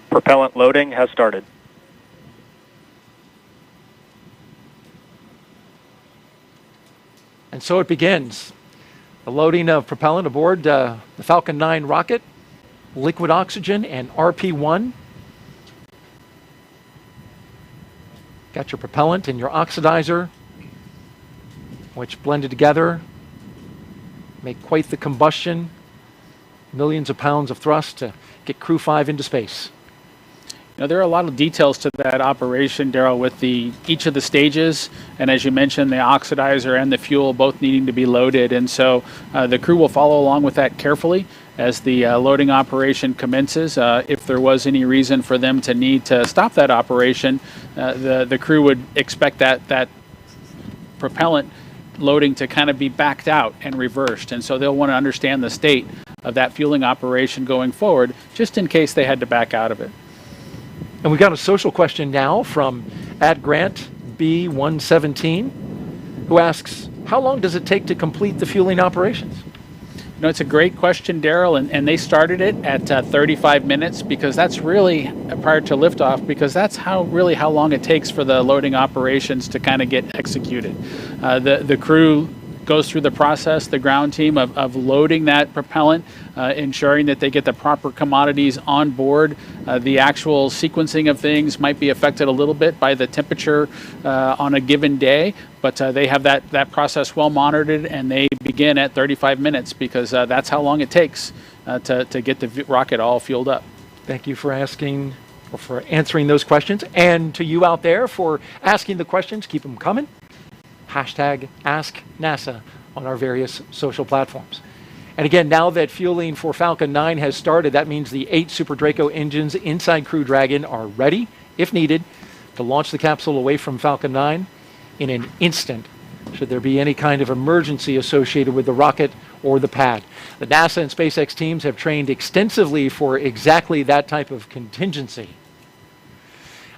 Propellant loading has started. And so it begins. The loading of propellant aboard the Falcon 9 rocket, liquid oxygen and RP1. Got your propellant and your oxidizer, which blended together make quite the combustion. Millions of pounds of thrust to get Crew 5 into space. You know, there are a lot of details to that operation, Daryl, with each of the stages, and as you mentioned, the oxidizer and the fuel both needing to be loaded, and so the crew will follow along with that carefully as the loading operation commences. If there was any reason for them to need to stop that operation, the crew would expect that propellant loading to kind of be backed out and reversed, and so they'll want to understand the state of that fueling operation going forward, just in case they had to back out of it. And we got a social question now from @Grant B117, who asks, how long does it take to complete the fueling operations? You know, it's a great question, Daryl, and they started it at 35 minutes because that's really, prior to liftoff, because that's how long it takes for the loading operations to kind of get executed. The crew goes through the process, the ground team, of loading that propellant, ensuring that they get the proper commodities on board. The actual sequencing of things might be affected a little bit by the temperature on a given day, but they have that process well monitored, and they begin at 35 minutes because that's how long it takes to get the rocket all fueled up. Thank you for asking, or for answering those questions, and to you out there for asking the questions. Keep them coming. #AskNASA on our various social platforms. And again, now that fueling for Falcon 9 has started, that means the 8 Super Draco engines inside Crew Dragon are ready, if needed, to launch the capsule away from Falcon 9 in an instant, should there be any kind of emergency associated with the rocket or the pad. The NASA and SpaceX teams have trained extensively for exactly that type of contingency.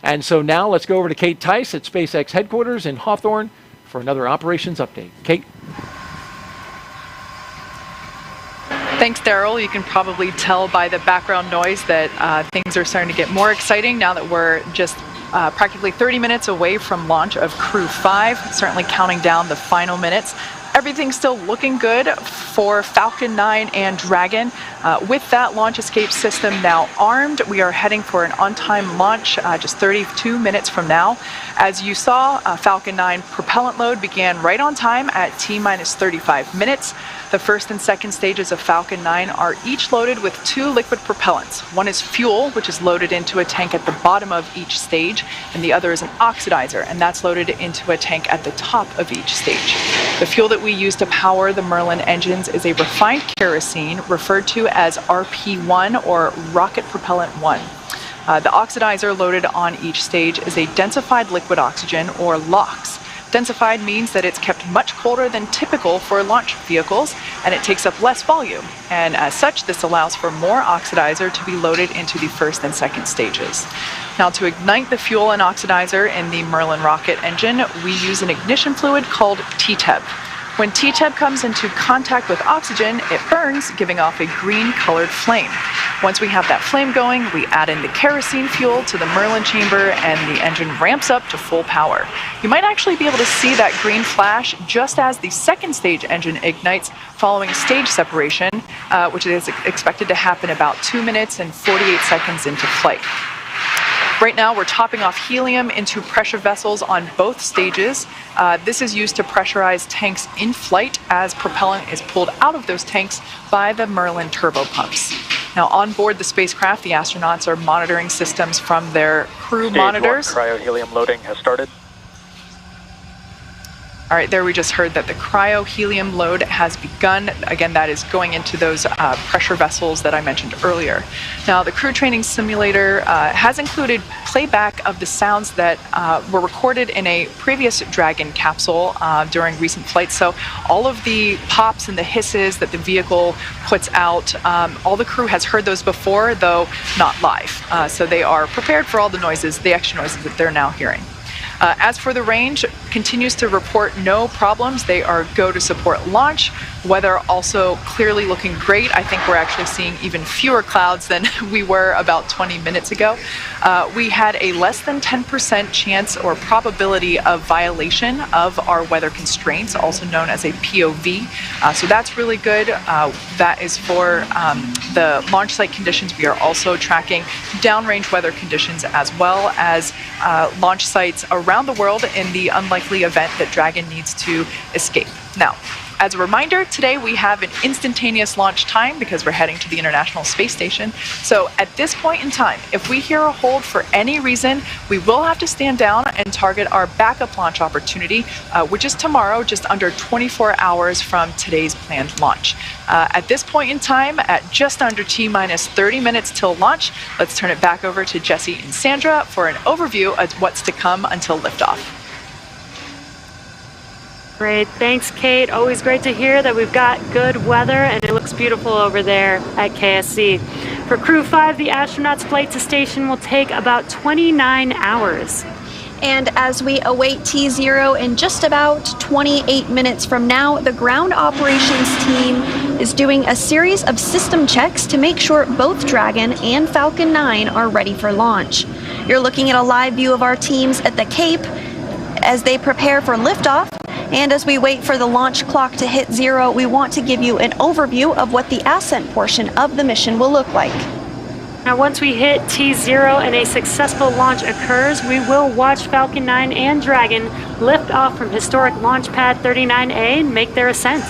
And so now let's go over to Kate Tice at SpaceX headquarters in Hawthorne for another operations update. Kate? Thanks, Daryl. You can probably tell by the background noise that things are starting to get more exciting now that we're just practically 30 minutes away from launch of Crew 5, certainly counting down the final minutes. Everything's still looking good for Falcon 9 and Dragon. With that launch escape system now armed, we are heading for an on-time launch just 32 minutes from now. As you saw, Falcon 9 propellant load began right on time at T-minus 35 minutes. The first and second stages of Falcon 9 are each loaded with 2 liquid propellants. One is fuel, which is loaded into a tank at the bottom of each stage, and the other is an oxidizer, and that's loaded into a tank at the top of each stage. The fuel that we use to power the Merlin engines is a refined kerosene referred to as RP1, or Rocket Propellant 1. The oxidizer loaded on each stage is a densified liquid oxygen, or LOX. Densified means that it's kept much colder than typical for launch vehicles, and it takes up less volume. And as such, this allows for more oxidizer to be loaded into the first and second stages. Now, to ignite the fuel and oxidizer in the Merlin rocket engine, we use an ignition fluid called TTEB. When TTEB comes into contact with oxygen, it burns, giving off a green-colored flame. Once we have that flame going, we add in the kerosene fuel to the Merlin chamber, and the engine ramps up to full power. You might actually be able to see that green flash just as the second stage engine ignites following stage separation, which is expected to happen about 2 minutes and 48 seconds into flight. Right now, we're topping off helium into pressure vessels on both stages. This is used to pressurize tanks in flight as propellant is pulled out of those tanks by the Merlin turbo pumps. Now, on board the spacecraft, the astronauts are monitoring systems from their crew monitors. Stage 1 cryo-helium loading has started. All right, there we just heard that the cryo-helium load has begun. Again, that is going into those pressure vessels that I mentioned earlier. Now, the crew training simulator has included playback of the sounds that were recorded in a previous Dragon capsule during recent flights. So all of the pops and the hisses that the vehicle puts out, all the crew has heard those before, though not live. So they are prepared for all the noises, the extra noises that they're now hearing. As for the range, continues to report no problems. They are go to support launch. Weather also clearly looking great. I think we're actually seeing even fewer clouds than we were about 20 minutes ago. We had a less than 10% chance or probability of violation of our weather constraints, also known as a POV. So that's really good. That is for the launch site conditions. We are also tracking downrange weather conditions as well as launch sites around the world in the unlikely event that Dragon needs to escape. Now, as a reminder, today we have an instantaneous launch time because we're heading to the International Space Station. So at this point in time, if we hear a hold for any reason, we will have to stand down and target our backup launch opportunity, which is tomorrow, just under 24 hours from today's planned launch. At this point in time, at just under T-minus 30 minutes till launch, let's turn it back over to Jesse and Sandra for an overview of what's to come until liftoff. Great. Thanks, Kate. Always great to hear that we've got good weather and it looks beautiful over there at KSC. For Crew 5, the astronauts' flight to station will take about 29 hours. And as we await T0 in just about 28 minutes from now, the ground operations team is doing a series of system checks to make sure both Dragon and Falcon 9 are ready for launch. You're looking at a live view of our teams at the Cape as they prepare for liftoff. And as we wait for the launch clock to hit 0, we want to give you an overview of what the ascent portion of the mission will look like. Now, once we hit T0 and a successful launch occurs, we will watch Falcon 9 and Dragon lift off from historic launch pad 39A and make their ascent.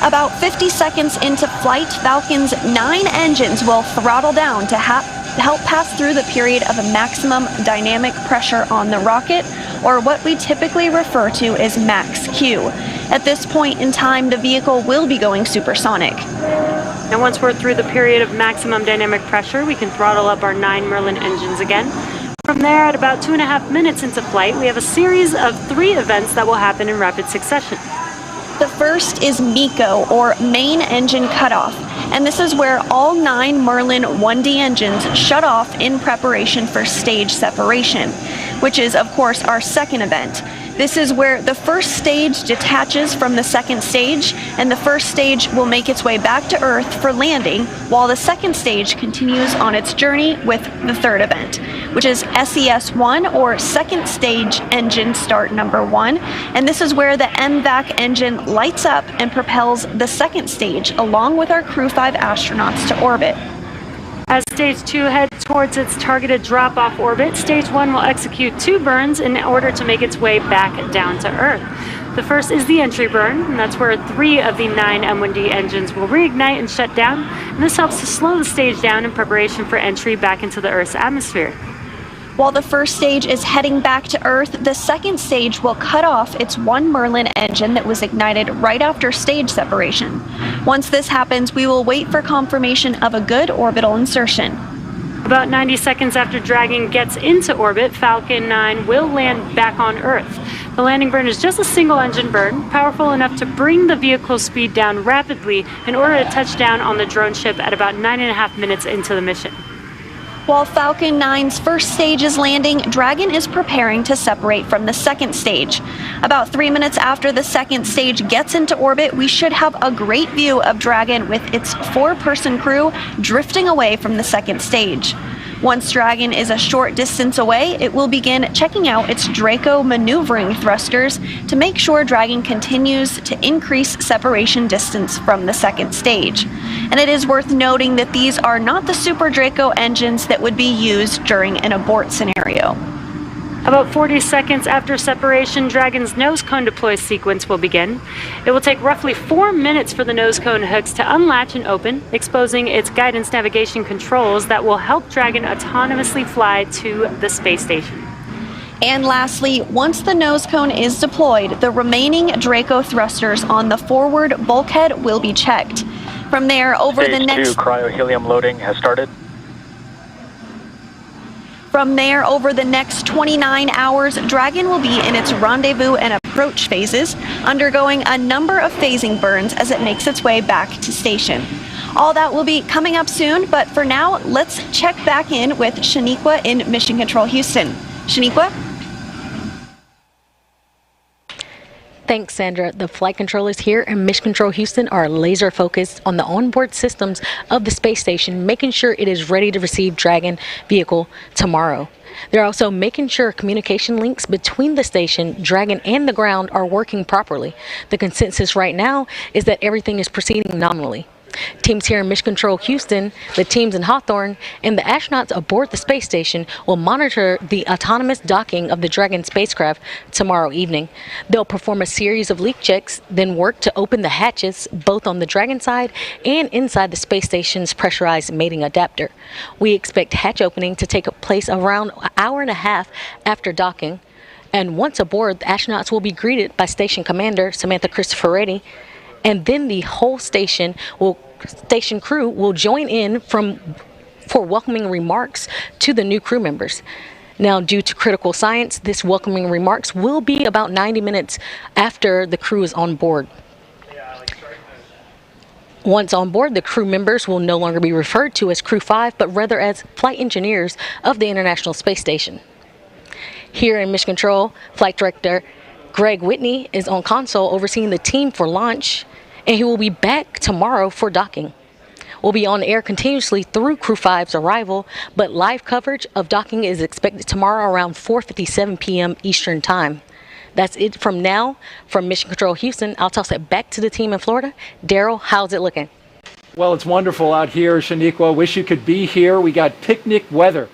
About 50 seconds into flight, Falcon's 9 engines will throttle down to help pass through the period of a maximum dynamic pressure on the rocket, or what we typically refer to as max Q. At this point in time, the vehicle will be going supersonic. And once we're through the period of maximum dynamic pressure, we can throttle up our 9 Merlin engines again. From there, at about 2.5 minutes into flight, we have a series of 3 events that will happen in rapid succession. The first is MECO, or main engine cutoff, and this is where all 9 Merlin 1D engines shut off in preparation for stage separation, which is, of course, our second event. This is where the first stage detaches from the second stage, and the first stage will make its way back to Earth for landing, while the second stage continues on its journey with the third event, which is SES-1, or second stage engine start number 1, and this is where the MVAC engine lights up and propels the second stage along with our Crew 5 astronauts to orbit. As Stage 2 heads towards its targeted drop-off orbit, Stage 1 will execute 2 burns in order to make its way back down to Earth. The first is the entry burn, and that's where 3 of the 9 M1D engines will reignite and shut down, and this helps to slow the stage down in preparation for entry back into the Earth's atmosphere. While the first stage is heading back to Earth, the second stage will cut off its 1 Merlin engine that was ignited right after stage separation. Once this happens, we will wait for confirmation of a good orbital insertion. About 90 seconds after Dragon gets into orbit, Falcon 9 will land back on Earth. The landing burn is just a single engine burn, powerful enough to bring the vehicle's speed down rapidly in order to touch down on the drone ship at about 9.5 minutes into the mission. While Falcon 9's first stage is landing, Dragon is preparing to separate from the second stage. About 3 minutes after the second stage gets into orbit, we should have a great view of Dragon with its 4-person crew drifting away from the second stage. Once Dragon is a short distance away, it will begin checking out its Draco maneuvering thrusters to make sure Dragon continues to increase separation distance from the second stage. And it is worth noting that these are not the Super Draco engines that would be used during an abort scenario. About 40 seconds after separation, Dragon's nose cone deploy sequence will begin. It will take roughly 4 minutes for the nose cone hooks to unlatch and open, exposing its guidance navigation controls that will help Dragon autonomously fly to the space station. And lastly, once the nose cone is deployed, the remaining Draco thrusters on the forward bulkhead will be checked. From there, over the next... Stage 2 cryo-helium loading has started. From there, over the next 29 hours, Dragon will be in its rendezvous and approach phases, undergoing a number of phasing burns as it makes its way back to station. All that will be coming up soon, but for now, let's check back in with Shaniqua in Mission Control Houston. Shaniqua? Thanks, Sandra. The flight controllers here in Mission Control Houston are laser focused on the onboard systems of the space station, making sure it is ready to receive Dragon vehicle tomorrow. They're also making sure communication links between the station, Dragon, and the ground are working properly. The consensus right now is that everything is proceeding nominally. Teams here in Mission Control Houston, the teams in Hawthorne, and the astronauts aboard the space station will monitor the autonomous docking of the Dragon spacecraft tomorrow evening. They'll perform a series of leak checks, then work to open the hatches both on the Dragon side and inside the space station's pressurized mating adapter. We expect hatch opening to take place around an hour and a half after docking. And once aboard, the astronauts will be greeted by Station Commander Samantha Cristoforetti, and then the whole station crew will join in for welcoming remarks to the new crew members. Now, due to critical science, this welcoming remarks will be about 90 minutes after the crew is on board. Once on board, the crew members will no longer be referred to as Crew 5, but rather as flight engineers of the International Space Station. Here in Mission Control, Flight Director Greg Whitney is on console overseeing the team for launch, and he will be back tomorrow for docking. We'll be on air continuously through Crew 5's arrival, but live coverage of docking is expected tomorrow around 4:57 p.m. Eastern Time. That's it from now. From Mission Control Houston, I'll toss it back to the team in Florida. Daryl, how's it looking? Well, it's wonderful out here, Shaniqua. Wish you could be here. We got picnic weather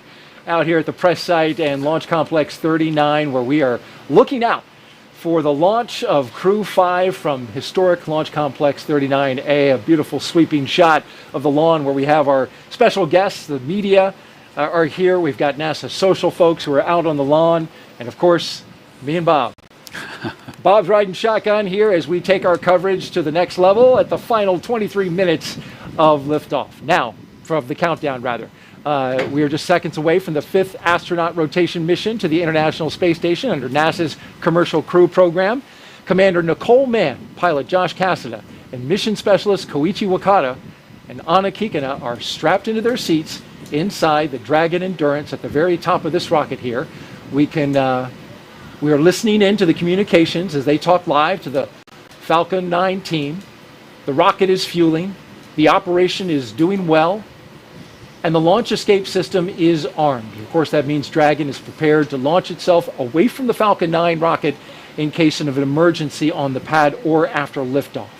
out here at the press site and Launch Complex 39, where we are looking out for the launch of Crew 5 from historic Launch Complex 39A, a beautiful sweeping shot of the lawn where we have our special guests. The media are here. We've got NASA social folks who are out on the lawn, and of course, me and Bob. Bob's riding shotgun here as we take our coverage to the next level at the final 23 minutes of liftoff. Now, from the countdown rather. We are just seconds away from the 5th astronaut rotation mission to the International Space Station under NASA's Commercial Crew Program. Commander Nicole Mann, pilot Josh Cassada, and mission specialist Koichi Wakata and Anna Kikina are strapped into their seats inside the Dragon Endurance at the very top of this rocket here. We are listening in to the communications as they talk live to the Falcon 9 team. The rocket is fueling. The operation is doing well. And the launch escape system is armed. Of course, that means Dragon is prepared to launch itself away from the Falcon 9 rocket in case of an emergency on the pad or after liftoff.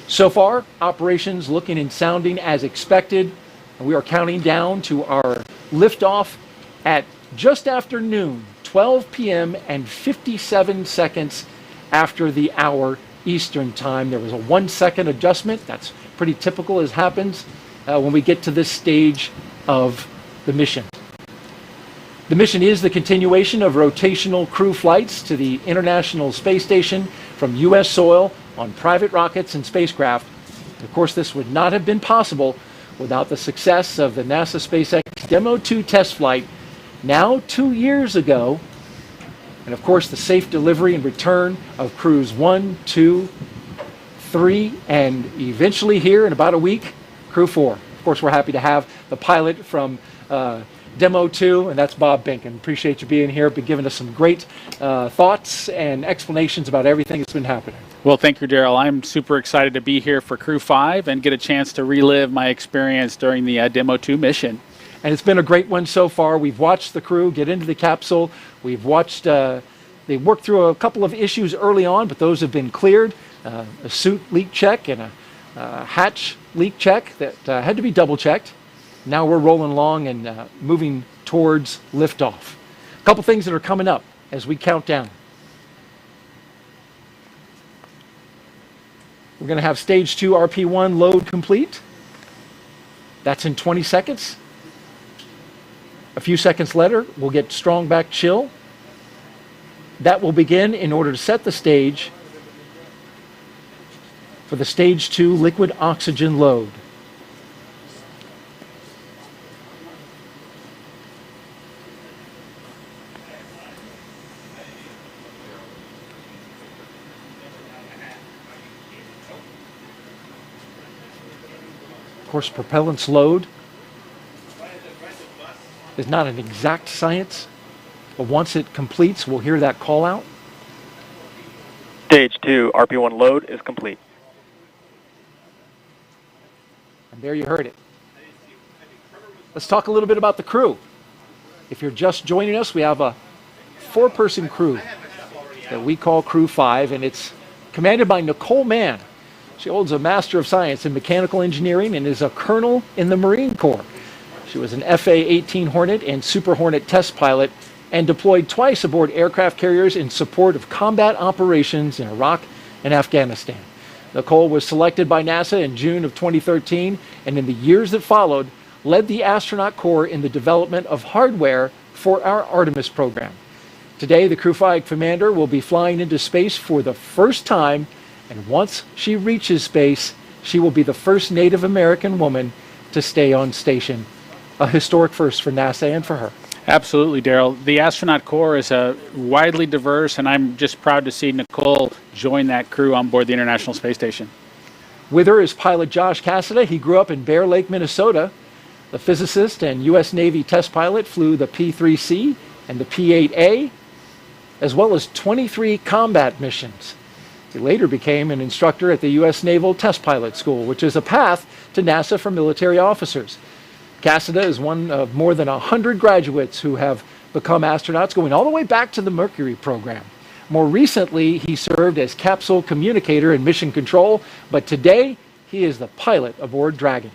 So far, operations looking and sounding as expected. And we are counting down to our liftoff at just after noon, 12 p.m. and 57 seconds after the hour Eastern time. There was a 1-second adjustment. That's pretty typical as happens when we get to this stage of the mission. The mission is the continuation of rotational crew flights to the International Space Station from U.S. soil on private rockets and spacecraft. Of course, this would not have been possible without the success of the NASA SpaceX Demo 2 test flight now 2 years ago, and of course the safe delivery and return of crews 1, 2, 3, and eventually here in about a week, Crew 4. Of course, we're happy to have the pilot from Demo 2, and that's Bob Binken. Appreciate you being here, been giving us some great thoughts and explanations about everything that's been happening. Well, thank you, Daryl. I'm super excited to be here for Crew 5 and get a chance to relive my experience during the Demo 2 mission. And it's been a great one so far. We've watched the crew get into the capsule. We've watched, they worked through a couple of issues early on, but those have been cleared. A suit leak check and a hatch leak check that had to be double checked. Now we're rolling along and moving towards liftoff. A couple things that are coming up as we count down. We're going to have stage 2 RP1 load complete. That's in 20 seconds. A few seconds later, we'll get strong back chill. That will begin in order to set the stage for the stage 2 liquid oxygen load. Of course, propellant's load is not an exact science, but once it completes, we'll hear that call out. Stage 2, RP1 load is complete. And there you heard it. Let's talk a little bit about the crew. If you're just joining us, we have a 4-person crew that we call Crew 5, and it's commanded by Nicole Mann. She holds a Master of Science in Mechanical Engineering and is a colonel in the Marine Corps. She was an FA-18 Hornet and Super Hornet test pilot and deployed twice aboard aircraft carriers in support of combat operations in Iraq and Afghanistan. Nicole was selected by NASA in June of 2013, and in the years that followed, led the astronaut corps in the development of hardware for our Artemis program. Today, the Crew 5 commander will be flying into space for the first time, and once she reaches space, she will be the first Native American woman to stay on station. A historic first for NASA and for her. Absolutely, Daryl. The astronaut corps is widely diverse, and I'm just proud to see Nicole join that crew on board the International Space Station. With her is pilot Josh Cassada. He grew up in Bear Lake, Minnesota. The physicist and U.S. Navy test pilot flew the P-3C and the P-8A, as well as 23 combat missions. He later became an instructor at the U.S. Naval Test Pilot School, which is a path to NASA for military officers. Cassada is one of more than 100 graduates who have become astronauts, going all the way back to the Mercury program. More recently, he served as capsule communicator and mission control, but today he is the pilot aboard Dragon.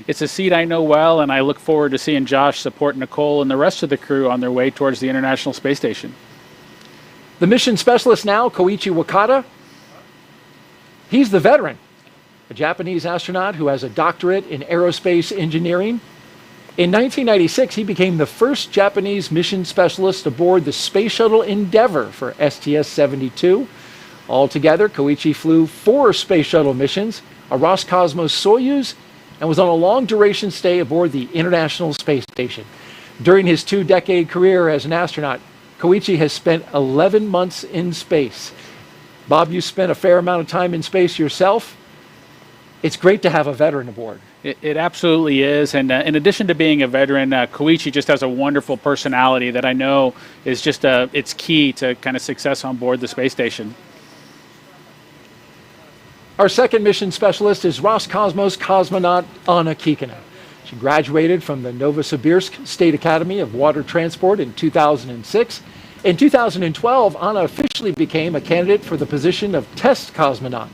It's a seat I know well, and I look forward to seeing Josh support Nicole and the rest of the crew on their way towards the International Space Station. The mission specialist now, Koichi Wakata, he's the veteran, a Japanese astronaut who has a doctorate in aerospace engineering. In 1996, he became the first Japanese mission specialist aboard the Space Shuttle Endeavour for STS-72. Altogether, Koichi flew 4 Space Shuttle missions, a Roscosmos Soyuz, and was on a long-duration stay aboard the International Space Station. During his 2-decade career as an astronaut, Koichi has spent 11 months in space. Bob, you spent a fair amount of time in space yourself. It's great to have a veteran aboard. It absolutely is, and in addition to being a veteran, Koichi just has a wonderful personality that I know is just it's key to kind of success on board the space station. Our second mission specialist is Roscosmos cosmonaut Anna Kikina. She graduated from the Novosibirsk State Academy of Water Transport in 2006. In 2012, Anna officially became a candidate for the position of test cosmonaut.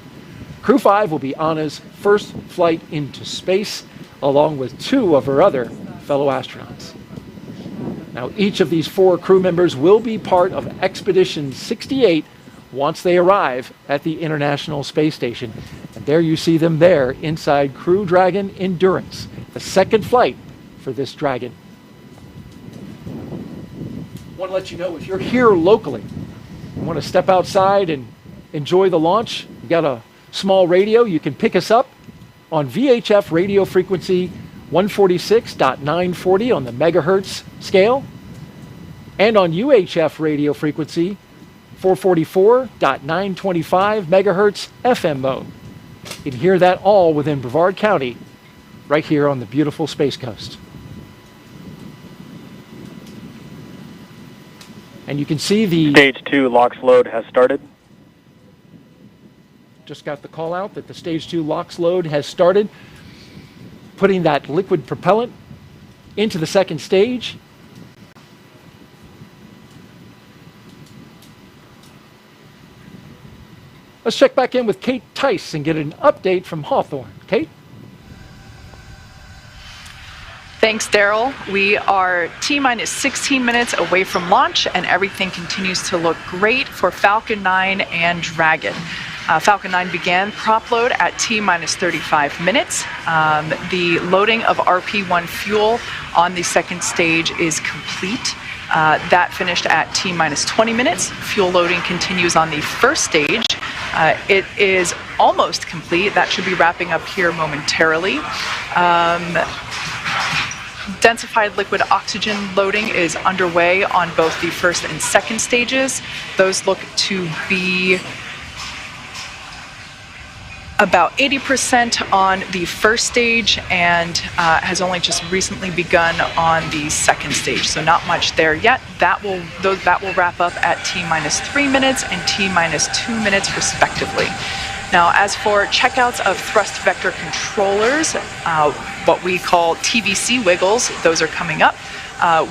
Crew 5 will be Anna's first flight into space, along with 2 of her other fellow astronauts. Now, each of these 4 crew members will be part of Expedition 68 once they arrive at the International Space Station. And there you see them there inside Crew Dragon Endurance, the second flight for this Dragon. I want to let you know, if you're here locally, you want to step outside and enjoy the launch, you got a small radio, you can pick us up on VHF radio frequency 146.940 on the megahertz scale, and on UHF radio frequency 444.925 megahertz FM mode. You can hear that all within Brevard County, right here on the beautiful Space Coast. And you can see the Stage 2 LOX load has started. Just got the call out that the Stage 2 LOX load has started, putting that liquid propellant into the second stage. Let's check back in with Kate Tice and get an update from Hawthorne. Kate? Thanks, Daryl. We are T-minus 16 minutes away from launch, and everything continues to look great for Falcon 9 and Dragon. Falcon 9 began prop load at T-minus 35 minutes. The loading of RP1 fuel on the second stage is complete. That finished at T-minus 20 minutes. Fuel loading continues on the first stage. It is almost complete. That should be wrapping up here momentarily. Densified liquid oxygen loading is underway on both the first and second stages. Those look to be about 80% on the first stage and has only just recently begun on the second stage. So not much there yet. That will wrap up at T-3 minutes and T-2 minutes respectively. Now, as for checkouts of thrust vector controllers, what we call TVC wiggles, those are coming up.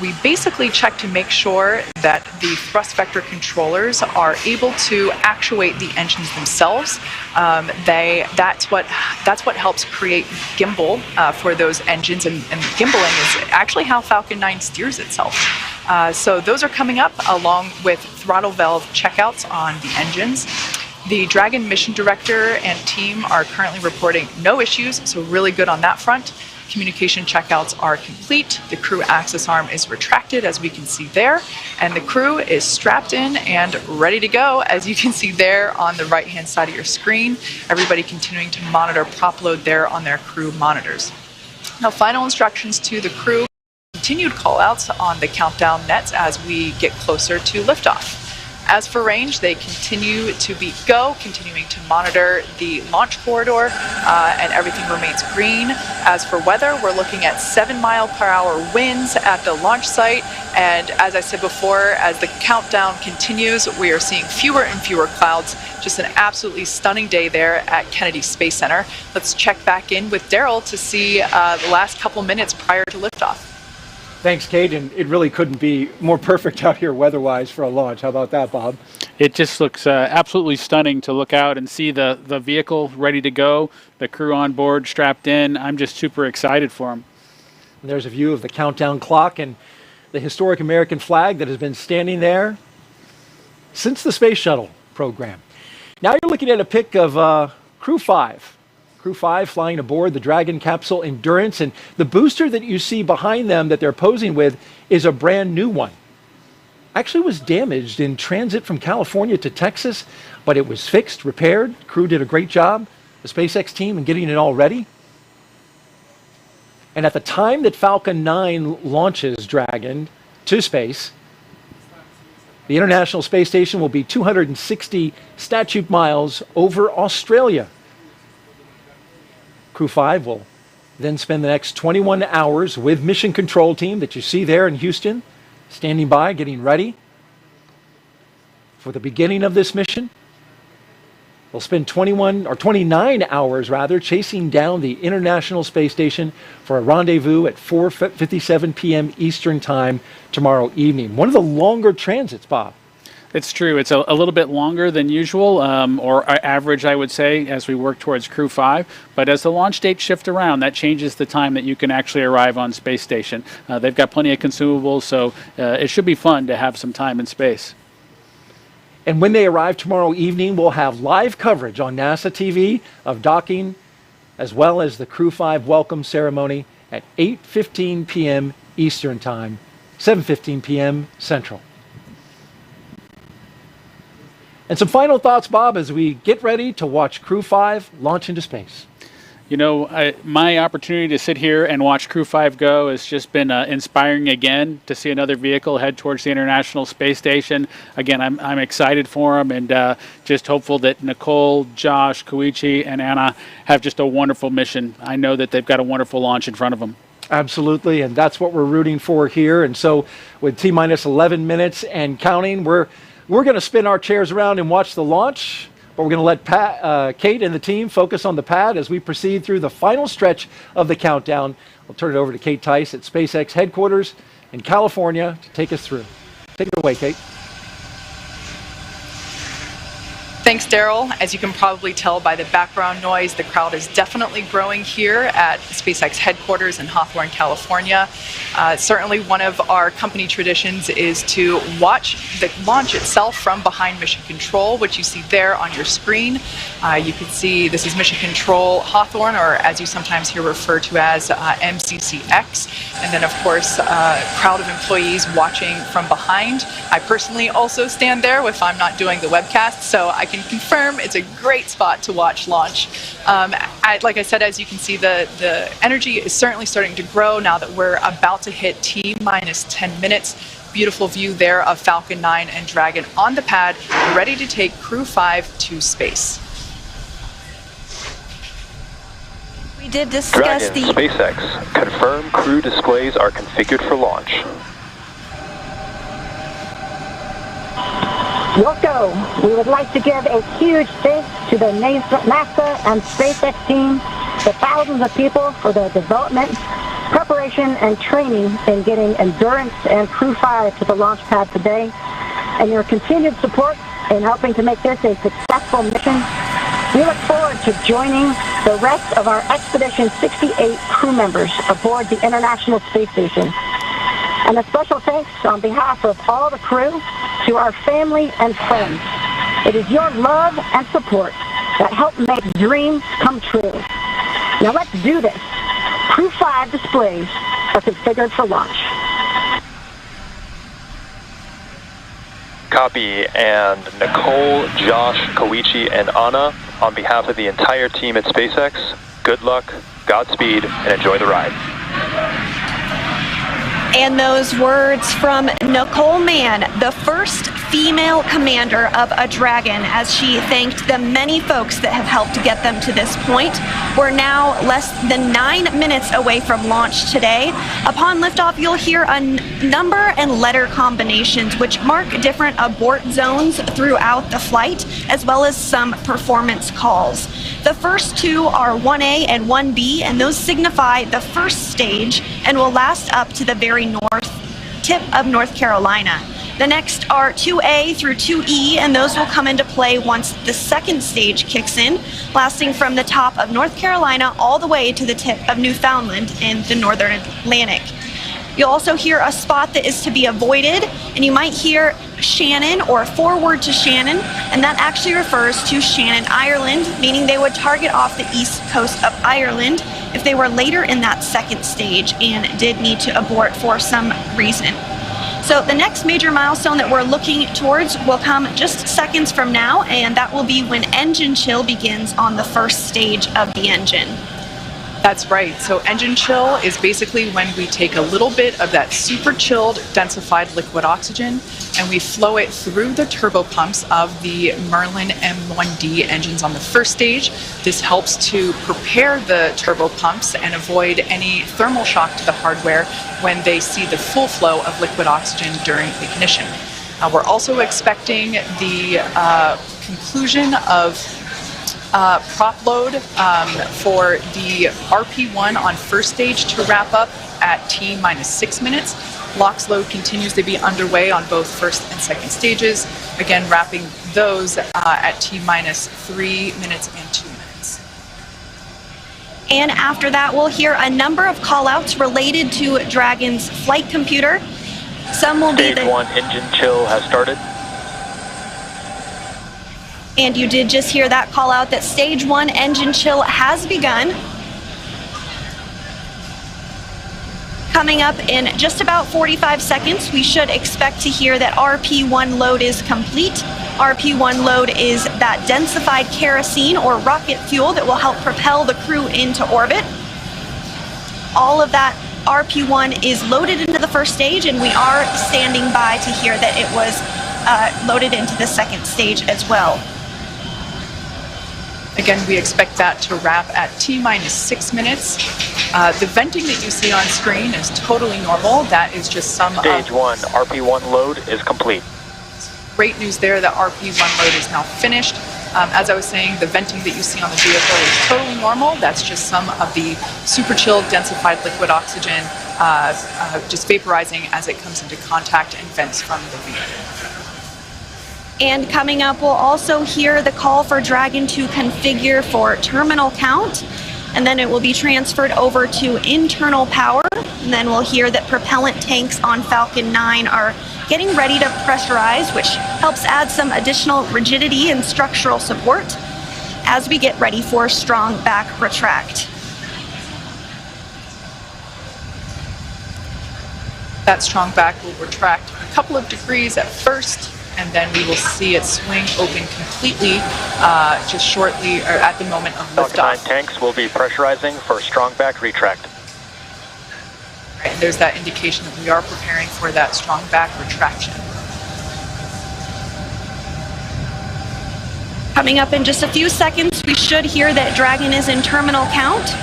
We basically check to make sure that the thrust vector controllers are able to actuate the engines themselves. That's what helps create gimbal for those engines, and gimbaling is actually how Falcon 9 steers itself. So those are coming up along with throttle valve checkouts on the engines. The Dragon mission director and team are currently reporting no issues, so really good on that front. Communication checkouts are complete. The crew access arm is retracted, as we can see there, and the crew is strapped in and ready to go, as you can see there on the right-hand side of your screen. Everybody continuing to monitor prop load there on their crew monitors. Now, final instructions to the crew. Continued call-outs on the countdown nets as we get closer to liftoff. As for range, they continue to be go, continuing to monitor the launch corridor, and everything remains green. As for weather, we're looking at 7-mile-per-hour winds at the launch site, and as I said before, as the countdown continues, we are seeing fewer and fewer clouds. Just an absolutely stunning day there at Kennedy Space Center. Let's check back in with Daryl to see the last couple minutes prior to liftoff. Thanks, Kate, and it really couldn't be more perfect out here weather-wise for a launch. How about that, Bob? It just looks absolutely stunning to look out and see the vehicle ready to go, the crew on board, strapped in. I'm just super excited for them. And there's a view of the countdown clock and the historic American flag that has been standing there since the Space Shuttle program. Now you're looking at a pic of Crew 5. Crew 5 flying aboard the Dragon capsule Endurance, and the booster that you see behind them that they're posing with is a brand new one. Actually was damaged in transit from California to Texas, but it was fixed, repaired. Crew did a great job, the SpaceX team, in getting it all ready. And at the time that Falcon 9 launches Dragon to space, the International Space Station will be 260 statute miles over Australia. Crew 5 will then spend the next 21 hours with Mission Control Team that you see there in Houston, standing by, getting ready for the beginning of this mission. They'll spend 29 hours rather, chasing down the International Space Station for a rendezvous at 4:57 p.m. Eastern Time tomorrow evening. One of the longer transits, Bob. It's true. It's a little bit longer than usual, or average, I would say, as we work towards Crew 5. But as the launch dates shift around, that changes the time that you can actually arrive on Space Station. They've got plenty of consumables, so it should be fun to have some time in space. And when they arrive tomorrow evening, we'll have live coverage on NASA TV of docking, as well as the Crew 5 welcome ceremony at 8:15 p.m. Eastern Time, 7:15 p.m. Central. And some final thoughts, Bob, as we get ready to watch Crew 5 launch into space. You know, my opportunity to sit here and watch Crew 5 go has just been inspiring again to see another vehicle head towards the International Space Station. Again, I'm excited for them, and just hopeful that Nicole, Josh, Koichi, and Anna have just a wonderful mission. I know that they've got a wonderful launch in front of them. Absolutely, and that's what we're rooting for here. And so with T-minus 11 minutes and counting, we're going to spin our chairs around and watch the launch, but we're going to let Kate and the team focus on the pad as we proceed through the final stretch of the countdown. We'll turn it over to Kate Tice at SpaceX headquarters in California to take us through. Take it away, Kate. Thanks, Daryl. As you can probably tell by the background noise, the crowd is definitely growing here at SpaceX headquarters in Hawthorne, California. Certainly one of our company traditions is to watch the launch itself from behind Mission Control, which you see there on your screen. You can see this is Mission Control Hawthorne, or as you sometimes hear referred to as MCCX. And then, of course, a crowd of employees watching from behind. I personally also stand there if I'm not doing the webcast, so I can confirm it's a great spot to watch launch. Like I said, as you can see, the energy is certainly starting to grow now that we're about to hit T-minus 10 minutes. Beautiful view there of Falcon 9 and Dragon on the pad, ready to take Crew 5 to space. did discuss Dragon, SpaceX, confirm crew displays are configured for launch. Welcome. We would like to give a huge thanks to the NASA and SpaceX team, the thousands of people for their development, preparation, and training in getting Endurance and Crew 5 to the launch pad today, and your continued support in helping to make this a successful mission. We look forward to joining the rest of our Expedition 68 crew members aboard the International Space Station. And a special thanks on behalf of all the crew to our family and friends. It is your love and support that help make dreams come true. Now let's do this. Crew 5 displays are configured for launch. Copy. And Nicole, Josh, Koichi, and Anna, on behalf of the entire team at SpaceX, good luck, Godspeed, and enjoy the ride. And those words from Nicole Mann, the first female commander of a Dragon, as she thanked the many folks that have helped get them to this point. We're now less than 9 minutes away from launch today. Upon liftoff, you'll hear a number and letter combinations which mark different abort zones throughout the flight, as well as some performance calls. The first two are 1A and 1B, and those signify the first stage and will last up to the very north tip of North Carolina. The next are 2A through 2E, and those will come into play once the second stage kicks in, lasting from the top of North Carolina all the way to the tip of Newfoundland in the northern Atlantic. You'll also hear a spot that is to be avoided, and you might hear Shannon or forward to Shannon, and that actually refers to Shannon, Ireland, meaning they would target off the east coast of Ireland if they were later in that second stage and did need to abort for some reason. So the next major milestone that we're looking towards will come just seconds from now, and that will be when engine chill begins on the first stage of the engine. That's right. So engine chill is basically when we take a little bit of that super chilled, densified liquid oxygen and we flow it through the turbopumps of the Merlin M1D engines on the first stage. This helps to prepare the turbopumps and avoid any thermal shock to the hardware when they see the full flow of liquid oxygen during ignition. We're also expecting the conclusion of prop load for the RP1 on first stage to wrap up at T-minus 6 minutes. LOX load continues to be underway on both first and second stages, again wrapping those at T-minus 3 minutes and 2 minutes. And after that, we'll hear a number of call-outs related to Dragon's flight computer. Some will be Stage 1 engine chill has started. And you did just hear that call out that stage 1 engine chill has begun. Coming up in just about 45 seconds, we should expect to hear that RP1 load is complete. RP1 load is that densified kerosene or rocket fuel that will help propel the crew into orbit. All of that RP1 is loaded into the first stage, and we are standing by to hear that it was loaded into the second stage as well. Again, we expect that to wrap at T-minus 6 minutes. The venting that you see on screen is totally normal. That is just some Stage 1, RP1 load is complete. Great news there that RP1 load is now finished. As I was saying, the venting that you see on the vehicle is totally normal. That's just some of the super chilled densified liquid oxygen just vaporizing as it comes into contact and vents from the vehicle. And coming up, we'll also hear the call for Dragon to configure for terminal count, and then it will be transferred over to internal power. And then we'll hear that propellant tanks on Falcon 9 are getting ready to pressurize, which helps add some additional rigidity and structural support as we get ready for strong back retract. That strong back will retract a couple of degrees at first, and then we will see it swing open completely just shortly or at the moment of liftoff. Falcon 9 tanks will be pressurizing for strong back retract. Right, there's that indication that we are preparing for that strong back retraction. Coming up in just a few seconds, we should hear that Dragon is in terminal count.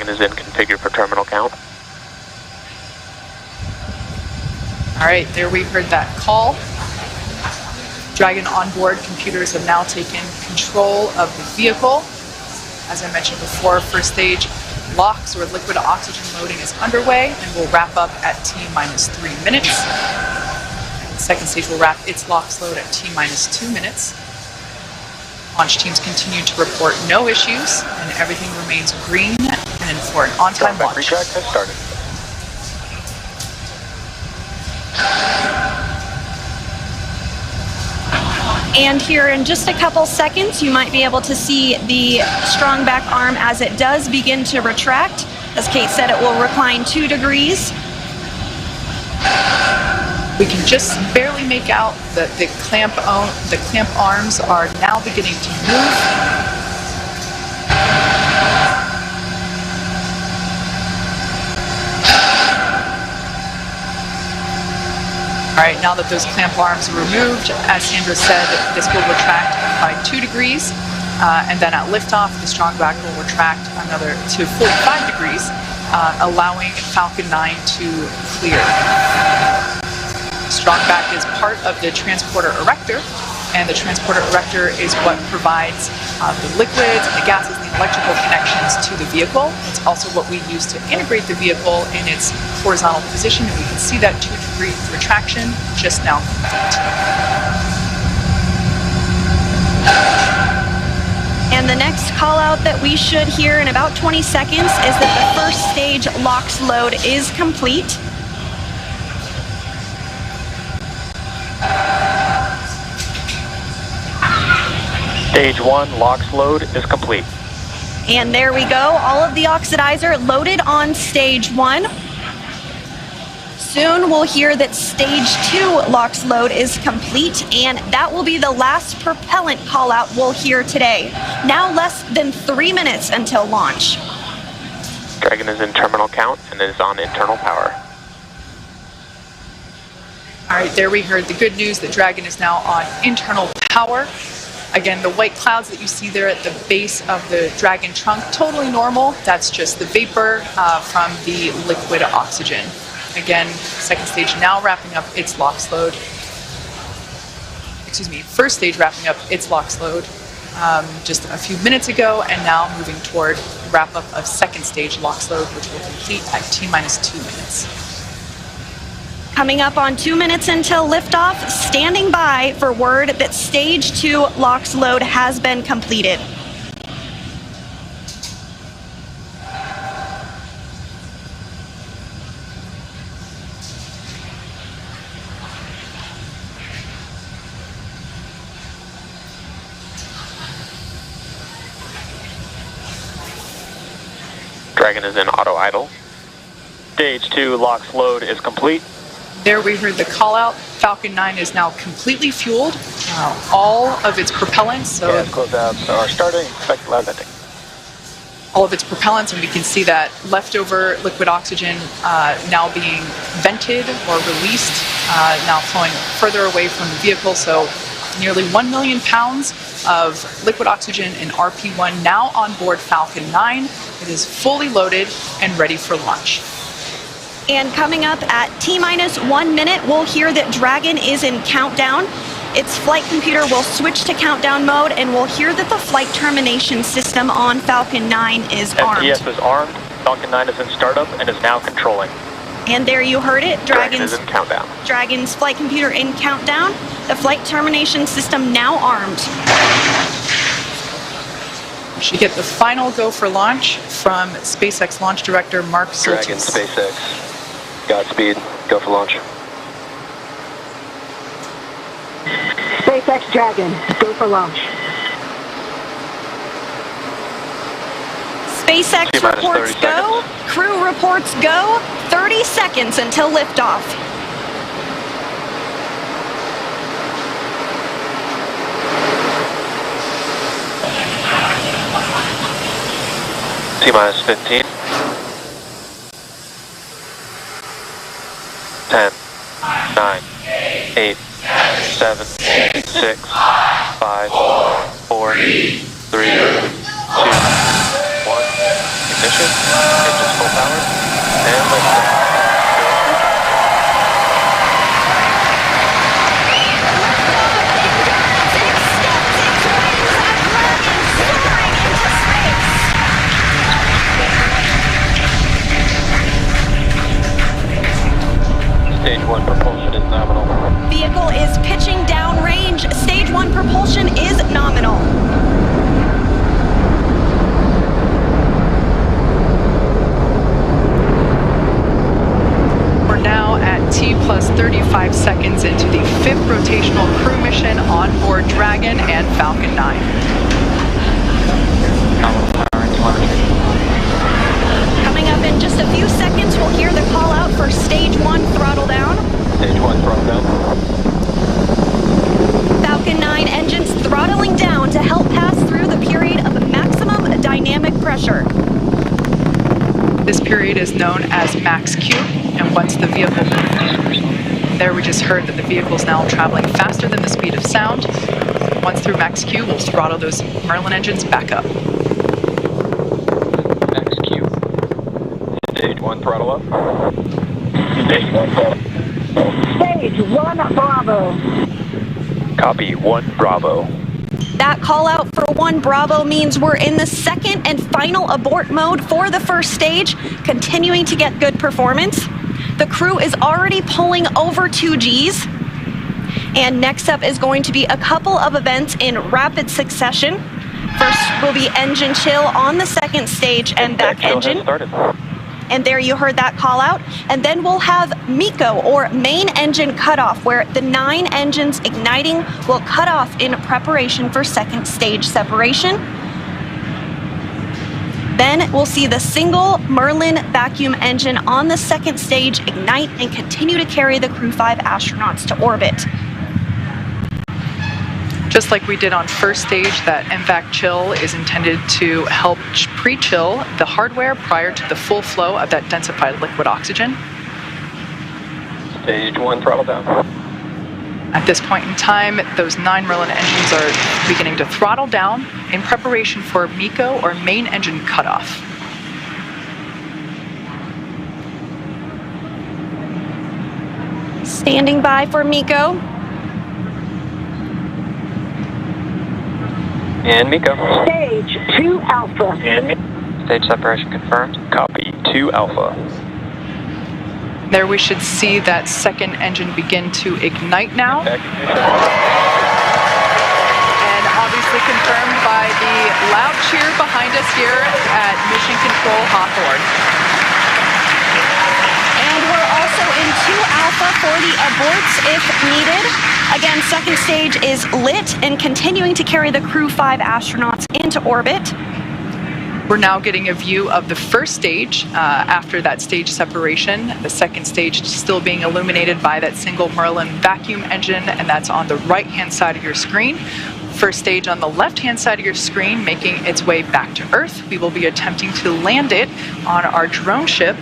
is in configure for terminal count. All right, there we heard that call. Dragon onboard computers have now taken control of the vehicle. As I mentioned before, first stage LOX or liquid oxygen loading is underway and will wrap up at T-minus 3 minutes. And the second stage will wrap its LOX load at T-minus 2 minutes. Launch teams continue to report no issues and everything remains green and for an on-time launch. Retract has started. And here in just a couple seconds, you might be able to see the strong back arm as it does begin to retract. As Kate said, it will recline 2 degrees. We can just barely make out that the clamp arms are now beginning to move. All right, now that those clamp arms are removed, as Sandra said, this will retract by 2 degrees, and then at liftoff, the strong back will retract another to 45 degrees, allowing Falcon 9 to clear. Strong back is part of the transporter erector, and the transporter erector is what provides the liquids and the gases and the electrical connections to the vehicle. It's also what we use to integrate the vehicle in its horizontal position, and we can see that 2-degree retraction just now complete. And the next call out that we should hear in about 20 seconds is that the first stage LOX load is complete. Stage 1 LOX load is complete. And there we go, all of the oxidizer loaded on stage 1. Soon we'll hear that stage 2 LOX load is complete, and that will be the last propellant call out we'll hear today. Now less than 3 minutes until launch. Dragon is in terminal count and is on internal power. All right, there we heard the good news that Dragon is now on internal power. Again, the white clouds that you see there at the base of the Dragon trunk, totally normal. That's just the vapor from the liquid oxygen. Again, second stage now wrapping up its LOX load. Excuse me, first stage wrapping up its LOX load just a few minutes ago, and now moving toward wrap up of second stage LOX load, which will complete at T-minus 2 minutes. Coming up on 2 minutes until liftoff, standing by for word that stage 2 LOX load has been completed. Dragon is in auto idle. Stage 2 LOX load is complete. There we heard the call out. Falcon 9 is now completely fueled. All of its propellants. So gas closeouts are starting. Expect lab venting. All of its propellants, and we can see that leftover liquid oxygen now being vented or released, now flowing further away from the vehicle. So nearly 1 million pounds of liquid oxygen in RP1 now on board Falcon 9. It is fully loaded and ready for launch. And coming up at T-minus 1 minute, we'll hear that Dragon is in countdown. Its flight computer will switch to countdown mode, and we'll hear that the flight termination system on Falcon 9 is armed. FTS is armed. Falcon 9 is in startup and is now controlling. And there you heard it. Dragon is in countdown. Dragon's flight computer in countdown. The flight termination system now armed. We should get the final go for launch from SpaceX launch director Mark Soltis. Dragon, SpaceX. Godspeed. Go for launch. SpaceX Dragon, go for launch. SpaceX reports go. Crew reports go. 30 seconds until liftoff. T-minus 15. 10, 9, 8, 7, 6, 5, 4, 3, 2, 1. ignition, engines full power, and liftoff. Stage 1 propulsion is nominal. Vehicle is pitching downrange. Stage 1 propulsion is nominal. We're now at T plus 35 seconds into the 5th rotational crew mission on board Dragon and Falcon 9. Coming up in just a few seconds, we'll hear the call out for stage 1 throttle down. Stage 1 throttle down. Falcon 9 engines throttling down to help pass through the period of maximum dynamic pressure. This period is known as max Q, and once the vehicle, there we just heard that the vehicle is now traveling faster than the speed of sound. Once through max Q, we'll throttle those Merlin engines back up. Max Q. Stage 1 throttle up. Stage 1 throttle. Stage 1 Bravo. Copy, 1 Bravo. That call out for 1 Bravo means we're in the second and final abort mode for the first stage, continuing to get good performance. The crew is already pulling over 2 Gs. And next up is going to be a couple of events in rapid succession. First will be engine chill on the second stage and back engine. And there you heard that call out. And then we'll have MECO, or main engine cutoff, where the 9 engines igniting will cut off in preparation for second stage separation. Then we'll see the single Merlin vacuum engine on the second stage ignite and continue to carry the Crew 5 astronauts to orbit. Just like we did on first stage, that MVAC chill is intended to help pre-chill the hardware prior to the full flow of that densified liquid oxygen. Stage 1 throttle down. At this point in time, those 9 Merlin engines are beginning to throttle down in preparation for MECO, or main engine cutoff. Standing by for MECO. And MECO. Stage 2 Alpha. Stage separation confirmed. Copy, 2 Alpha. There we should see that second engine begin to ignite now. And obviously confirmed by the loud cheer behind us here at Mission Control Hawthorne. And we're also in 2 Alpha for the aborts if needed. Again, second stage is lit and continuing to carry the Crew 5 astronauts into orbit. We're now getting a view of the first stage after that stage separation. The second stage still being illuminated by that single Merlin vacuum engine, and that's on the right-hand side of your screen. First stage on the left-hand side of your screen making its way back to Earth. We will be attempting to land it on our drone ship,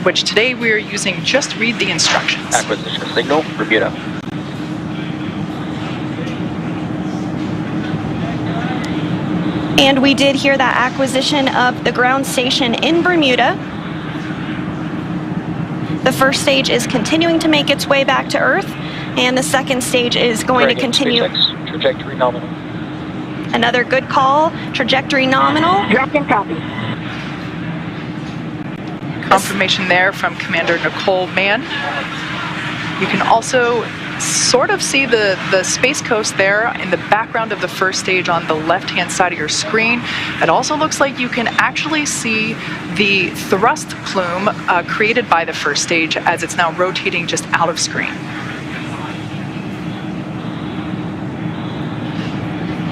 which today we are using Just Read the Instructions. Acquisition signal, Bermuda. And we did hear that acquisition of the ground station in Bermuda. The first stage is continuing to make its way back to Earth, and the second stage is going to continue. Spacex, trajectory nominal. Another good call, trajectory nominal. Dragon copy. Confirmation there from Commander Nicole Mann. You can also sort of see the Space Coast there in the background of the first stage on the left-hand side of your screen. It also looks like you can actually see the thrust plume created by the first stage as it's now rotating just out of screen.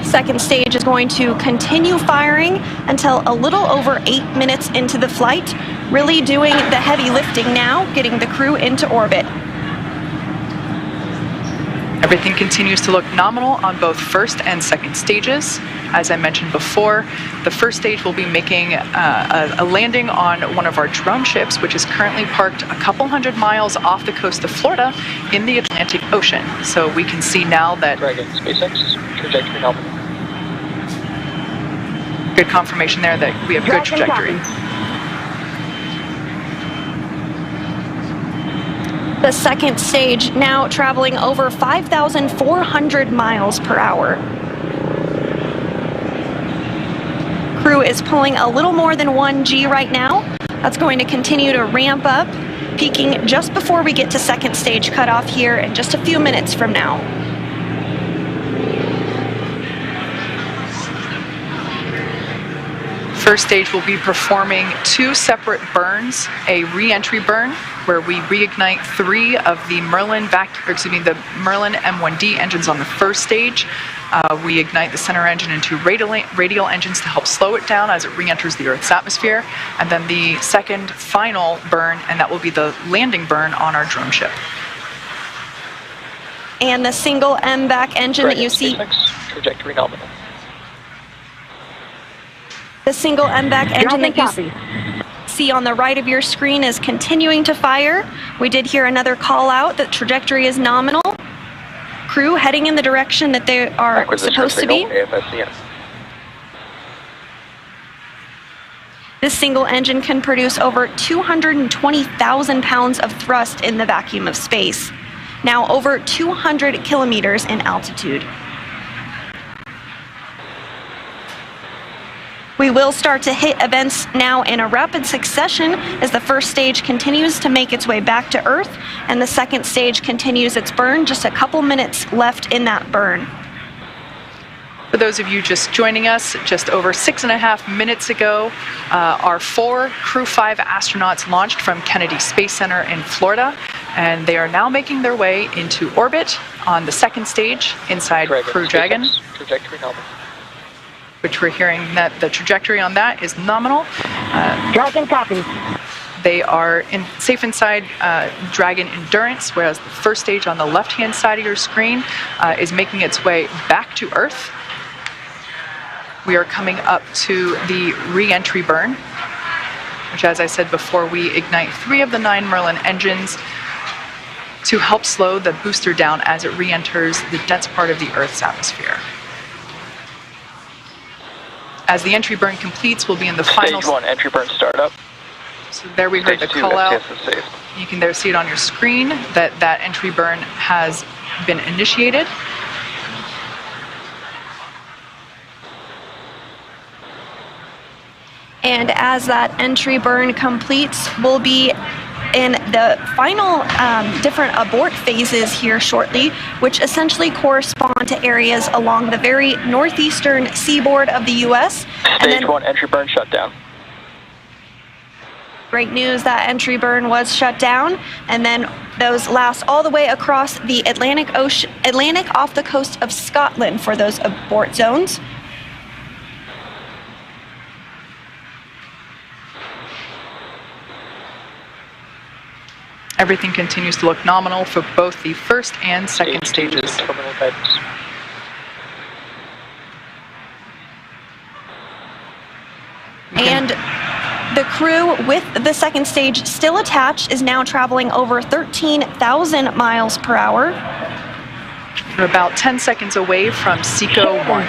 Second stage is going to continue firing until a little over 8 minutes into the flight, really doing the heavy lifting now, getting the crew into orbit. Everything continues to look nominal on both first and second stages. As I mentioned before, the first stage will be making a landing on one of our drone ships, which is currently parked a couple hundred miles off the coast of Florida in the Atlantic Ocean. So we can see now that... Dragon, Spacex, trajectory nominal. good confirmation there that we have good trajectory. The second stage now traveling over 5,400 miles per hour. Crew is pulling a little more than 1G right now. That's going to continue to ramp up, peaking just before we get to second stage cutoff here in just a few minutes from now. First stage will be performing 2 separate burns, a re-entry burn where we reignite 3 of the Merlin Merlin M1D engines on the first stage. We ignite the center engine into radial engines to help slow it down as it re-enters the Earth's atmosphere. And then the second final burn, and that will be the landing burn on our drone ship. And the single MVAC engine that you see. Trajectory nominal. The single MVAC engine that you see on the right of your screen is continuing to fire. We did hear another call out that trajectory is nominal. Crew heading in the direction that they are supposed to be. This single engine can produce over 220,000 pounds of thrust in the vacuum of space, now over 200 kilometers in altitude. We will start to hit events now in a rapid succession as the first stage continues to make its way back to Earth and the second stage continues its burn. Just a couple minutes left in that burn. For those of you just joining us, just over 6.5 minutes ago, our 4 Crew 5 astronauts launched from Kennedy Space Center in Florida, and they are now making their way into orbit on the second stage inside Crew Dragon. Trajectory nominal. Which we're hearing that the trajectory on that is nominal. Dragon copies. They are safe inside Dragon Endurance, whereas the first stage on the left-hand side of your screen is making its way back to Earth. We are coming up to the re-entry burn, which, as I said before, we ignite 3 of the 9 Merlin engines to help slow the booster down as it re-enters the dense part of the Earth's atmosphere. As the entry burn completes, we'll be in the final... Stage 1 entry burn startup. So there we heard the call out. You can there see it on your screen that that entry burn has been initiated. And as that entry burn completes, we'll be in the final different abort phases here shortly, which essentially correspond to areas along the very northeastern seaboard of the U.S. Stage 1 entry burn shut down. Great news, that entry burn was shut down, and then those last all the way across the Atlantic off the coast of Scotland for those abort zones. Everything continues to look nominal for both the first and second stages. Terminal guidance. And the crew with the second stage still attached is now traveling over 13,000 miles per hour. We're about 10 seconds away from SECO 1.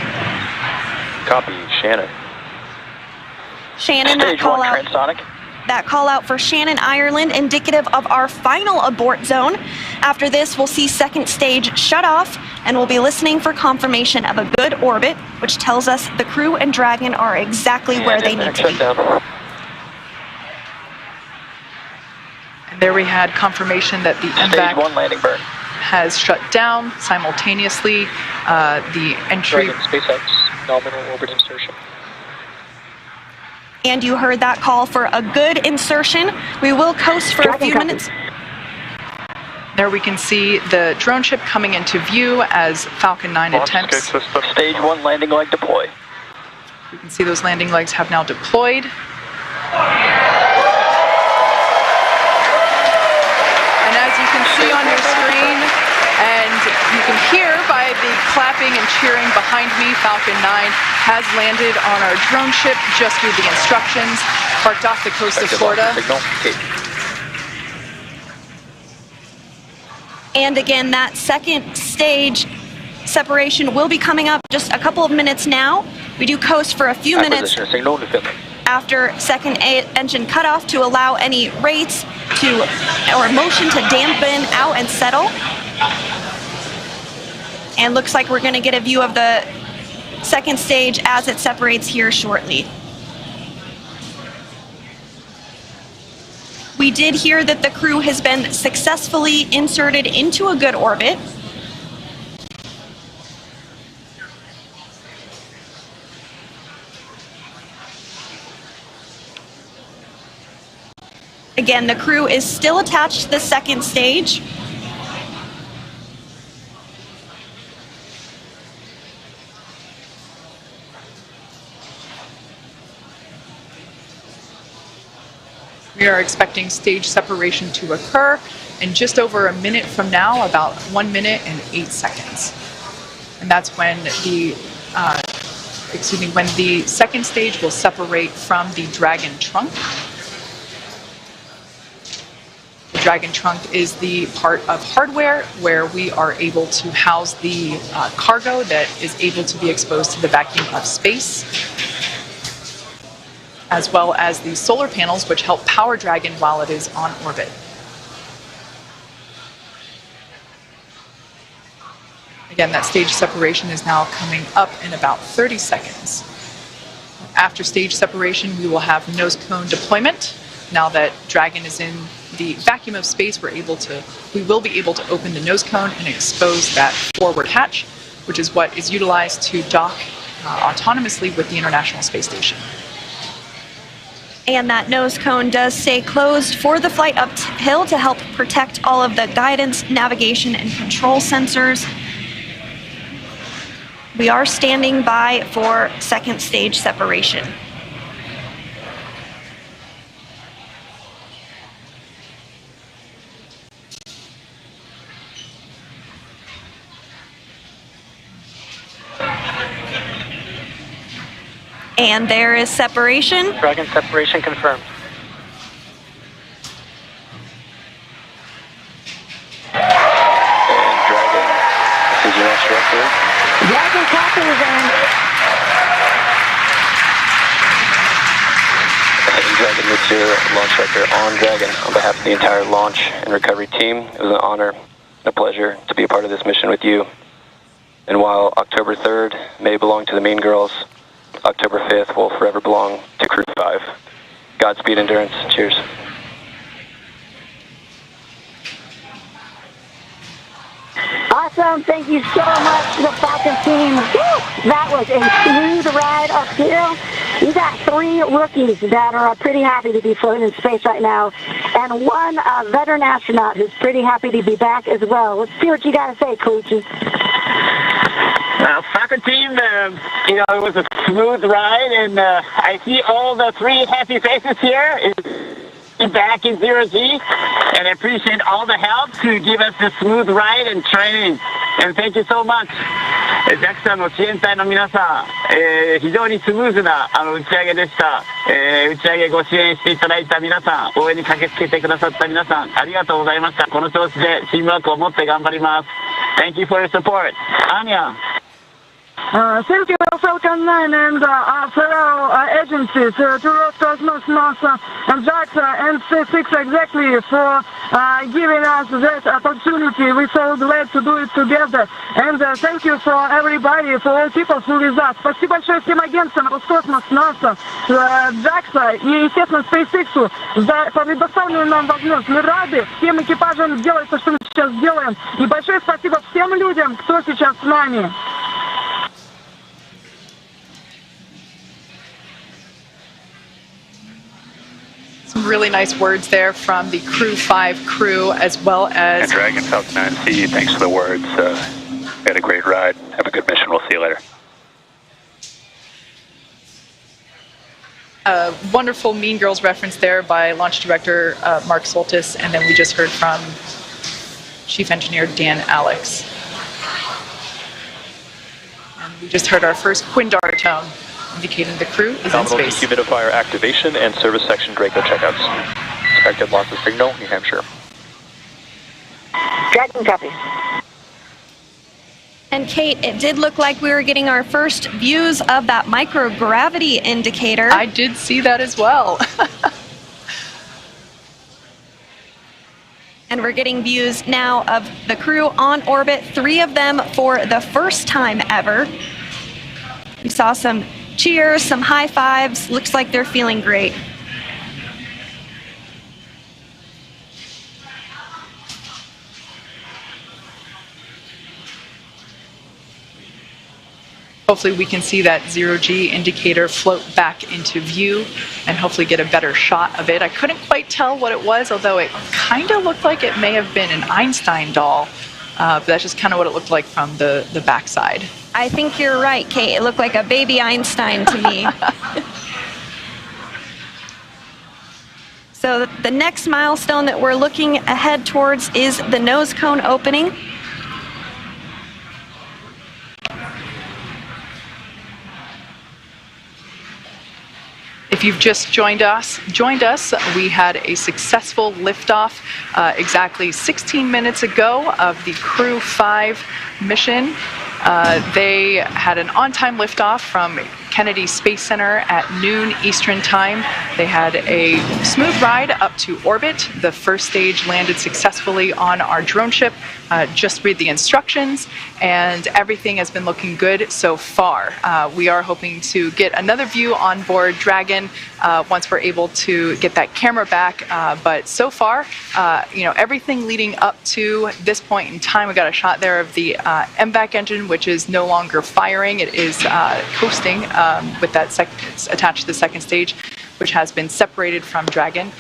Copy, Shannon. Shannon, Stage 1 transonic. That call out for Shannon, Ireland, indicative of our final abort zone. After this, we'll see second stage shut off, and we'll be listening for confirmation of a good orbit, which tells us the crew and Dragon are exactly where they need to be. And there we had confirmation that the Stage 1 landing burn has shut down simultaneously. The entry... Dragon Spacex, nominal orbit insertion. And you heard that call for a good insertion. We will coast for a few minutes. There we can see the drone ship coming into view as Falcon 9 attempts. Stage 1 landing leg deploy. You can see those landing legs have now deployed. And as you can see on your screen, and you can hear by the clapping and cheering behind me, Falcon 9 has landed on our drone ship just through the instructions, parked off the coast of Florida. And again, that second stage separation will be coming up just a couple of minutes now. We do coast for a few minutes Acquisition signal to Finland. after second engine cutoff to allow any rates or motion to dampen out and settle. And looks like we're going to get a view of the second stage as it separates here shortly. We did hear that the crew has been successfully inserted into a good orbit. Again, the crew is still attached to the second stage. We are expecting stage separation to occur in just over a minute from now, about 1 minute and 8 seconds. And that's when when the second stage will separate from the Dragon trunk. The Dragon trunk is the part of hardware where we are able to house the cargo that is able to be exposed to the vacuum of space, as well as the solar panels which help power Dragon while it is on orbit. Again, that stage separation is now coming up in about 30 seconds. After stage separation, we will have nose cone deployment. Now that Dragon is in the vacuum of space, we will be able to open the nose cone and expose that forward hatch, which is what is utilized to dock autonomously with the International Space Station. And that nose cone does stay closed for the flight uphill to help protect all of the guidance, navigation, and control sensors. We are standing by for second stage separation. And there is separation. Dragon separation confirmed. And Dragon, this is your launch director. Dragon copies and Dragon, it's your launch director on Dragon. On behalf of the entire launch and recovery team, it was an honor and a pleasure to be a part of this mission with you. And while October 3rd may belong to the Mean Girls, October 5th will forever belong to Crew 5. Godspeed, Endurance. Cheers. awesome. Thank you so much to the Falcon team. Woo! That was a smooth ride uphill. You got 3 rookies that are pretty happy to be floating in space right now, and 1 veteran astronaut who's pretty happy to be back as well. Let's see what you got to say, Coachy. Falcon team, it was a smooth ride, and I see all the 3 happy faces here. Back in 0G, and I appreciate all the help to give us the smooth ride and training. And thank you so much. JAXA の支援隊の皆さん、非常にスムーズな打ち上げでした。打ち上げご支援していただいた皆さん、応援に駆けつけてくださった皆さん、ありがとうございました。この調子でチームワークを持って頑張ります。Thank you for your support. Anya. Thank you, Falcon 9 and fellow agencies, to Roscosmos, NASA, and JAXA, and Spacex exactly for giving us that opportunity. We're so glad to do it together. And thank you for everybody, for all people who with us. Спасибо большое всем агентствам Роскосмос, NASA, JAXA и, естественно, Spacex за предоставленную нам возможность. Мы рады всем экипажам делать то, что мы сейчас делаем. И большое спасибо всем людям, кто сейчас с нами. Some really nice words there from the Crew 5 crew, as well as... And Dragon, Falcon 9, see you. Thanks for the words. We had a great ride. Have a good mission. We'll see you later. A wonderful Mean Girls reference there by Launch Director Mark Soltis, and then we just heard from Chief Engineer Dan Alex. And we just heard our first Quindar tone, indicating the crew is Nominal in space. dehumidifier activation and service section Draco checkouts. Expected loss of signal, New Hampshire. Dragon copy. And Kate, it did look like we were getting our first views of that microgravity indicator. I did see that as well. And we're getting views now of the crew on orbit, 3 of them for the first time ever. We saw some cheers, some high fives. Looks like they're feeling great. Hopefully we can see that zero-G indicator float back into view and hopefully get a better shot of it. I couldn't quite tell what it was, although it kind of looked like it may have been an Einstein doll. But that's just kind of what it looked like from the backside. I think you're right, Kate. It looked like a baby Einstein to me. So the next milestone that we're looking ahead towards is the nose cone opening. If you've just joined us, we had a successful liftoff exactly 16 minutes ago of the Crew 5 mission. They had an on-time liftoff from Kennedy Space Center at noon Eastern Time. They had a smooth ride up to orbit. The first stage landed successfully on our drone ship. Just read the instructions, and everything has been looking good so far. We are hoping to get another view on board Dragon once we're able to get that camera back. But so far, everything leading up to this point in time, we got a shot there of the MVAC engine, which is no longer firing. It is coasting with that it's attached to the second stage, which has been separated from Dragon.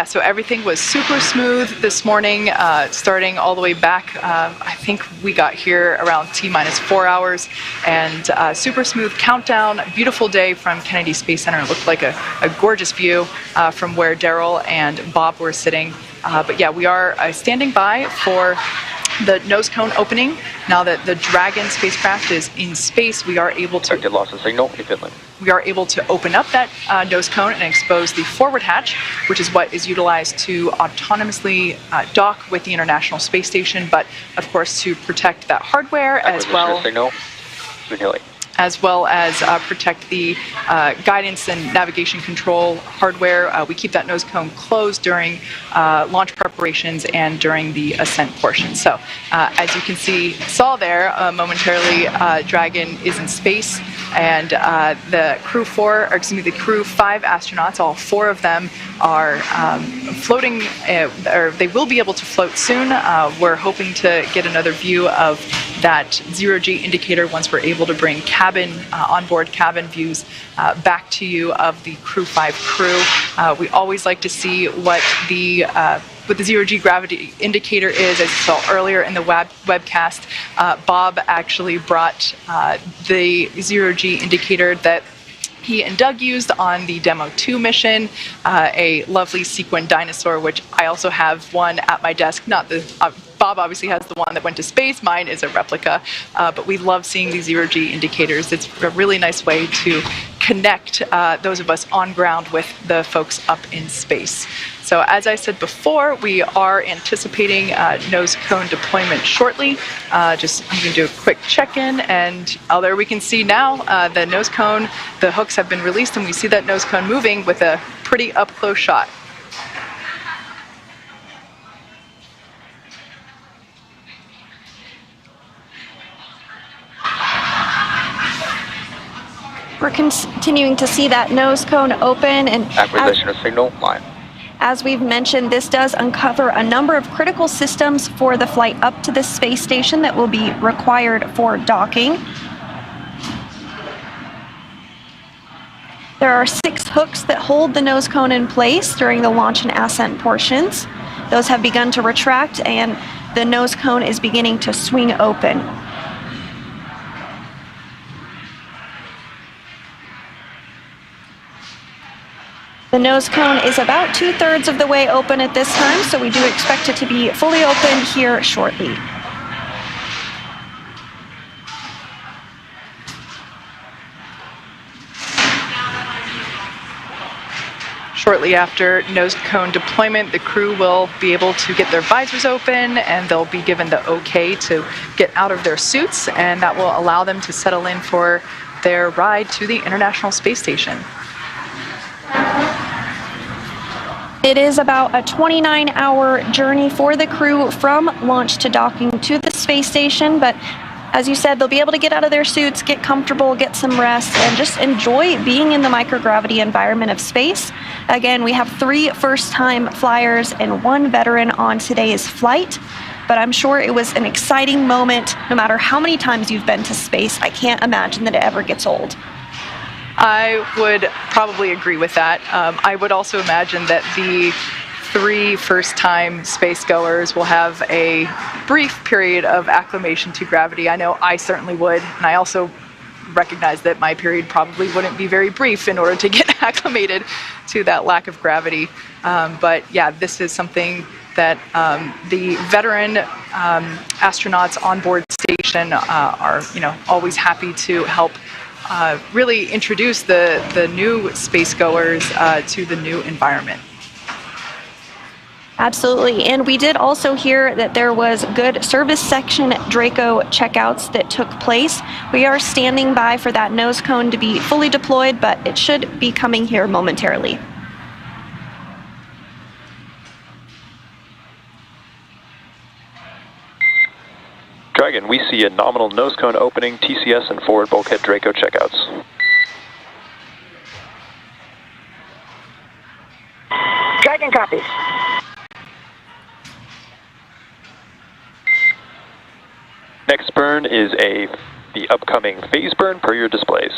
So everything was super smooth this morning, starting all the way back. I think we got here around T-4 hours, and super smooth countdown. Beautiful day from Kennedy Space Center. It looked like a gorgeous view from where Daryl and Bob were sitting. But yeah, we are standing by for the nose cone opening. Now that the Dragon spacecraft is in space, we are able to get loss of signal in Finland. We are able to open up that nose cone and expose the forward hatch, which is what is utilized to autonomously dock with the International Space Station, but of course to protect that hardware as well. Signal. As well as protect the guidance and navigation control hardware. We keep that nose cone closed during launch preparations and during the ascent portion. So as you can saw there momentarily, Dragon is in space, and the Crew 5 astronauts, all 4 of them are floating, or they will be able to float soon. We're hoping to get another view of that zero-G indicator once we're able to bring onboard cabin views back to you of the Crew 5 crew. We always like to see what the zero-G gravity indicator is. As you saw earlier in the webcast, Bob actually brought the zero-G indicator that he and Doug used on the Demo 2 mission, a lovely sequin dinosaur, which I also have one at my desk. Not the Bob obviously has the one that went to space. Mine is a replica, but we love seeing these zero-G indicators. It's a really nice way to connect those of us on ground with the folks up in space. So as I said before, we are anticipating nose cone deployment shortly. I'm going to do a quick check-in, and there we can see now the nose cone, the hooks have been released, and we see that nose cone moving with a pretty up-close shot. We're continuing to see that nose cone open, and acquisition of signal line. As we've mentioned, this does uncover a number of critical systems for the flight up to the space station that will be required for docking. There are 6 hooks that hold the nose cone in place during the launch and ascent portions. Those have begun to retract, and the nose cone is beginning to swing open. The nose cone is about 2/3 of the way open at this time, so we do expect it to be fully open here shortly. Shortly after nose cone deployment, the crew will be able to get their visors open and they'll be given the okay to get out of their suits, and that will allow them to settle in for their ride to the International Space Station. It is about a 29-hour journey for the crew from launch to docking to the space station, but as you said, they'll be able to get out of their suits, get comfortable, get some rest, and just enjoy being in the microgravity environment of space. Again, we have 3 first-time flyers and 1 veteran on today's flight, but I'm sure it was an exciting moment. No matter how many times you've been to space, I can't imagine that it ever gets old. I would probably agree with that. I would also imagine that the 3 first-time space goers will have a brief period of acclimation to gravity. I know I certainly would, and I also recognize that my period probably wouldn't be very brief in order to get acclimated to that lack of gravity. But yeah, this is something that the veteran astronauts on board station are, always happy to help really introduce the new space goers to the new environment. Absolutely, and we did also hear that there was good service section Draco checkouts that took place. We are standing by for that nose cone to be fully deployed, but it should be coming here momentarily. Dragon, we see a nominal nose cone opening, TCS and forward bulkhead Draco checkouts. Dragon copies. Next burn is the upcoming phase burn per your displays.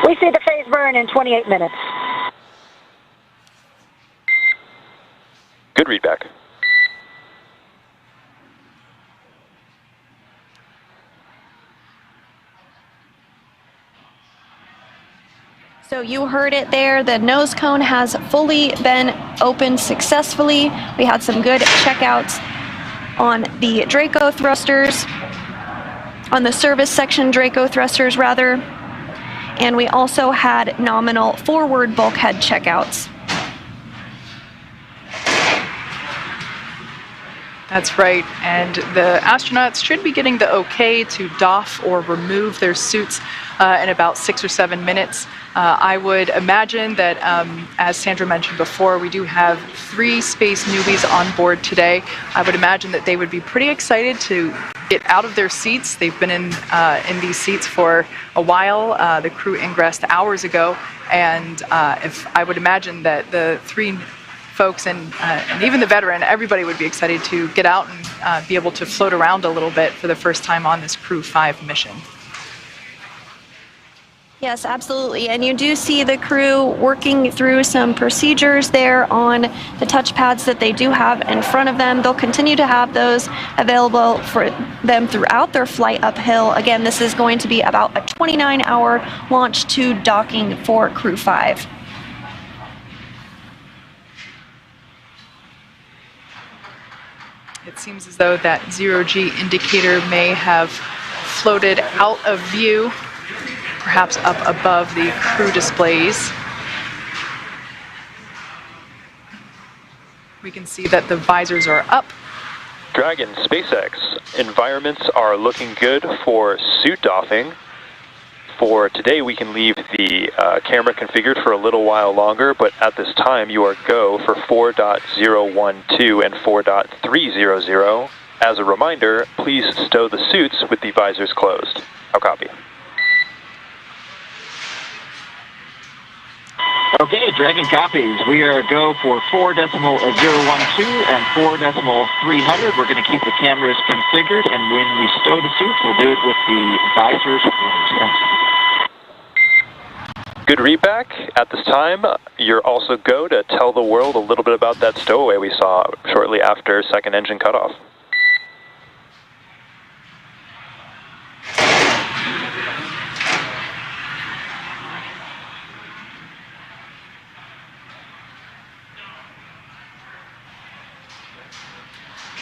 We see the phase burn in 28 minutes. Good readback. So you heard it there, the nose cone has fully been opened successfully. We had some good checkouts on the Draco thrusters, on the service section Draco thrusters rather, and we also had nominal forward bulkhead checkouts. That's right, and the astronauts should be getting the okay to doff or remove their suits in about 6 or 7 minutes. I would imagine that, as Sandra mentioned before, we do have 3 space newbies on board today. I would imagine that they would be pretty excited to get out of their seats. They've been in these seats for a while. The crew ingressed hours ago, and I would imagine that the 3 folks and even the veteran, everybody would be excited to get out and be able to float around a little bit for the first time on this Crew 5 mission. Yes, absolutely. And you do see the crew working through some procedures there on the touchpads that they do have in front of them. They'll continue to have those available for them throughout their flight uphill. Again, this is going to be about a 29-hour launch to docking for Crew 5. It seems as though that 0G indicator may have floated out of view, perhaps up above the crew displays. We can see that the visors are up. Dragon, SpaceX, environments are looking good for suit doffing. For today, we can leave the camera configured for a little while longer, but at this time, you are go for 4.012 and 4.300. As a reminder, please stow the suits with the visors closed. I'll copy. Okay, Dragon copies. We are go for 4.012 and 4.300. We're going to keep the cameras configured, and when we stow the suits, we'll do it with the visors closed. Good readback. At this time, you're also go to tell the world a little bit about that stowaway we saw shortly after second engine cutoff.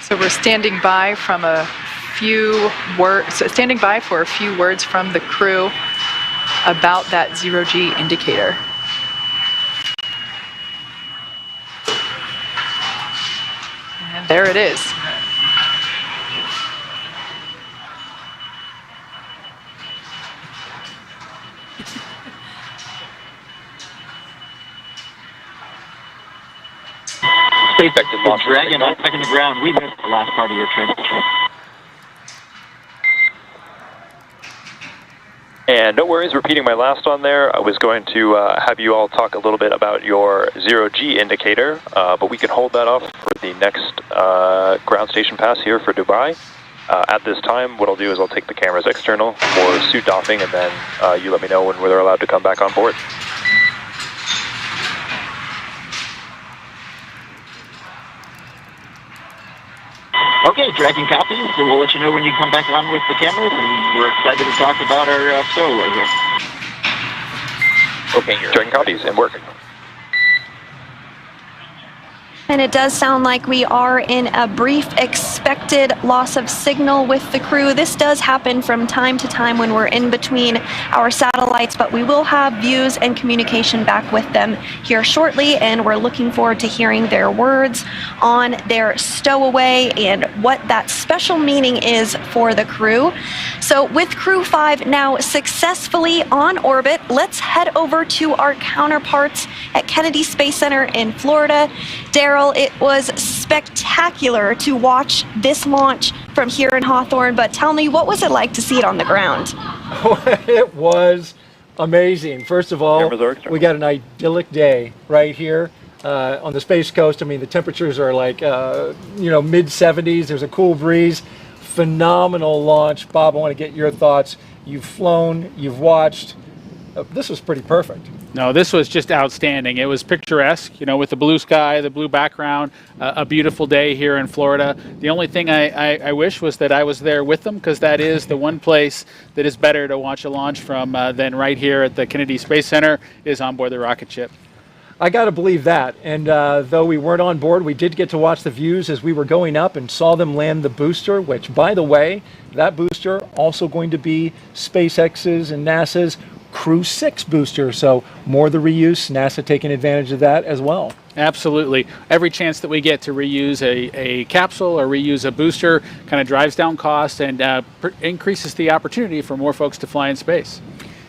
So we're standing by for a few words from the crew. about that zero-G indicator. And there it is. SpaceX launch Dragon back in the ground. We missed the last part of your transmission. And no worries, repeating my last one there. I was going to have you all talk a little bit about your zero-G indicator, but we can hold that off for the next ground station pass here for Dubai. At this time, what I'll do is I'll take the cameras external for suit doffing, and then you let me know when they're allowed to come back on board. Okay, Dragon copies, so we'll let you know when you come back on with the cameras, and we're excited to talk about our stowaway here. Okay, Dragon copies and working. And it does sound like we are in a brief expected loss of signal with the crew. This does happen from time to time when we're in between our satellites, but we will have views and communication back with them here shortly, and we're looking forward to hearing their words on their stowaway and what that special meaning is for the crew. So with Crew 5 now successfully on orbit, let's head over to our counterparts at Kennedy Space Center in Florida. Daryl, it was spectacular to watch this launch from here in Hawthorne, but tell me, what was it like to see it on the ground? It was amazing. First of all, we got an idyllic day right here on the Space Coast. I mean, the temperatures are like, mid 70s. There's a cool breeze. Phenomenal launch. Bob, I want to get your thoughts. You've flown, you've watched. This was pretty perfect. No, this was just outstanding. It was picturesque, with the blue sky, the blue background, a beautiful day here in Florida. The only thing I wish was that I was there with them, because that is the one place that is better to watch a launch from than right here at the Kennedy Space Center is on board the rocket ship. I got to believe that. And though we weren't on board, we did get to watch the views as we were going up and saw them land the booster, which, by the way, that booster also going to be SpaceX's and NASA's Crew 6 booster, so more the reuse, NASA taking advantage of that as well. Absolutely. Every chance that we get to reuse a capsule or reuse a booster kind of drives down costs and increases the opportunity for more folks to fly in space.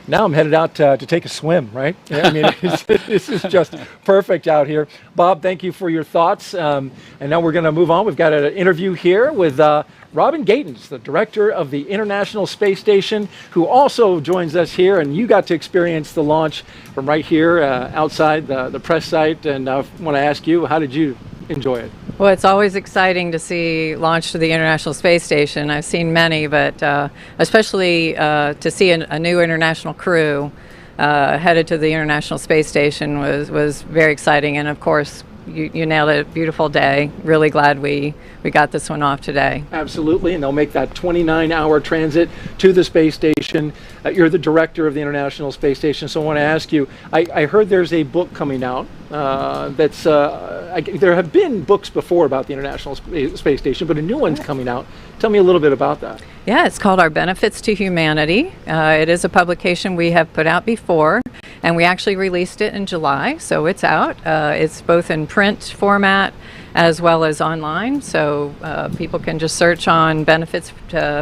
Now I'm headed out to take a swim, right? I mean, this is just perfect out here. Bob, thank you for your thoughts. And now we're going to move on. We've got an interview here with Robin Gatens, the director of the International Space Station, who also joins us here. And you got to experience the launch from right here outside the press site. And I want to ask you, how did you enjoy it? Well, it's always exciting to see launch to the International Space Station. I've seen many, but especially to see a new international crew headed to the International Space Station was very exciting. And of course, you nailed it. Beautiful day. Really glad we got this one off today. Absolutely, and they'll make that 29-hour transit to the space station. You're the director of the International Space Station, so I want to ask you, I heard there's a book coming out that's, there have been books before about the International Space Station, but a new one's coming out. Tell me a little bit about that. Yeah, it's called Our Benefits to Humanity. It is a publication we have put out before, and we actually released it in July, so it's out. It's both in print format as well as online, so people can just search on Benefits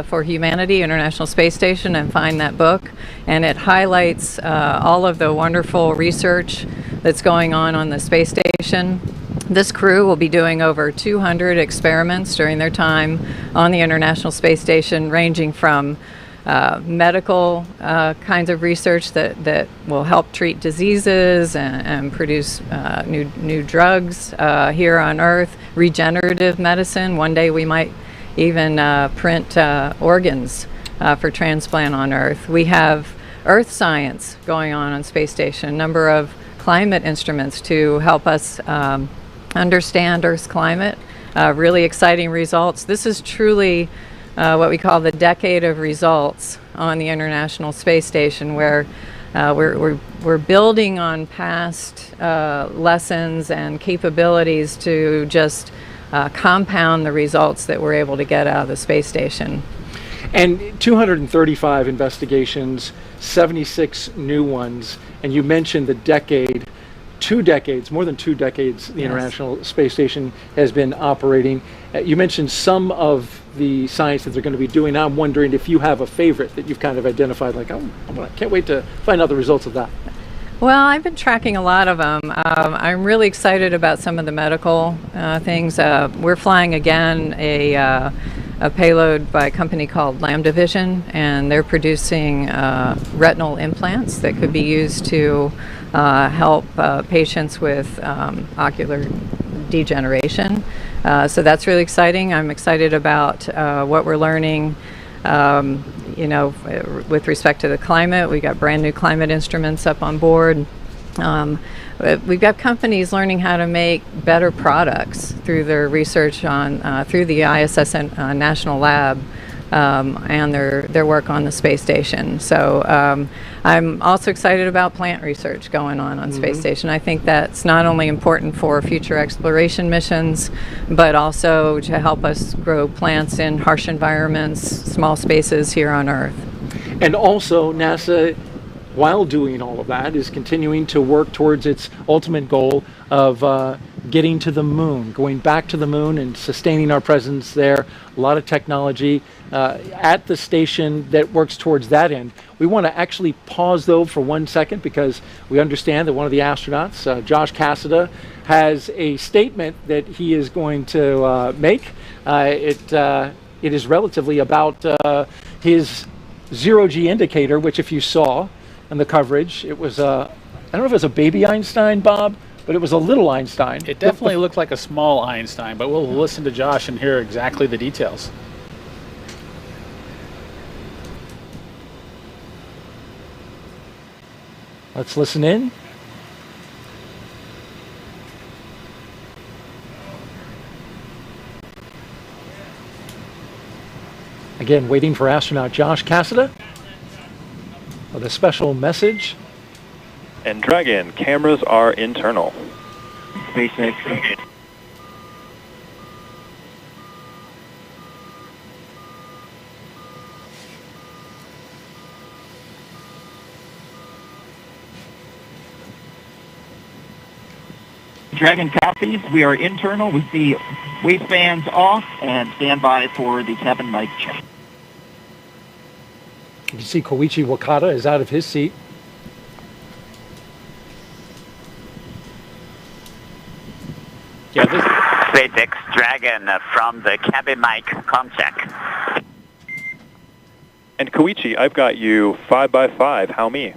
for Humanity, International Space Station, and find that book. And it highlights all of the wonderful research that's going on the space station. This crew will be doing over 200 experiments during their time on the International Space Station, ranging from medical kinds of research that will help treat diseases and produce new drugs here on Earth, regenerative medicine. One day we might even print organs for transplant on Earth. We have earth science going on Space Station, a number of climate instruments to help us understand Earth's climate. Really exciting results. This is truly what we call the decade of results on the International Space Station, where we're building on past lessons and capabilities to just compound the results that we're able to get out of the space station. And 235 investigations, 76 new ones, and you mentioned the decade, 2 decades, more than 2 decades, the International Space Station has been operating. You mentioned some of the science that they're going to be doing. I'm wondering if you have a favorite that you've kind of identified, like, oh, I can't wait to find out the results of that. Well, I've been tracking a lot of them. I'm really excited about some of the medical things. We're flying again a payload by a company called Lambda Vision, and they're producing retinal implants that could be used to help patients with ocular degeneration. So that's really exciting. I'm excited about what we're learning. With respect to the climate, we got brand new climate instruments up on board. We've got companies learning how to make better products through their research on through the ISS National Lab and their work on the space station. So I'm also excited about plant research going on Space Station. I think that's not only important for future exploration missions, but also to help us grow plants in harsh environments, small spaces here on Earth. And also NASA, while doing all of that, is continuing to work towards its ultimate goal of getting to the moon, going back to the moon and sustaining our presence there. A lot of technology at the station that works towards that end. We want to actually pause though for 1 second, because we understand that one of the astronauts, Josh Cassada, has a statement that he is going to make. It is relatively about his zero-G indicator, which if you saw in the coverage, it was I don't know if it was a baby Einstein, Bob, but it was a little Einstein. It definitely looked like a small Einstein, but we'll listen to Josh and hear exactly the details. Let's listen in. Again, waiting for astronaut Josh Cassada with a special message. And Dragon, cameras are internal. Spacex. Dragon copies. We are internal. We see waistbands off and stand by for the cabin mic check. You can see Koichi Wakata is out of his seat. Yeah, this Spacex Dragon from the cabin mic comm check. And Koichi, I've got you 5x5. How me?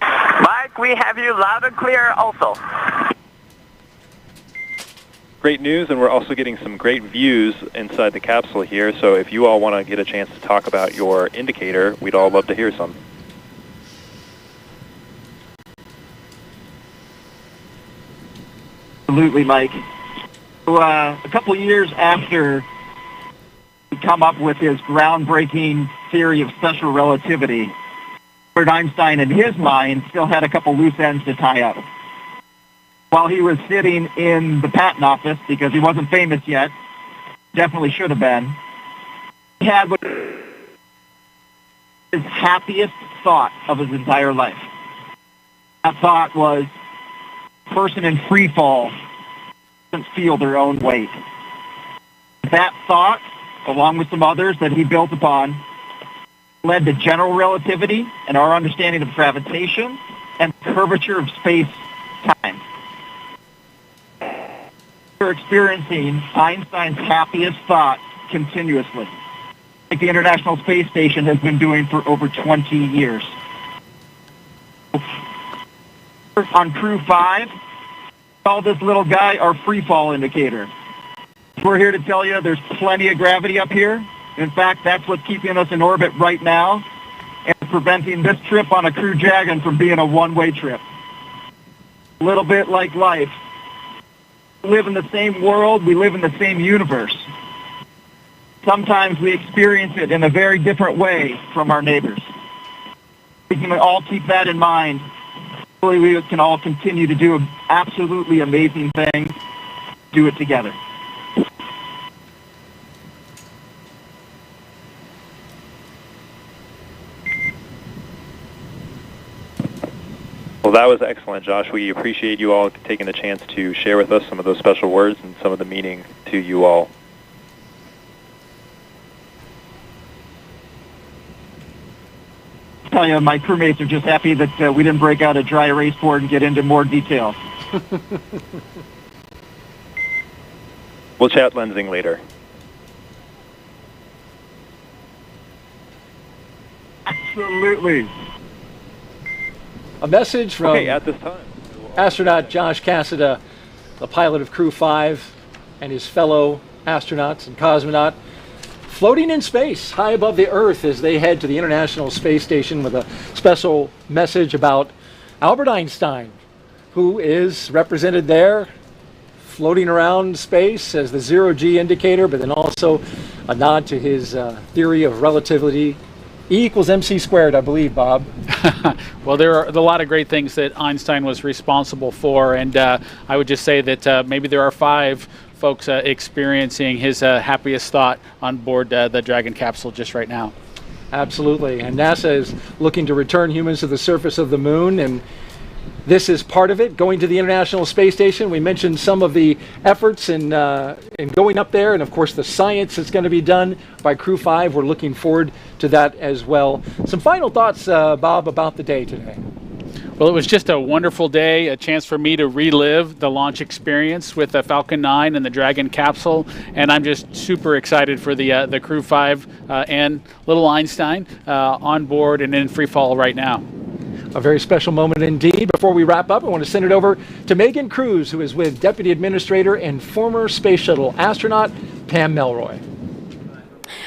Mike, we have you loud and clear also. Great news, and we're also getting some great views inside the capsule here, so if you all want to get a chance to talk about your indicator, we'd all love to hear some. Absolutely, Mike. So, a couple years after he come up with his groundbreaking theory of special relativity, Albert Einstein, in his mind, still had a couple loose ends to tie up. While he was sitting in the patent office, because he wasn't famous yet, definitely should have been, he had what his happiest thought of his entire life. That thought was, person in free fall doesn't feel their own weight. That thought, along with some others that he built upon, led to general relativity and our understanding of gravitation and curvature of space-time. We're experiencing Einstein's happiest thought continuously, like the International Space Station has been doing for over 20 years. On Crew 5, call this little guy our free fall indicator. We're here to tell you there's plenty of gravity up here. In fact, that's what's keeping us in orbit right now and preventing this trip on a Crew Dragon from being a one-way trip. A little bit like life. We live in the same world, we live in the same universe. Sometimes we experience it in a very different way from our neighbors. We can all keep that in mind. Hopefully we can all continue to do absolutely amazing things, do it together. Well, that was excellent, Josh. We appreciate you all taking the chance to share with us some of those special words and some of the meaning to you all. I'll tell you, my crewmates are just happy that we didn't break out a dry erase board and get into more detail. We'll chat lensing later. Absolutely. A message from at this time, astronaut Josh Cassada, the pilot of Crew 5, and his fellow astronauts and cosmonaut, floating in space high above the Earth as they head to the International Space Station with a special message about Albert Einstein, who is represented there floating around space as the zero-G indicator, but then also a nod to his theory of relativity. E equals mc squared, I believe, Bob. Well, there are a lot of great things that Einstein was responsible for, and I would just say that maybe there are 5 folks experiencing his happiest thought on board the Dragon capsule just right now. Absolutely, and NASA is looking to return humans to the surface of the moon, and this is part of it, going to the International Space Station. We mentioned some of the efforts in going up there, and of course the science that's going to be done by Crew 5. We're looking forward to that as well. Some final thoughts, Bob, about the day today. Well, it was just a wonderful day, a chance for me to relive the launch experience with the Falcon 9 and the Dragon capsule, and I'm just super excited for the Crew 5 and little Einstein on board and in free fall right now. A very special moment indeed. Before we wrap up, I want to send it over to Megan Cruz, who is with Deputy Administrator and former Space Shuttle astronaut Pam Melroy.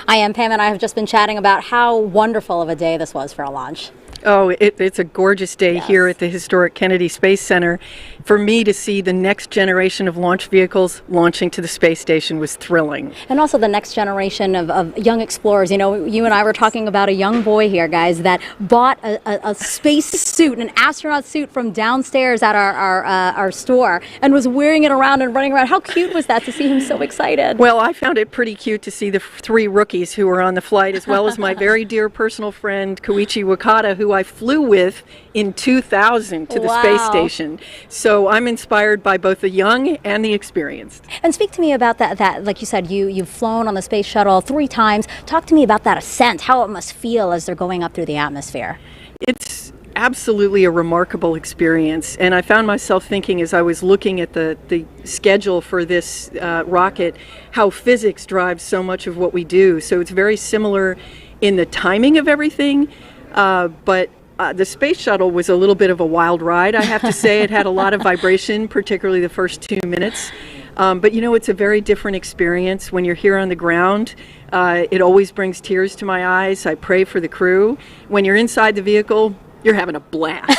I am Pam, and I have just been chatting about how wonderful of a day this was for a launch. Oh, it's a gorgeous day here at the historic Kennedy Space Center. For me to see the next generation of launch vehicles launching to the space station was thrilling. And also the next generation of young explorers. You know, you and I were talking about a young boy here, guys, that bought a space suit, an astronaut suit from downstairs at our store and was wearing it around and running around. How cute was that to see him so excited? Well, I found it pretty cute to see the 3 rookies who were on the flight, as well as my very dear personal friend Koichi Wakata, who I flew with in 2000 to the space station. So I'm inspired by both the young and the experienced. And speak to me about that like you said, you've flown on the space shuttle 3 times. Talk to me about that ascent, how it must feel as they're going up through the atmosphere. It's absolutely a remarkable experience, and I found myself thinking as I was looking at the schedule for this rocket, how physics drives so much of what we do. So it's very similar in the timing of everything, but the space shuttle was a little bit of a wild ride, I have to say. It had a lot of vibration, particularly the first 2 minutes. But you know, it's a very different experience when you're here on the ground. It always brings tears to my eyes. I pray for the crew. When you're inside the vehicle, you're having a blast.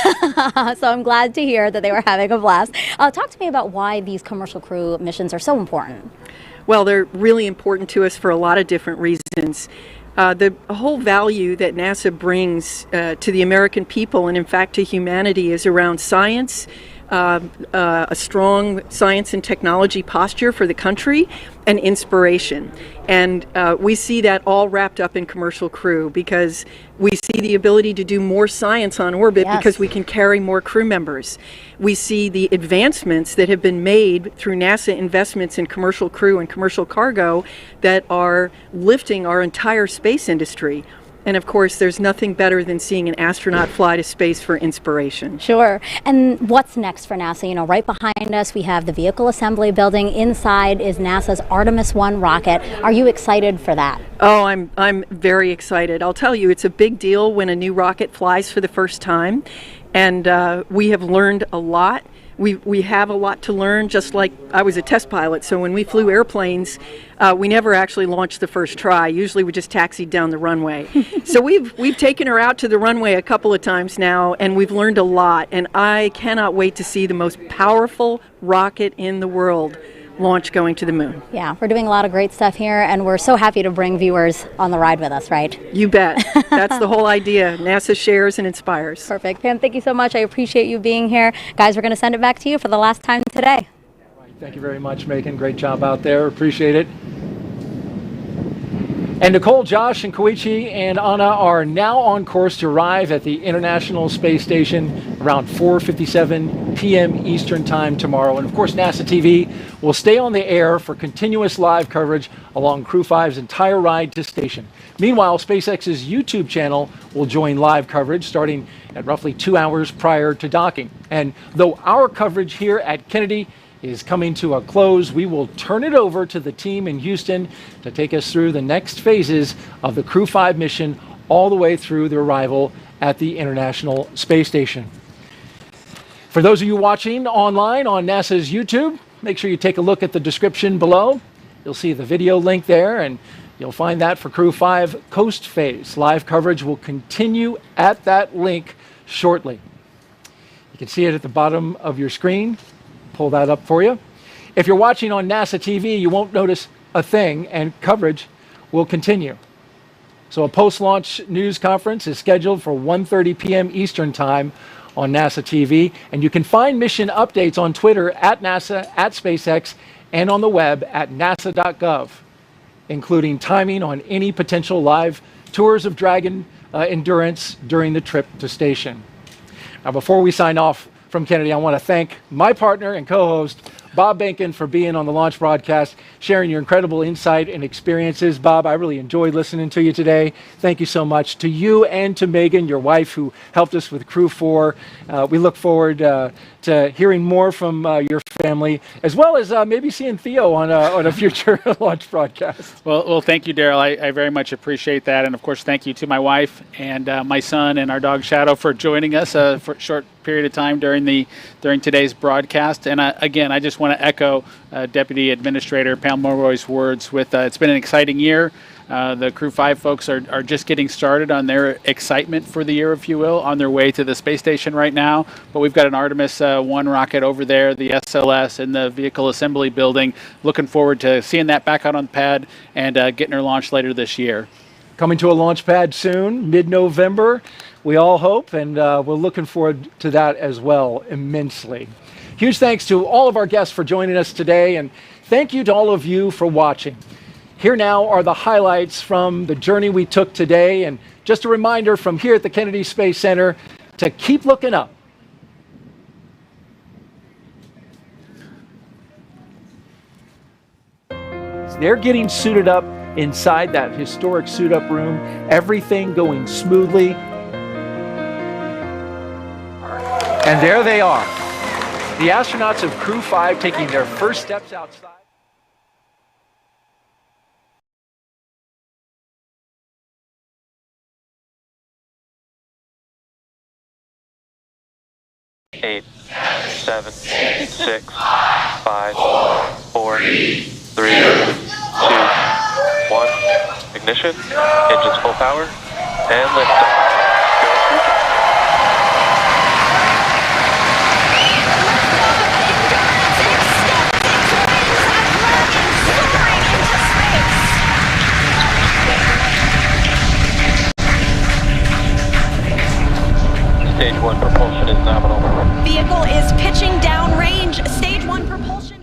So I'm glad to hear that they were having a blast. Talk to me about why these commercial crew missions are so important. Well, they're really important to us for a lot of different reasons. The whole value that NASA brings to the American people and in fact to humanity is around science, a strong science and technology posture for the country, and inspiration. And we see that all wrapped up in Commercial Crew because we see the ability to do more science on orbit because we can carry more crew members. We see the advancements that have been made through NASA investments in Commercial Crew and commercial cargo that are lifting our entire space industry. And of course, there's nothing better than seeing an astronaut fly to space for inspiration. Sure. And what's next for NASA? You know, right behind us, we have the vehicle assembly building. Inside is NASA's Artemis 1 rocket. Are you excited for that? Oh, I'm very excited. I'll tell you, it's a big deal when a new rocket flies for the first time. And we have learned a lot. We have a lot to learn, just like I was a test pilot, so when we flew airplanes, we never actually launched the first try. Usually we just taxied down the runway. So we've taken her out to the runway a couple of times now, and we've learned a lot, and I cannot wait to see the most powerful rocket in the world launch going to the moon. Yeah, we're doing a lot of great stuff here, and we're so happy to bring viewers on the ride with us, right? You bet. That's the whole idea. NASA shares and inspires. Perfect. Pam, thank you so much. I appreciate you being here. Guys, we're going to send it back to you for the last time today. Thank you very much, Megan. Great job out there. Appreciate it. And Nicole, Josh, and Koichi and Anna are now on course to arrive at the International Space Station around 4:57 p.m. Eastern Time tomorrow. And of course, NASA TV will stay on the air for continuous live coverage along Crew 5's entire ride to station. Meanwhile, SpaceX's YouTube channel will join live coverage starting at roughly 2 hours prior to docking. And though our coverage here at Kennedy is coming to a close, we will turn it over to the team in Houston to take us through the next phases of the Crew 5 mission all the way through the arrival at the International Space Station. For those of you watching online on NASA's YouTube, make sure you take a look at the description below. You'll see the video link there, and you'll find that for Crew 5 Coast Phase. Live coverage will continue at that link shortly. You can see it at the bottom of your screen. Pull that up for you. If you're watching on NASA TV, you won't notice a thing, and coverage will continue. So a post-launch news conference is scheduled for 1:30 p.m. Eastern Time on NASA TV, and you can find mission updates on Twitter at NASA, at SpaceX, and on the web at nasa.gov, including timing on any potential live tours of Dragon Endurance during the trip to station. Now, before we sign off from Kennedy, I want to thank my partner and co-host, Bob Benkin, for being on the launch broadcast, sharing your incredible insight and experiences. Bob, I really enjoyed listening to you today. Thank you so much. To you and to Megan, your wife, who helped us with Crew 4. We look forward to hearing more from your family, as well as maybe seeing Theo on a future launch broadcast. Well, thank you, Daryl. I very much appreciate that. And of course, thank you to my wife and my son and our dog Shadow for joining us for a short period of time during today's broadcast. And again, I just want to echo Deputy Administrator Pam Mulroy's words with it's been an exciting year. The Crew 5 folks are just getting started on their excitement for the year, if you will, on their way to the space station right now. But we've got an Artemis 1 rocket over there, the SLS in the vehicle assembly building. Looking forward to seeing that back out on the pad and getting her launched later this year. Coming to a launch pad soon, mid-November, we all hope, and we're looking forward to that as well immensely. Huge thanks to all of our guests for joining us today, and thank you to all of you for watching. Here now are the highlights from the journey we took today, and just a reminder from here at the Kennedy Space Center to keep looking up. They're getting suited up inside that historic suit-up room, everything going smoothly. And there they are, the astronauts of Crew 5 taking their first steps outside. 8, 7, 6, 5, 4, 3, 2, 1. Ignition, engines full power, and liftoff. Stage 1 propulsion is nominal. Vehicle is pitching downrange. Stage 1 propulsion.